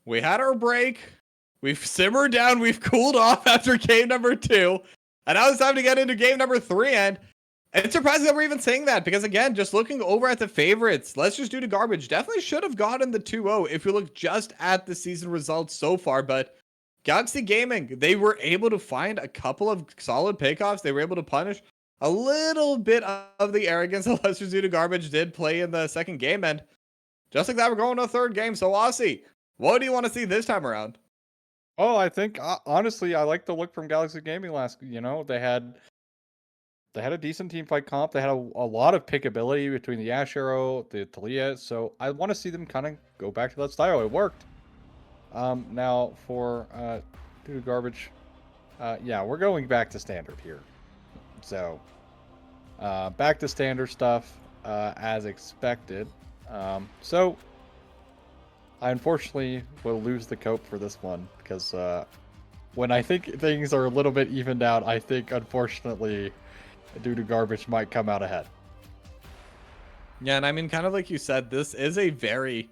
Speaker 2: We had our break. We've simmered down. We've cooled off after game number 2. And now it's time to get into game number 3. And it's surprising that we're even saying that because, again, just looking over at the favorites, let's just do the garbage. Definitely should have gotten the 2-0 if you look just at the season results so far. But Galaxy Gaming, they were able to find a couple of solid pickoffs. They were able to punish a little bit of the arrogance that Let's do the garbage did play in the second game. And just like that, we're going to a third game. So, Aussie, what do you want to see this time around?
Speaker 3: Oh, I think honestly, I like the look from Galaxy Gaming last. They had a decent team fight comp. They had a lot of pickability between the Ash Arrow, the Talia. So I want to see them kind of go back to that style. It worked. Now for Doodoo garbage, yeah, we're going back to standard here. So back to standard stuff as expected. So I unfortunately will lose the cope for this one because when I think things are a little bit evened out, I think unfortunately Doodoo garbage might come out ahead.
Speaker 2: Yeah, and I mean, kind of like you said, this is a very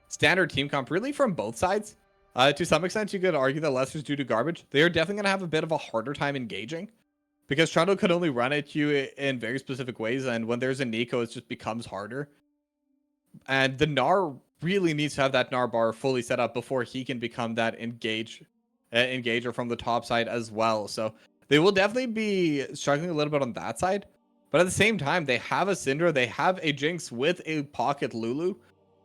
Speaker 2: standard team comp, really from both sides. To some extent, you could argue that Leicester's Doodoo garbage. They are definitely going to have a bit of a harder time engaging because Trundle could only run at you in very specific ways, and when there's a Nico, it just becomes harder. And the Gnar really needs to have that Gnar bar fully set up before he can become that engager from the top side as well. So they will definitely be struggling a little bit on that side. But at the same time, they have a Syndra, they have a Jinx with a pocket Lulu.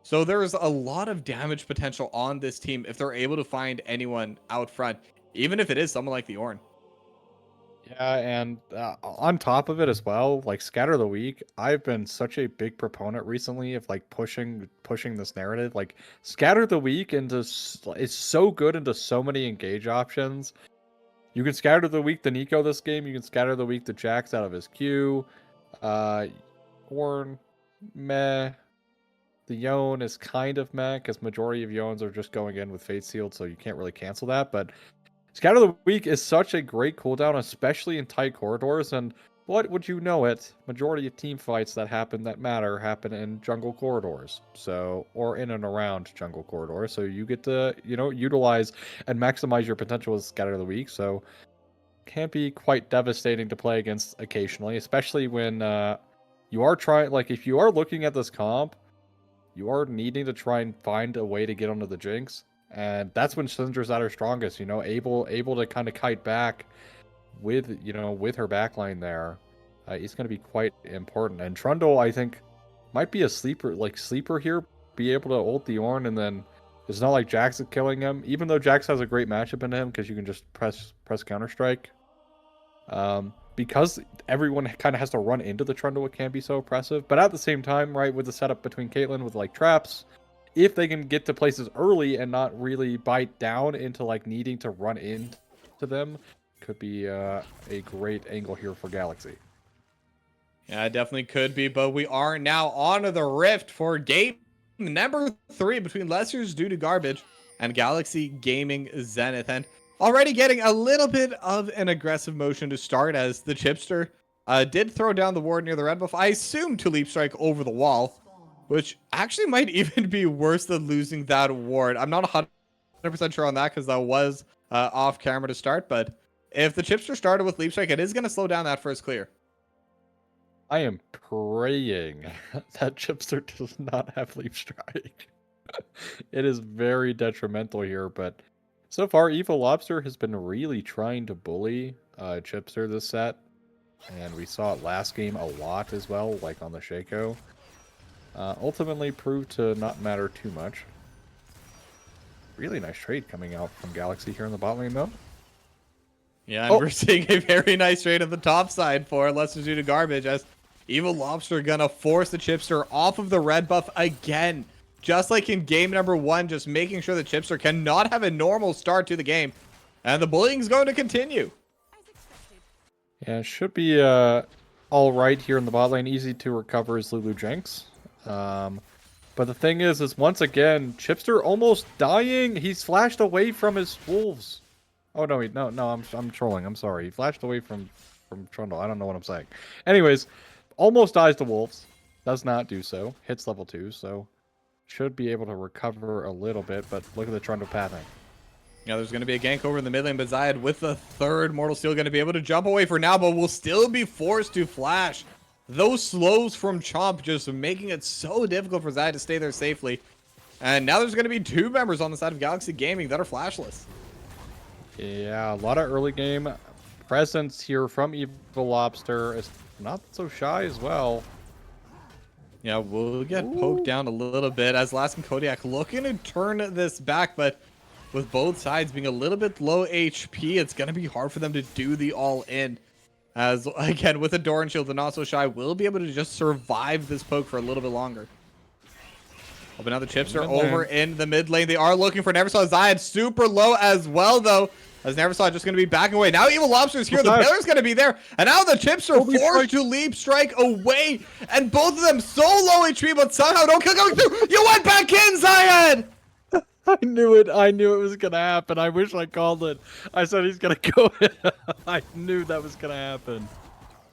Speaker 2: So there's a lot of damage potential on this team if they're able to find anyone out front, even if it is someone like the Ornn.
Speaker 3: Yeah, and on top of it as well, like Scatter the Weak, I've been such a big proponent recently of like pushing this narrative. Like Scatter the Weak it's so good into so many engage options. You can Scatter the Weak the Nico this game. You can Scatter the Weak the Jax out of his Q. Ornn, meh. The Yone is kind of meh because majority of Yones are just going in with Fate Sealed, so you can't really cancel that. But Scatter the Weak is such a great cooldown, especially in tight corridors, and what would you know it? Majority of team fights that matter happen in jungle corridors, or in and around jungle corridors. So you get to, utilize and maximize your potential with Scatter the Weak. So can be quite devastating to play against occasionally, especially when you are trying. Like if you are looking at this comp, you are needing to try and find a way to get onto the Jinx. And that's when Syndra's at her strongest, able to kind of kite back with her backline there. It's going to be quite important. And Trundle, I think, might be a sleeper here, be able to ult the Ornn, and then it's not like Jax is killing him, even though Jax has a great matchup in him because you can just press Counter-Strike. Because everyone kind of has to run into the Trundle, it can be so oppressive. But at the same time, right, with the setup between Caitlyn with like traps, if they can get to places early and not really bite down into like needing to run into them, could be a great angle here for Galaxy.
Speaker 2: Yeah, it definitely could be, but we are now on to the Rift for game number 3 between Leicester's Doodoo Garbage and Galaxy Gaming Zenith. And already getting a little bit of an aggressive motion to start as the Chipster did throw down the ward near the red buff. I assume to leap strike over the wall, which actually might even be worse than losing that ward. I'm not 100% sure on that because that was off camera to start, but if the Chipster started with leap strike, it is going to slow down that first clear.
Speaker 3: I am praying that Chipster does not have leap strike. It is very detrimental here, but so far Evil Lobster has been really trying to bully Chipster this set, and we saw it last game a lot as well, like on the Shaco. Ultimately proved to not matter too much. Really nice trade coming out from Galaxy here in the bot lane, though.
Speaker 2: Yeah, and we're seeing a very nice trade on the top side for Leicester's Doodoo Garbage as Evil Lobster gonna force the Chipster off of the red buff again. Just like in game number 1, just making sure the Chipster cannot have a normal start to the game. And the bullying is going to continue.
Speaker 3: Yeah, it should be all right here in the bot lane. Easy to recover is Lulu Jinx. But the thing is once again, Chipster almost dying. He's flashed away from his wolves. Oh no, I'm trolling. I'm sorry. He flashed away from Trundle. I don't know what I'm saying. Anyways, almost dies to wolves. Does not do so. Hits level 2. So should be able to recover a little bit, but look at the trundle pathing.
Speaker 2: Yeah, there's going to be a gank over in the mid lane, but Zayed with the third Mortal Steel going to be able to jump away for now, but will still be forced to flash. Those slows from Chomp just making it so difficult for Zayed to stay there safely. And now there's going to be 2 members on the side of Galaxy Gaming that are flashless.
Speaker 3: Yeah, a lot of early game presence here from Evil Lobster. Is not so shy as well.
Speaker 2: Yeah, we'll get poked down a little bit as Lask and Kodiak looking to turn this back, but with both sides being a little bit low HP, it's going to be hard for them to do the all-in. As, again, with a Doran Shield and Not So Shy, will be able to just survive this poke for a little bit longer. Oh, but now the chips are over in the mid lane. They are looking for Neversaw. Zayed super low as well, though. As Neversaw just going to be backing away. Now Evil Lobster's here. The pillar's going to be there. And now the chips are forced to leap strike away. And both of them so low HP, but somehow don't kill going through. You went back in, Zayed!
Speaker 3: I knew it. I knew it was going to happen. I wish I called it. I said he's going to go in. I knew that was going to happen.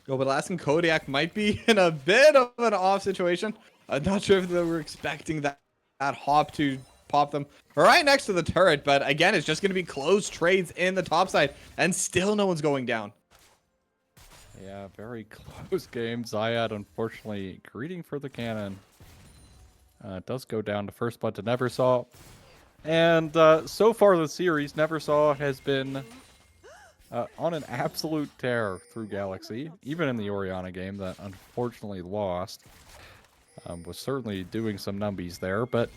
Speaker 2: Oh, but Lask and Kodiak might be in a bit of an off situation. I'm not sure if they were expecting that hop to pop them right next to the turret, but again, it's just going to be close trades in the top side, and still no one's going down.
Speaker 3: Yeah, very close game. Zayed, unfortunately, greeting for the cannon. It does go down to first blood to Neversaw. And so far this series, Neversaw has been on an absolute tear through Galaxy, even in the Orianna game that unfortunately lost. Was certainly doing some numbies there, but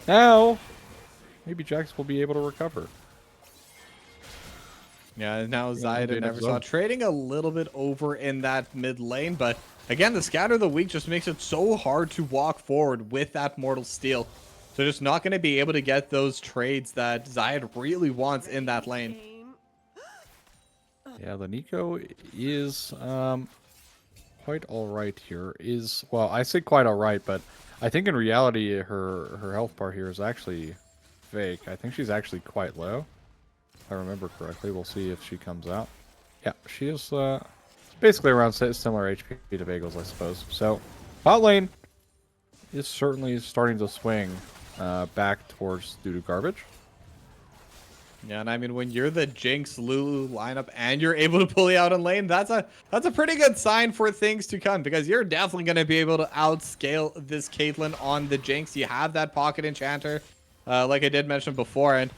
Speaker 3: now maybe Jax will be able to recover.
Speaker 2: Yeah, now Zayed and Neversaw trading a little bit over in that mid lane, but again, the Scatter of the Weak just makes it so hard to walk forward with that Mortal Steel. So just not going to be able to get those trades that Zayed really wants in that lane.
Speaker 3: Yeah, the Nico is quite alright here. Well, I say quite alright, but I think in reality her health bar here is actually fake. I think she's actually quite low. If I remember correctly. We'll see if she comes out. Yeah, she is basically around similar HP to Bagels, I suppose. So, bot lane is certainly starting to swing back towards Doodoo garbage.
Speaker 2: Yeah, and I mean, when you're the Jinx Lulu lineup and you're able to pull you out in lane, that's a pretty good sign for things to come, because you're definitely going to be able to outscale this Caitlyn on the Jinx. You have that pocket enchanter, like I did mention before, and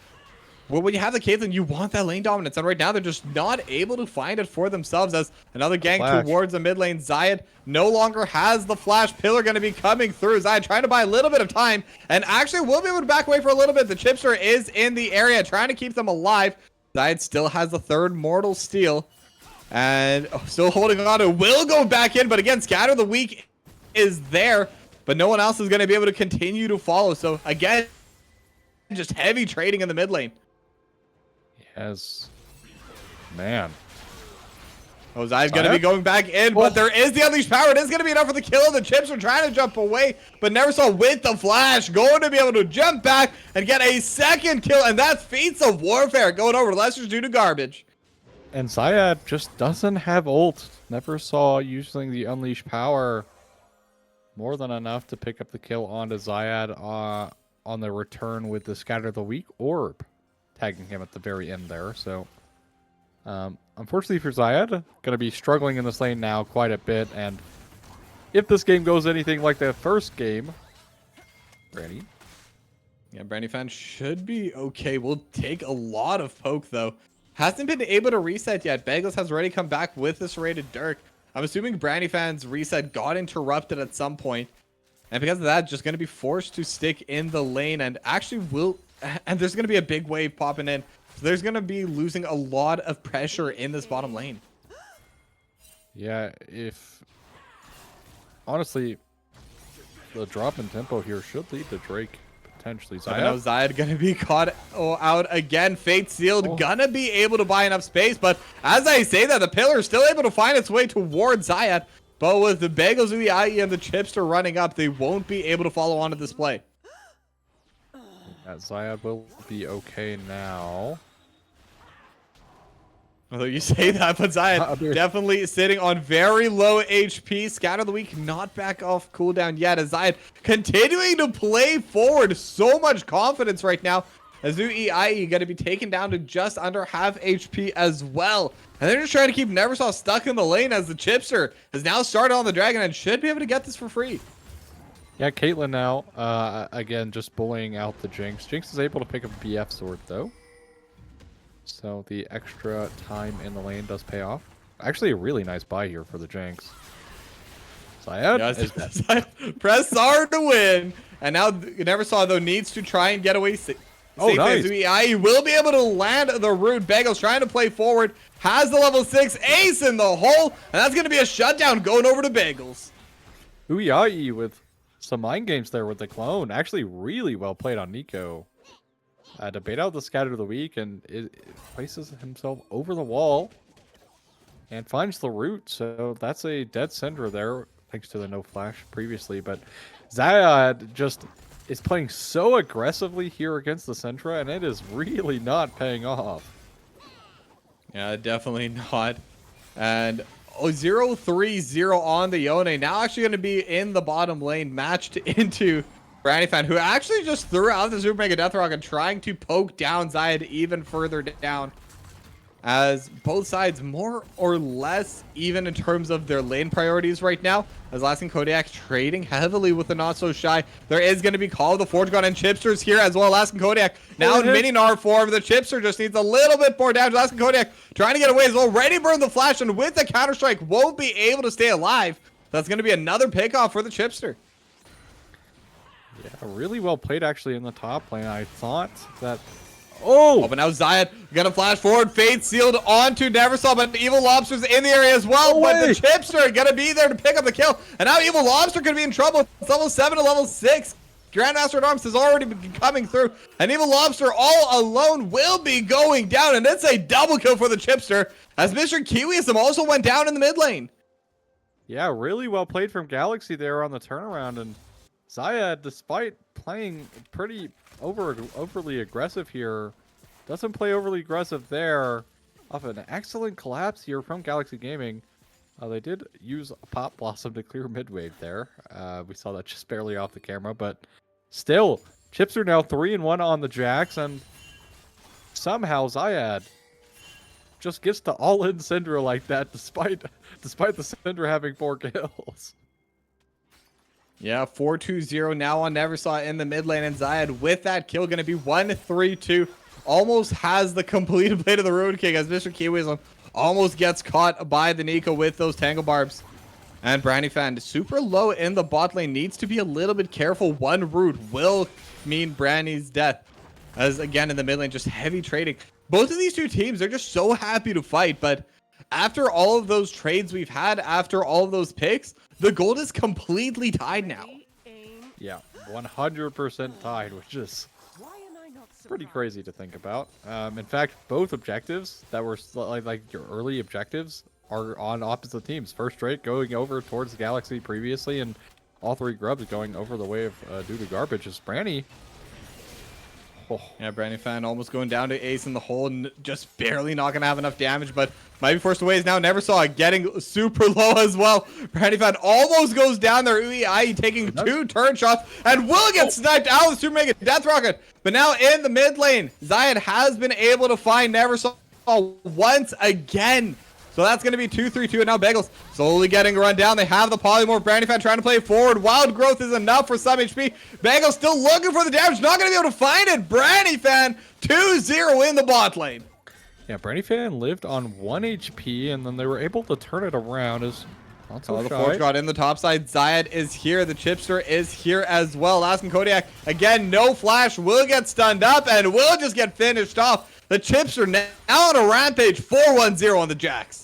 Speaker 2: when you have the Caitlyn, you want that lane dominance, and right now they're just not able to find it for themselves. As another gank towards the mid lane, Zayed no longer has the flash. Pillar going to be coming through. Zayed trying to buy a little bit of time, and actually will be able to back away for a little bit. The Chipster is in the area, trying to keep them alive. Zayed still has the third Mortal Steel, and still holding on to. Will go back in, but again, Scatter the Weak is there, but no one else is going to be able to continue to follow. So again, just heavy trading in the mid lane.
Speaker 3: Yes. Man.
Speaker 2: Zayed's going to be going back in, but there is the Unleashed Power. It is going to be enough for the kill. The Chips are trying to jump away, but Neversaw with the flash going to be able to jump back and get a second kill, and that's Feats of Warfare going over Lester's due to garbage.
Speaker 3: And Zayed just doesn't have ult. Neversaw using the Unleashed Power. More than enough to pick up the kill onto Zayed on the return with the Scatter the Weak Orb, tagging him at the very end there. So, unfortunately for Zayed, going to be struggling in this lane now quite a bit. And if this game goes anything like the first game, Brandy.
Speaker 2: Yeah, Brandy fan should be okay. Will take a lot of poke, though. Hasn't been able to reset yet. Bagels has already come back with this rated Dirk. I'm assuming Brandy fan's reset got interrupted at some point, and because of that, just going to be forced to stick in the lane, and actually will. And there's going to be a big wave popping in. So there's going to be losing a lot of pressure in this bottom lane.
Speaker 3: Yeah, honestly, the drop in tempo here should lead to Drake potentially.
Speaker 2: Zayed going to be caught out again. Fate sealed, gonna be able to buy enough space, but as I say that, the pillar is still able to find its way towards Zayed. But with the Bagels, Uiai, and the Chipster running up, they won't be able to follow on to this play.
Speaker 3: Zayed will be okay now.
Speaker 2: Although you say that, but Zion definitely sitting on very low HP. Scatter of the Week not back off cooldown yet, as Zion continuing to play forward. So much confidence right now. As UEIE going to be taken down to just under half HP as well. And they're just trying to keep Neversaw stuck in the lane, as the Chipster has now started on the Dragon and should be able to get this for free.
Speaker 3: Yeah, Caitlyn now, again, just bullying out the Jinx. Jinx is able to pick up a BF sword, though. So the extra time in the lane does pay off. Actually, a really nice buy here for the Jinx. Syed
Speaker 2: press R to win. And now Neversaw, though, needs to try and get away safely.
Speaker 3: Nice.
Speaker 2: He will be able to land the root. Bagels trying to play forward. Has the level 6 ace in the hole. And that's going to be a shutdown going over to Bagels.
Speaker 3: UEIE with some mind games there with the clone. Actually, really well played on Nico. To bait out the Scatter of the Week, and it places himself over the wall and finds the root. So that's a dead Syndra there, thanks to the no flash previously. But Zayad just is playing so aggressively here against the Syndra, and it is really not paying off.
Speaker 2: Yeah, definitely not. And 0-3-0 on the Yone. Now actually going to be in the bottom lane, matched into Brandifan, who actually just threw out the Super Mega Death Rocket, trying to poke down Zayad even further down. As both sides more or less even in terms of their lane priorities right now. As Laskin Kodiak trading heavily with the Not So Shy. There is going to be Call of the Forge God and Chipsters here as well. Laskin Kodiak now in mini Gnar form. The Chipster just needs a little bit more damage. Laskin Kodiak trying to get away as well. Already burned the flash, and with the counter strike won't be able to stay alive. That's going to be another pickoff for the Chipster.
Speaker 3: Yeah, really well played actually in the top lane. I thought that...
Speaker 2: Oh, but now Zayad gonna flash forward, fade sealed onto Neversaw, but Evil Lobster's in the area as well. But the Chipster gonna be there to pick up the kill, and now Evil Lobster could be in trouble. It's level 7 to level 6. Grandmaster at Arms has already been coming through, and Evil Lobster all alone will be going down, and it's a double kill for the Chipster, as Mr. Kiwiism also went down in the mid lane.
Speaker 3: Yeah, really well played from Galaxy there on the turnaround, and Zayad, despite playing pretty overly aggressive here, doesn't play overly aggressive there. Off an excellent collapse here from Galaxy Gaming. They did use a Pop Blossom to clear mid wave there. We saw that just barely off the camera, but still, Chips are now 3-1 on the Jax, and somehow Zayad just gets to all-in Syndra like that, despite the Syndra having 4 kills.
Speaker 2: Yeah, 4-2-0 now on Neversaw in the mid lane, and Zayad with that kill going to be 1-3-2. Almost has the completed blade of the Road King, as Mr. Kiwiism almost gets caught by the Nico with those Tangle Barbs. And Brandifan super low in the bot lane, needs to be a little bit careful. One root will mean Brandy's death. As again in the mid lane, just heavy trading. Both of these two teams, they're just so happy to fight, but after all of those trades we've had, after all of those picks, the gold is completely tied now.
Speaker 3: Yeah, 100% tied, which is pretty crazy to think about. In fact, both objectives that were like your early objectives are on opposite teams. First Drake going over towards the Galaxy previously, and all 3 grubs going over the way of Doodoo Garbage. Is Branny. Oh.
Speaker 2: Yeah, Brandifan almost going down to ace in the hole, and just barely not gonna have enough damage, but might be forced away. Is now Neversaw getting super low as well. Brandifan almost goes down there. UEIE taking 2 turn shots and will get sniped out with Super Mega Death Rocket. But now in the mid lane, Zayad has been able to find Neversaw once again. So that's going to be 2-3-2, and now Bagels slowly getting run down. They have the polymorph. Brandifan trying to play forward. Wild Growth is enough for some HP. Bagels still looking for the damage. Not going to be able to find it. Brandifan 2-0 in the bot lane.
Speaker 3: Yeah, Brandifan lived on 1 HP, and then they were able to turn it around. As
Speaker 2: the Forge God in the top side. Zayad is here. The Chipster is here as well. Laskin Kodiak, again, no flash. Will get stunned up and will just get finished off. The Chipster now on a rampage. 4-1-0 on the Jax.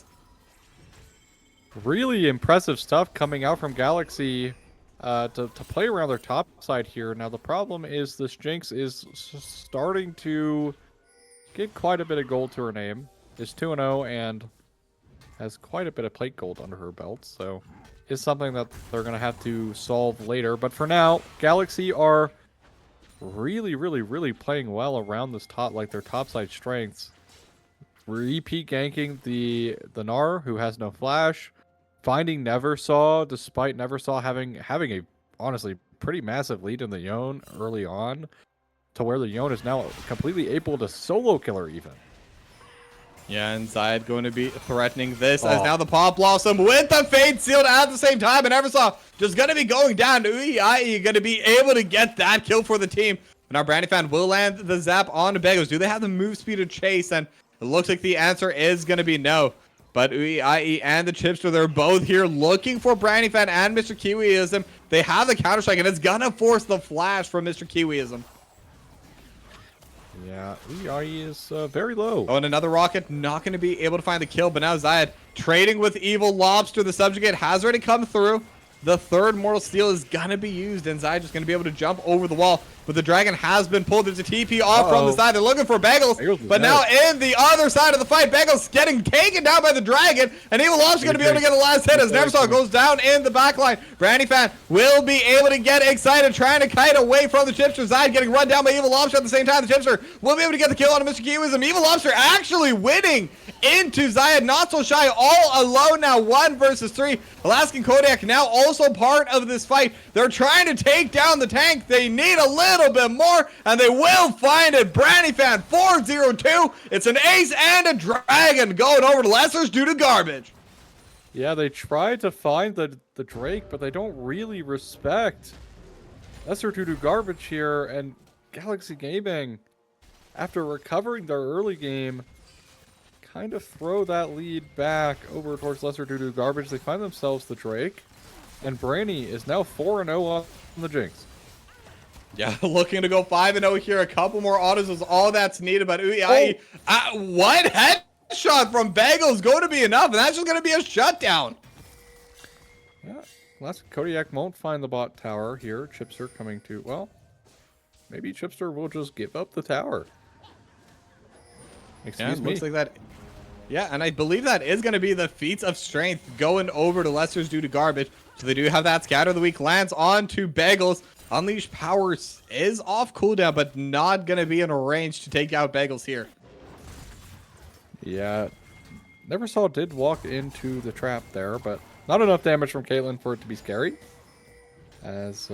Speaker 3: Really impressive stuff coming out from Galaxy to play around their top side here. Now, the problem is this Jinx is starting to get quite a bit of gold to her name. Is 2-0 and has quite a bit of plate gold under her belt. So it's something that they're going to have to solve later. But for now, Galaxy are really playing well around this top, like their top side strengths. repeat ganking the Gnar, who has no flash, finding Neversaw, despite Neversaw having a honestly pretty massive lead in the Yone early on, to where the Yone is now completely able to solo kill her even.
Speaker 2: Yeah, and Zayed going to be threatening this as now the Pop Blossom with the Fate sealed at the same time, and Neversaw just going to be going down. Uiai going to be able to get that kill for the team. And our Brandy fan will land the zap on to Begos. Do they have the move speed to chase? And it looks like the answer is going to be no. But Uiai and the Chipster, they're both here looking for Brandy fan and Mr. Kiwiism. They have the counter strike, and it's going to force the flash from Mr. Kiwiism.
Speaker 3: Yeah, Uiai is very low.
Speaker 2: Oh, and another rocket, not going to be able to find the kill, but now Zayed trading with Evil Lobster. The subjugate has already come through. The third Mortal Steel is going to be used, and Zayed just going to be able to jump over the wall. But the dragon has been pulled. There's a TP off from the side. They're looking for Bagels, but now in the other side of the fight, Bagels getting taken down by the dragon, and Evil Lobster going to be able to get a last hit as Neversaw goes down in the backline. Brandy fan will be able to get excited, trying to kite away from the Chipster. Zayed getting run down by Evil Lobster at the same time. The Chipster will be able to get the kill on Mr. Kiwism. Evil Lobster actually winning into Zayed, not so shy, all alone now, 1 versus 3. Alaskan Kodiak now also part of this fight. They're trying to take down the tank. They need a little bit more, and they will find it. Brandy fan 402. It's an ace and a dragon going over to Lesser's due to garbage.
Speaker 3: Yeah, they tried to find the Drake, but they don't really respect Lesser due to garbage here, and Galaxy Gaming, after recovering their early game, kind of throw that lead back over towards Lesser due to garbage. They find themselves the Drake, and Branny is now 4-0 on the Jinx.
Speaker 2: Yeah, looking to go 5-0 here. A couple more autos is all that's needed, but Uiai, one headshot from Bagels going to be enough, and that's just going to be a shutdown.
Speaker 3: Yeah, last Kodiak won't find the bot tower here. Chipster coming to, well, maybe Chipster will just give up the tower. Excuse me.
Speaker 2: Looks like that. Yeah, and I believe that is going to be the feats of strength going over to Lester's due to garbage. So they do have that scatter of the week lands on to Bagels. Unleash Power is off cooldown, but not going to be in a range to take out Bagels here.
Speaker 3: Yeah, Neversaw did walk into the trap there, but not enough damage from Caitlyn for it to be scary. As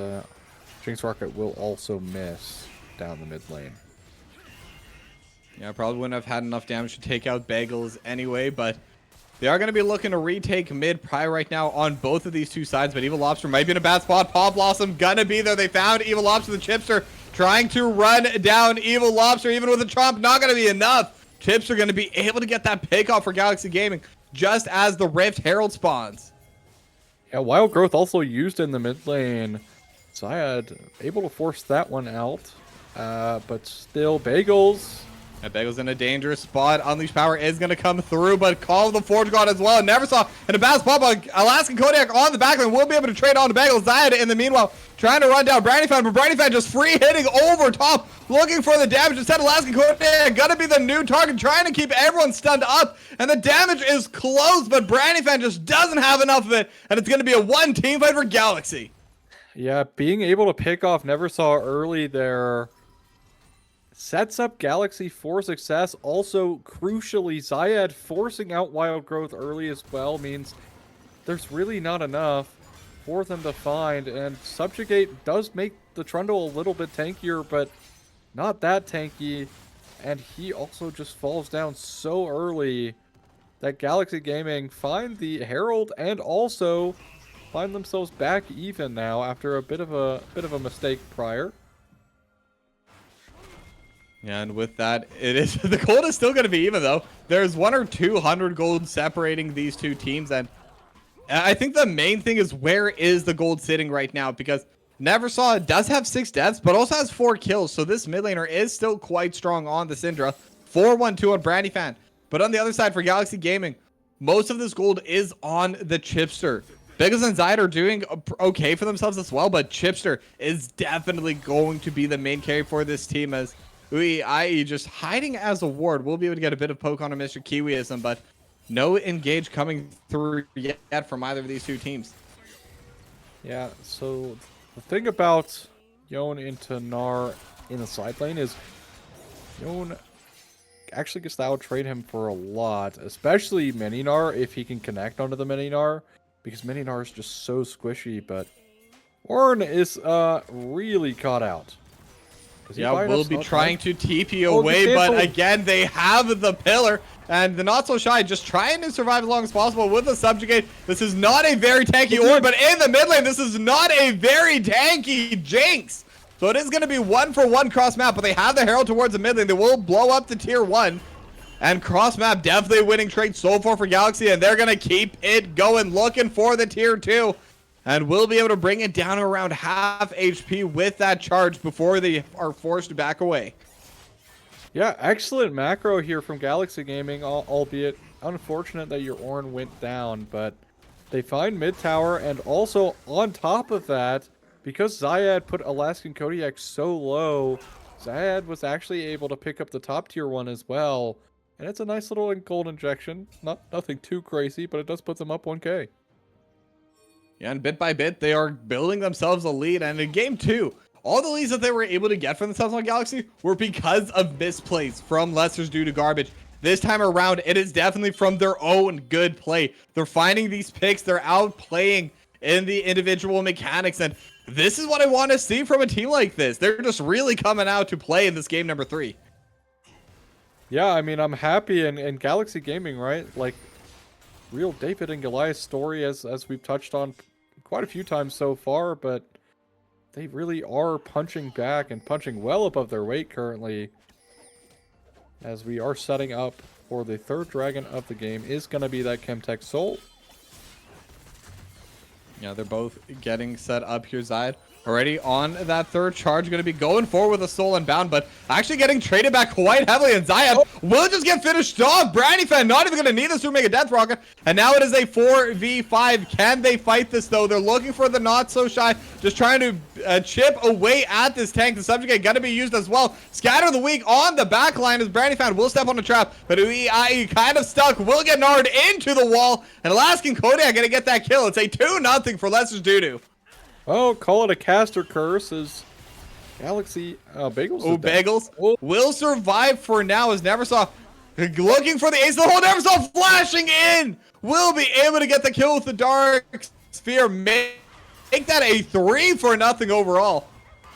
Speaker 3: Jinx Rocket will also miss down the mid lane.
Speaker 2: Yeah, probably wouldn't have had enough damage to take out Bagels anyway, but they are going to be looking to retake mid probably right now on both of these two sides, but Evil Lobster might be in a bad spot. Paw Blossom gonna be there. They found Evil Lobster. The Chipster trying to run down Evil Lobster, even with a Trump, not going to be enough. Chipster going to be able to get that pick off for Galaxy Gaming just as the Rift Herald spawns.
Speaker 3: Yeah, Wild Growth also used in the mid lane. Zayed able to force that one out, but still Bagels.
Speaker 2: That Bagel's in a dangerous spot. Unleash Power is going to come through, but Call of the Forge God as well. Neversaw in a bad spot, but Alaskan Kodiak on the backline will be able to trade on to Bagel. Zayed in the meanwhile trying to run down Brandy Fan, but Brandy Fan just free hitting over top, looking for the damage. Instead, Alaskan Kodiak going to be the new target, trying to keep everyone stunned up, and the damage is close, but Brandy Fan just doesn't have enough of it, and it's going to be a one team fight for Galaxy.
Speaker 3: Yeah, being able to pick off Neversaw early there sets up Galaxy for success. Also, crucially, Zayed forcing out Wild Growth early as well means there's really not enough for them to find. And Subjugate does make the Trundle a little bit tankier, but not that tanky. And he also just falls down so early that Galaxy Gaming find the Herald and also find themselves back even now after a bit of a mistake prior.
Speaker 2: Yeah, and with that, it is the gold is still going to be even though. There's 100 or 200 gold separating these two teams, and I think the main thing is where is the gold sitting right now, because Neversaw does have 6 deaths, but also has 4 kills, so this mid laner is still quite strong on the Syndra. 4-1-2 on Brandy Fan, but on the other side for Galaxy Gaming, most of this gold is on the Chipster. Biggles and Zayed are doing okay for themselves as well, but Chipster is definitely going to be the main carry for this team, as Uiai just hiding as a ward. We'll be able to get a bit of poke on Mr. Kiwiism, but no engage coming through yet from either of these two teams.
Speaker 3: Yeah, so the thing about Yone into Gnar in the side lane is Yone actually gets to out-trade him for a lot, especially Mininar if he can connect onto the Mininar, because Mininar is just so squishy, but Ornn is really caught out.
Speaker 2: Yeah, we'll be trying to TP
Speaker 3: Oh,
Speaker 2: away,
Speaker 3: the
Speaker 2: but
Speaker 3: cancel.
Speaker 2: again, they have the pillar, and the Not So Shy just trying to survive as long as possible with the subjugate. This is not a very tanky Ornn, but in the mid lane, this is not a very tanky Jinx. So it is going to be 1-for-1 cross map, but they have the Herald towards the mid lane. They will blow up the tier 1. And cross map definitely winning trade so far for Galaxy, and they're going to keep it going, looking for the tier 2. And we'll be able to bring it down around half HP with that charge before they are forced to back away.
Speaker 3: Yeah, excellent macro here from Galaxy Gaming, albeit unfortunate that your Ornn went down, but they find mid tower, and also on top of that, because Zyad put Alaskan Kodiak so low, Zyad was actually able to pick up the top tier 1 as well, and it's a nice little gold injection. Nothing too crazy, but it does put them up 1k.
Speaker 2: Yeah, and bit by bit, they are building themselves a lead. And in game 2, all the leads that they were able to get from themselves on Galaxy were because of misplays from Lester's due to garbage. This time around, it is definitely from their own good play. They're finding these picks. They're outplaying in the individual mechanics. And this is what I want to see from a team like this. They're just really coming out to play in this game number 3.
Speaker 3: Yeah, I mean, I'm happy in Galaxy Gaming, right? Like, real David and Goliath story as we've touched on quite a few times so far, but they really are punching back and punching well above their weight currently, as we are setting up for the third dragon of the game is going to be that Chemtech Soul.
Speaker 2: Yeah, they're both getting set up here. Zayed already on that third charge, going to be going forward with a Soul Unbound, but actually getting traded back quite heavily, and Zayed will just get finished off. Brandy fan not even going to need this to make a Death Rocket, and now it is a 4v5. Can they fight this, though? They're looking for the Not So Shy, just trying to chip away at this tank. The subjugate going to be used as well. Scatter the Weak on the back line as Brandy fan will step on the trap, but he kind of stuck, will get narred into the wall, and Alaskan Kodiak going to get that kill. It's a 2-0 for Lester's Doodoo.
Speaker 3: Oh, call it a caster curse as Galaxy Bagels.
Speaker 2: Oh, Bagels will survive for now as Neversaw looking for the ace of the hole. Neversaw flashing in. Will be able to get the kill with the Dark Sphere. Make that a 3-0 overall.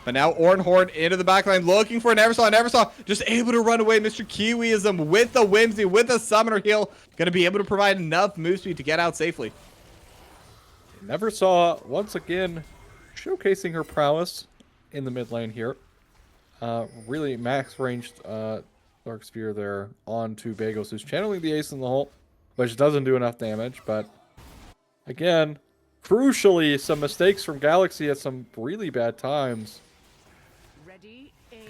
Speaker 2: But now Ornhorn into the backline looking for Neversaw. Neversaw just able to run away. Mr. Kiwiism with the Whimsy, with the Summoner Heal. Going to be able to provide enough move speed to get out safely.
Speaker 3: Neversaw once again showcasing her prowess in the mid lane here. Really max ranged Dark Sphere there onto Bagels, who's channeling the ace in the hole, which doesn't do enough damage. But again, crucially, some mistakes from Galaxy at some really bad times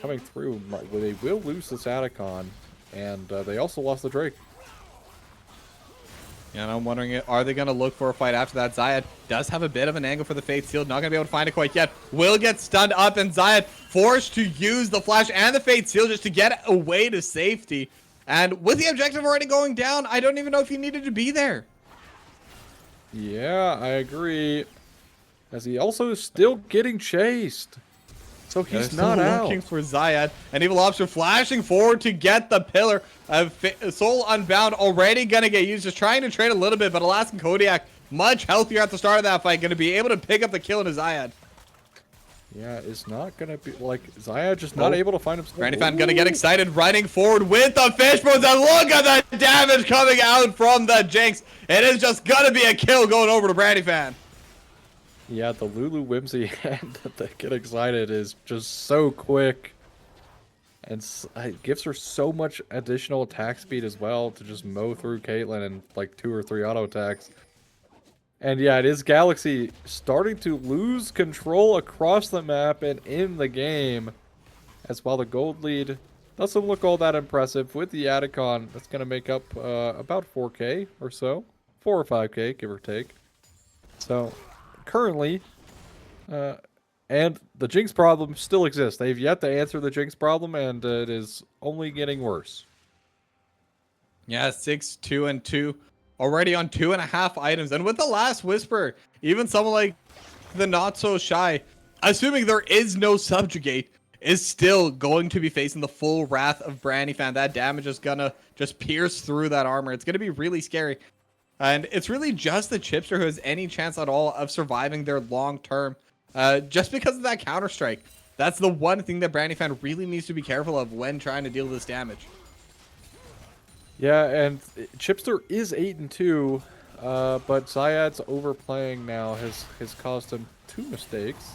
Speaker 3: coming through. They will lose this Atacon, and they also lost the Drake.
Speaker 2: Yeah, and I'm wondering, are they going to look for a fight after that? Zayed does have a bit of an angle for the Fate Seal. Not going to be able to find it quite yet. Will get stunned up, and Zayed forced to use the Flash and the Fate Seal just to get away to safety. And with the objective already going down, I don't even know if he needed to be there.
Speaker 3: Yeah, I agree. As he also is still getting chased. So he's not out.
Speaker 2: Looking for Zayed, and Evil Lobster flashing forward to get the pillar. Soul Unbound already gonna get used, just trying to trade a little bit, but Alaskan Kodiak much healthier at the start of that fight, gonna be able to pick up the kill into Zayed.
Speaker 3: Yeah, it's not gonna be like Zayed just not able to find himself.
Speaker 2: Brandy fan gonna get excited, running forward with the fish bones, and look at the damage coming out from the Jinx. It is just gonna be a kill going over to Brandy fan.
Speaker 3: Yeah, the Lulu Whimsy and the Get Excited is just so quick. And it gives her so much additional attack speed as well to just mow through Caitlyn in like 2 or 3 auto attacks. And yeah, it is Galaxy starting to lose control across the map and in the game. As while the gold lead doesn't look all that impressive with the Atacon, that's going to make up about 4k or so. 4 or 5k, give or take. So currently, and the Jinx problem still exists. They've yet to answer the Jinx problem, and it is only getting worse.
Speaker 2: Yeah, 6, 2, and 2. Already on 2.5 items. And with the last Whisper, even someone like the Not So Shy, assuming there is no Subjugate, is still going to be facing the full wrath of Brandyfan. That damage is gonna just pierce through that armor. It's gonna be really scary. And it's really just the Chipster who has any chance at all of surviving their long term, just because of that counter strike. That's the one thing that Brandyfan really needs to be careful of when trying to deal this damage.
Speaker 3: Yeah, and Chipster is 8-2, but Zayad's overplaying now has caused him 2 mistakes.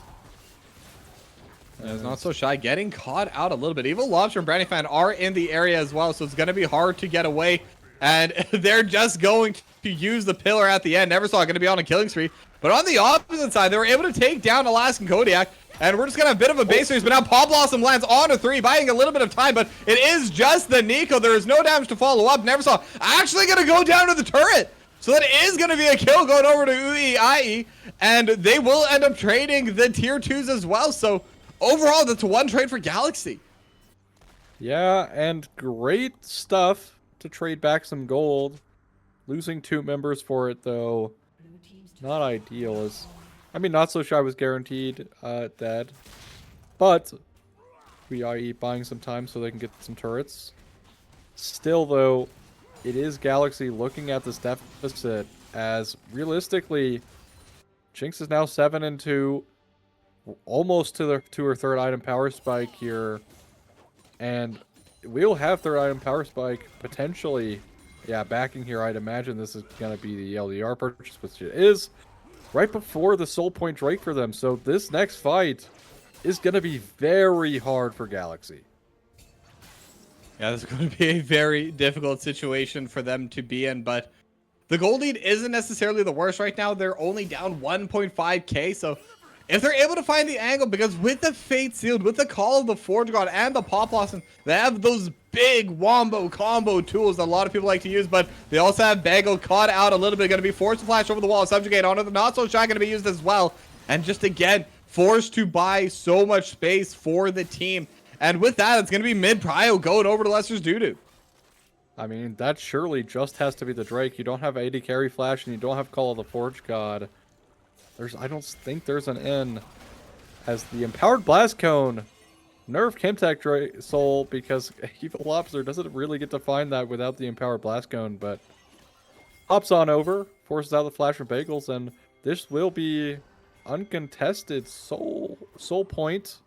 Speaker 2: And it's not so shy, getting caught out a little bit. Evil Lobster and Brandyfan are in the area as well, so it's going to be hard to get away. And they're just going to use the pillar at the end. Never saw it going to be on a killing spree. But on the opposite side, they were able to take down Alaskan Kodiak. And we're just going to have a bit of a base race. But now Paw Blossom lands on a 3, buying a little bit of time. But it is just the Nico. There is no damage to follow up. Never saw actually going to go down to the turret. So that is going to be a kill going over to UEIE. And they will end up trading the tier 2s as well. So overall, that's one trade for Galaxy.
Speaker 3: Yeah, and great stuff to trade back some gold. Losing 2 members for it, though, not ideal. I mean, Not So Shy was guaranteed dead, but UEIE buying some time so they can get some turrets. Still, though, it is Galaxy looking at this deficit as realistically, Jinx is now 7-2, almost to her 3rd item power spike here, and we'll have 3rd item power spike potentially. Yeah, backing here, I'd imagine this is going to be the LDR purchase, which it is, right before the Soul Point Drake for them. So this next fight is going to be very hard for Galaxy.
Speaker 2: Yeah, this is going to be a very difficult situation for them to be in, but the gold lead isn't necessarily the worst right now. They're only down 1.5k, so if they're able to find the angle, because with the Fate Sealed, with the Call of the Forge God, and the Paw Blossom, they have those big wombo combo tools that a lot of people like to use, but they also have Bagel caught out a little bit, going to be forced to flash over the wall, subjugate onto the Not So Shy, going to be used as well, and just again, forced to buy so much space for the team. And with that, it's going to be mid-prio going over to Lester's Doodoo.
Speaker 3: I mean, that surely just has to be the Drake. You don't have AD Carry Flash, and you don't have Call of the Forge God. I don't think there's an in. As the Empowered Blast Cone, nerf Chemtech Soul, because Evil Lobster doesn't really get to find that without the Empowered Blast Cone, but hops on over, forces out the Flash from Bagels, and this will be uncontested Soul Point.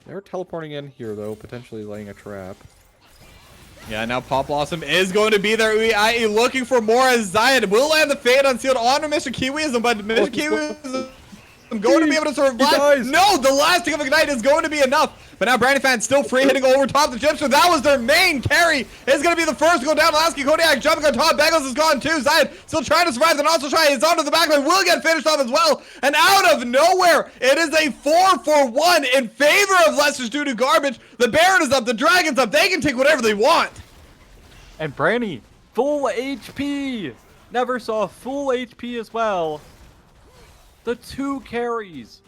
Speaker 3: They're teleporting in here, though, potentially laying a trap.
Speaker 2: Yeah, now Paw Blossom is going to be there. UEIE looking for more as Zion will land the Fade Unsealed onto Mr. Kiwiism, but Mr. Kiwiism going to be able to survive. No, the last tick of Ignite is going to be enough. But now Brandyfan still free hitting over top the Chipster. That was their main carry. Is going to be the first to go down. Alaskan Kodiak jumping on top. Bagels is gone too. Zion still trying to survive. The Not So Shy is onto the backline. Will get finished off as well. And out of nowhere, it is a 4-for-1 in favor of Lester's Doodoo Garbage. The Baron is up. The Dragon's up. They can take whatever they want.
Speaker 4: And Branny, full HP! Never saw full HP as well. The 2 carries.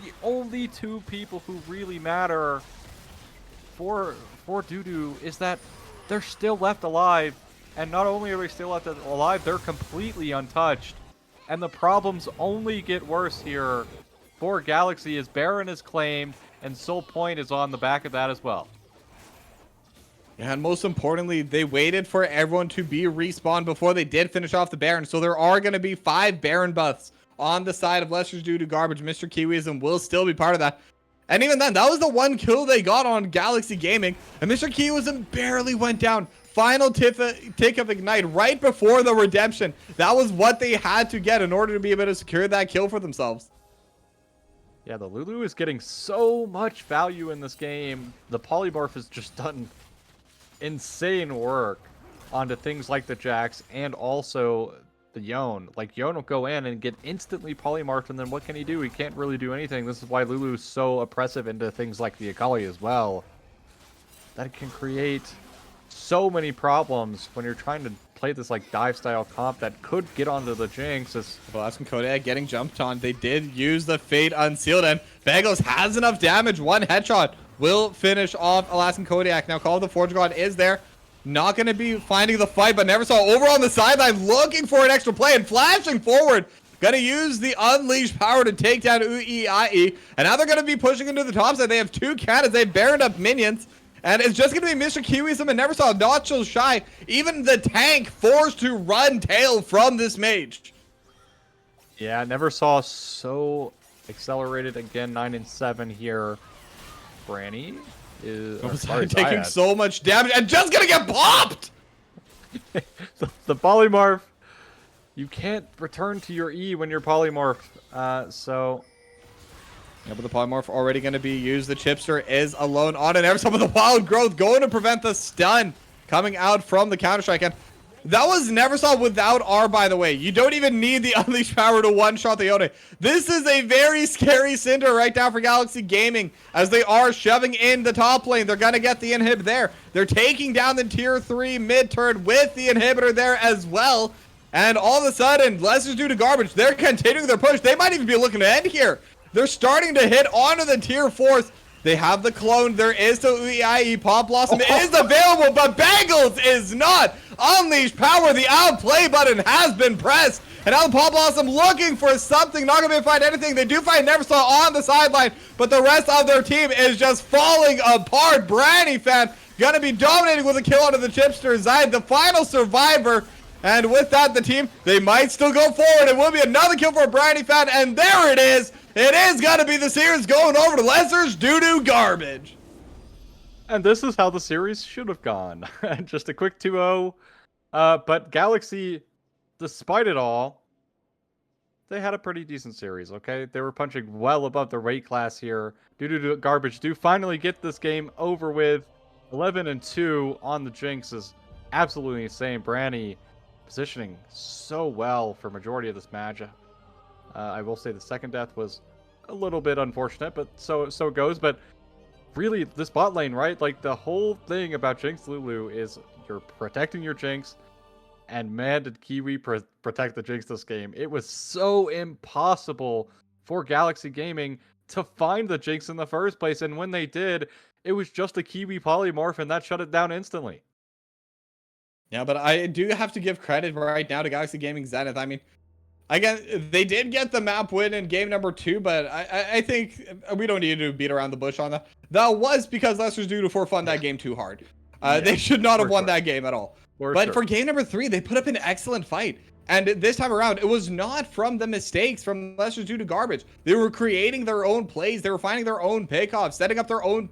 Speaker 4: The only 2 people who really matter for Doodoo is that they're still left alive. And not only are they still left alive, they're completely untouched. And the problems only get worse here for Galaxy as Baron is claimed and Soul Point is on the back of that as well.
Speaker 2: Yeah, and most importantly, they waited for everyone to be respawned before they did finish off the Baron. So there are going to be 5 Baron buffs on the side of Lester's Doodoo Garbage. Mr. Kiwiism will still be part of that. And even then, that was the 1 kill they got on Galaxy Gaming. And Mr. Kiwiism barely went down. Final tick of Ignite right before the redemption. That was what they had to get in order to be able to secure that kill for themselves.
Speaker 4: Yeah, the Lulu is getting so much value in this game. The Polymorph has just done insane work onto things like the Jax and also the Yone. Like, Yone will go in and get instantly polymorphed, and then what can he do? He can't really do anything. This is why Lulu's so oppressive into things like the Akali as well. That can create so many problems when you're trying to play this like dive style comp that could get onto the Jinx.
Speaker 2: Alaskan Kodiak getting jumped on. They did use the Fate Unsealed, and Bagels has enough damage. 1 headshot will finish off Alaskan Kodiak. Now Call of the Forge God is there. Not going to be finding the fight, but never saw over on the sideline looking for an extra play and flashing forward Gonna use the unleashed power to take down UEIE. And now they're gonna be pushing into the top side. They have 2 cannons. They baroned up minions. And it's just gonna be Mr. Kiwism and Neversaw, not so shy. Even the tank forced to run tail from this mage.
Speaker 4: Yeah, never saw so accelerated again. 9 and 7 here. Branny is
Speaker 2: taking so much damage and just gonna get popped.
Speaker 4: the polymorph. You can't return to your E when you're polymorph. So.
Speaker 2: Yeah, but the polymorph already going to be used. The chipster is alone on it. Some of the wild growth going to prevent the stun coming out from the counter-strike. And that was Neversaw without R, by the way. You don't even need the unleashed power to one-shot the Yone. This is a very scary Cinder right now for Galaxy Gaming as they are shoving in the top lane. They're going to get the inhib there. They're taking down the tier 3 mid-turn with the inhibitor there as well. And all of a sudden, Lester's due to garbage. They're continuing their push. They might even be looking to end here. They're starting to hit onto the tier 4s. They have the clone. There is the UEIE. Pop Blossom is available, but Bangles is not. Unleash power. The outplay button has been pressed. And now the Pop Blossom looking for something. Not going to be able to find anything. They do find Neversaw on the sideline, but the rest of their team is just falling apart. Branny fan going to be dominating with a kill onto the chipster. Zyd, the final survivor. And with that, the team, they might still go forward. It will be another kill for a Brandy fan. And there it is. It is going to be the series going over to Lester's Doodoo garbage.
Speaker 4: And this is how the series should have gone. Just a quick 2-0. But Galaxy, despite it all, they had a pretty decent series, okay? They were punching well above their weight class here. Doodoo garbage do finally get this game over with. 11-2 on the Jinx is absolutely insane. Branny positioning so well for majority of this match. I will say the second death was a little bit unfortunate, but so it goes. But really, this bot lane, right? Like, the whole thing about Jinx Lulu is you're protecting your Jinx, and man, did Kiwi protect the Jinx this game. It was so impossible for Galaxy Gaming to find the Jinx in the first place, and when they did, it was just a Kiwi polymorph, and that shut it down instantly.
Speaker 2: Yeah, but I do have to give credit right now to Galaxy Gaming Zenith. I mean, again, they did get the map win in game number 2, but I think we don't need to beat around the bush on that. That was because Lester's due to forfund that game too hard. They should not have won that game at all. For game number 3, they put up an excellent fight. And this time around, it was not from the mistakes from Lester's due to garbage. They were creating their own plays. They were finding their own pickoffs, setting up their own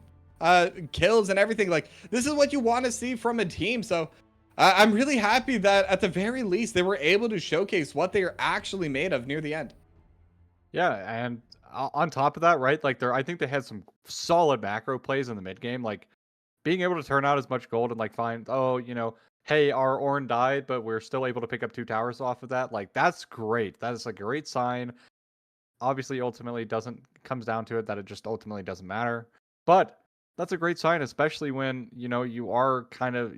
Speaker 2: kills and everything. Like, this is what you want to see from a team. So I'm really happy that at the very least they were able to showcase what they are actually made of near the end.
Speaker 4: Yeah, and on top of that, right, like I think they had some solid macro plays in the mid game, like being able to turn out as much gold and like find, oh, you know, hey, our Ornn died, but we're still able to pick up 2 towers off of that. Like, that's great. That is a great sign. Obviously, ultimately comes down to it that it just ultimately doesn't matter. But that's a great sign, especially when, you know, you are kind of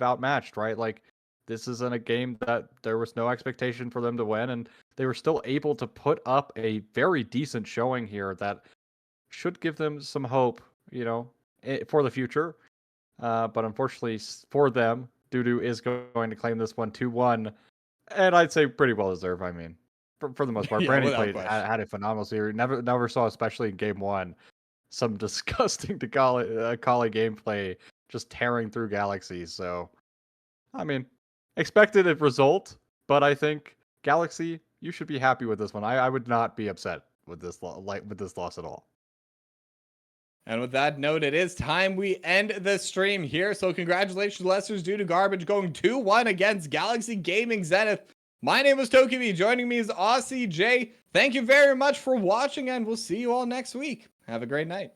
Speaker 4: outmatched, right? Like, this isn't a game that there was no expectation for them to win, and they were still able to put up a very decent showing here that should give them some hope, you know, for the future. But unfortunately for them, Doodoo is going to claim this one 2-1, and I'd say pretty well deserved. I mean, for the most part, Brandy had a phenomenal series. Never saw, especially in game 1, some disgusting Kali gameplay just tearing through Galaxy. So, I mean, expected a result, but I think Galaxy, you should be happy with this one. I would not be upset with this loss at all.
Speaker 2: And with that note, it is time we end the stream here. So congratulations, Lester's due to garbage, going 2-1 against Galaxy Gaming Zenith. My name is Tokibi. Joining me is Aussie J. Thank you very much for watching, and we'll see you all next week. Have a great night.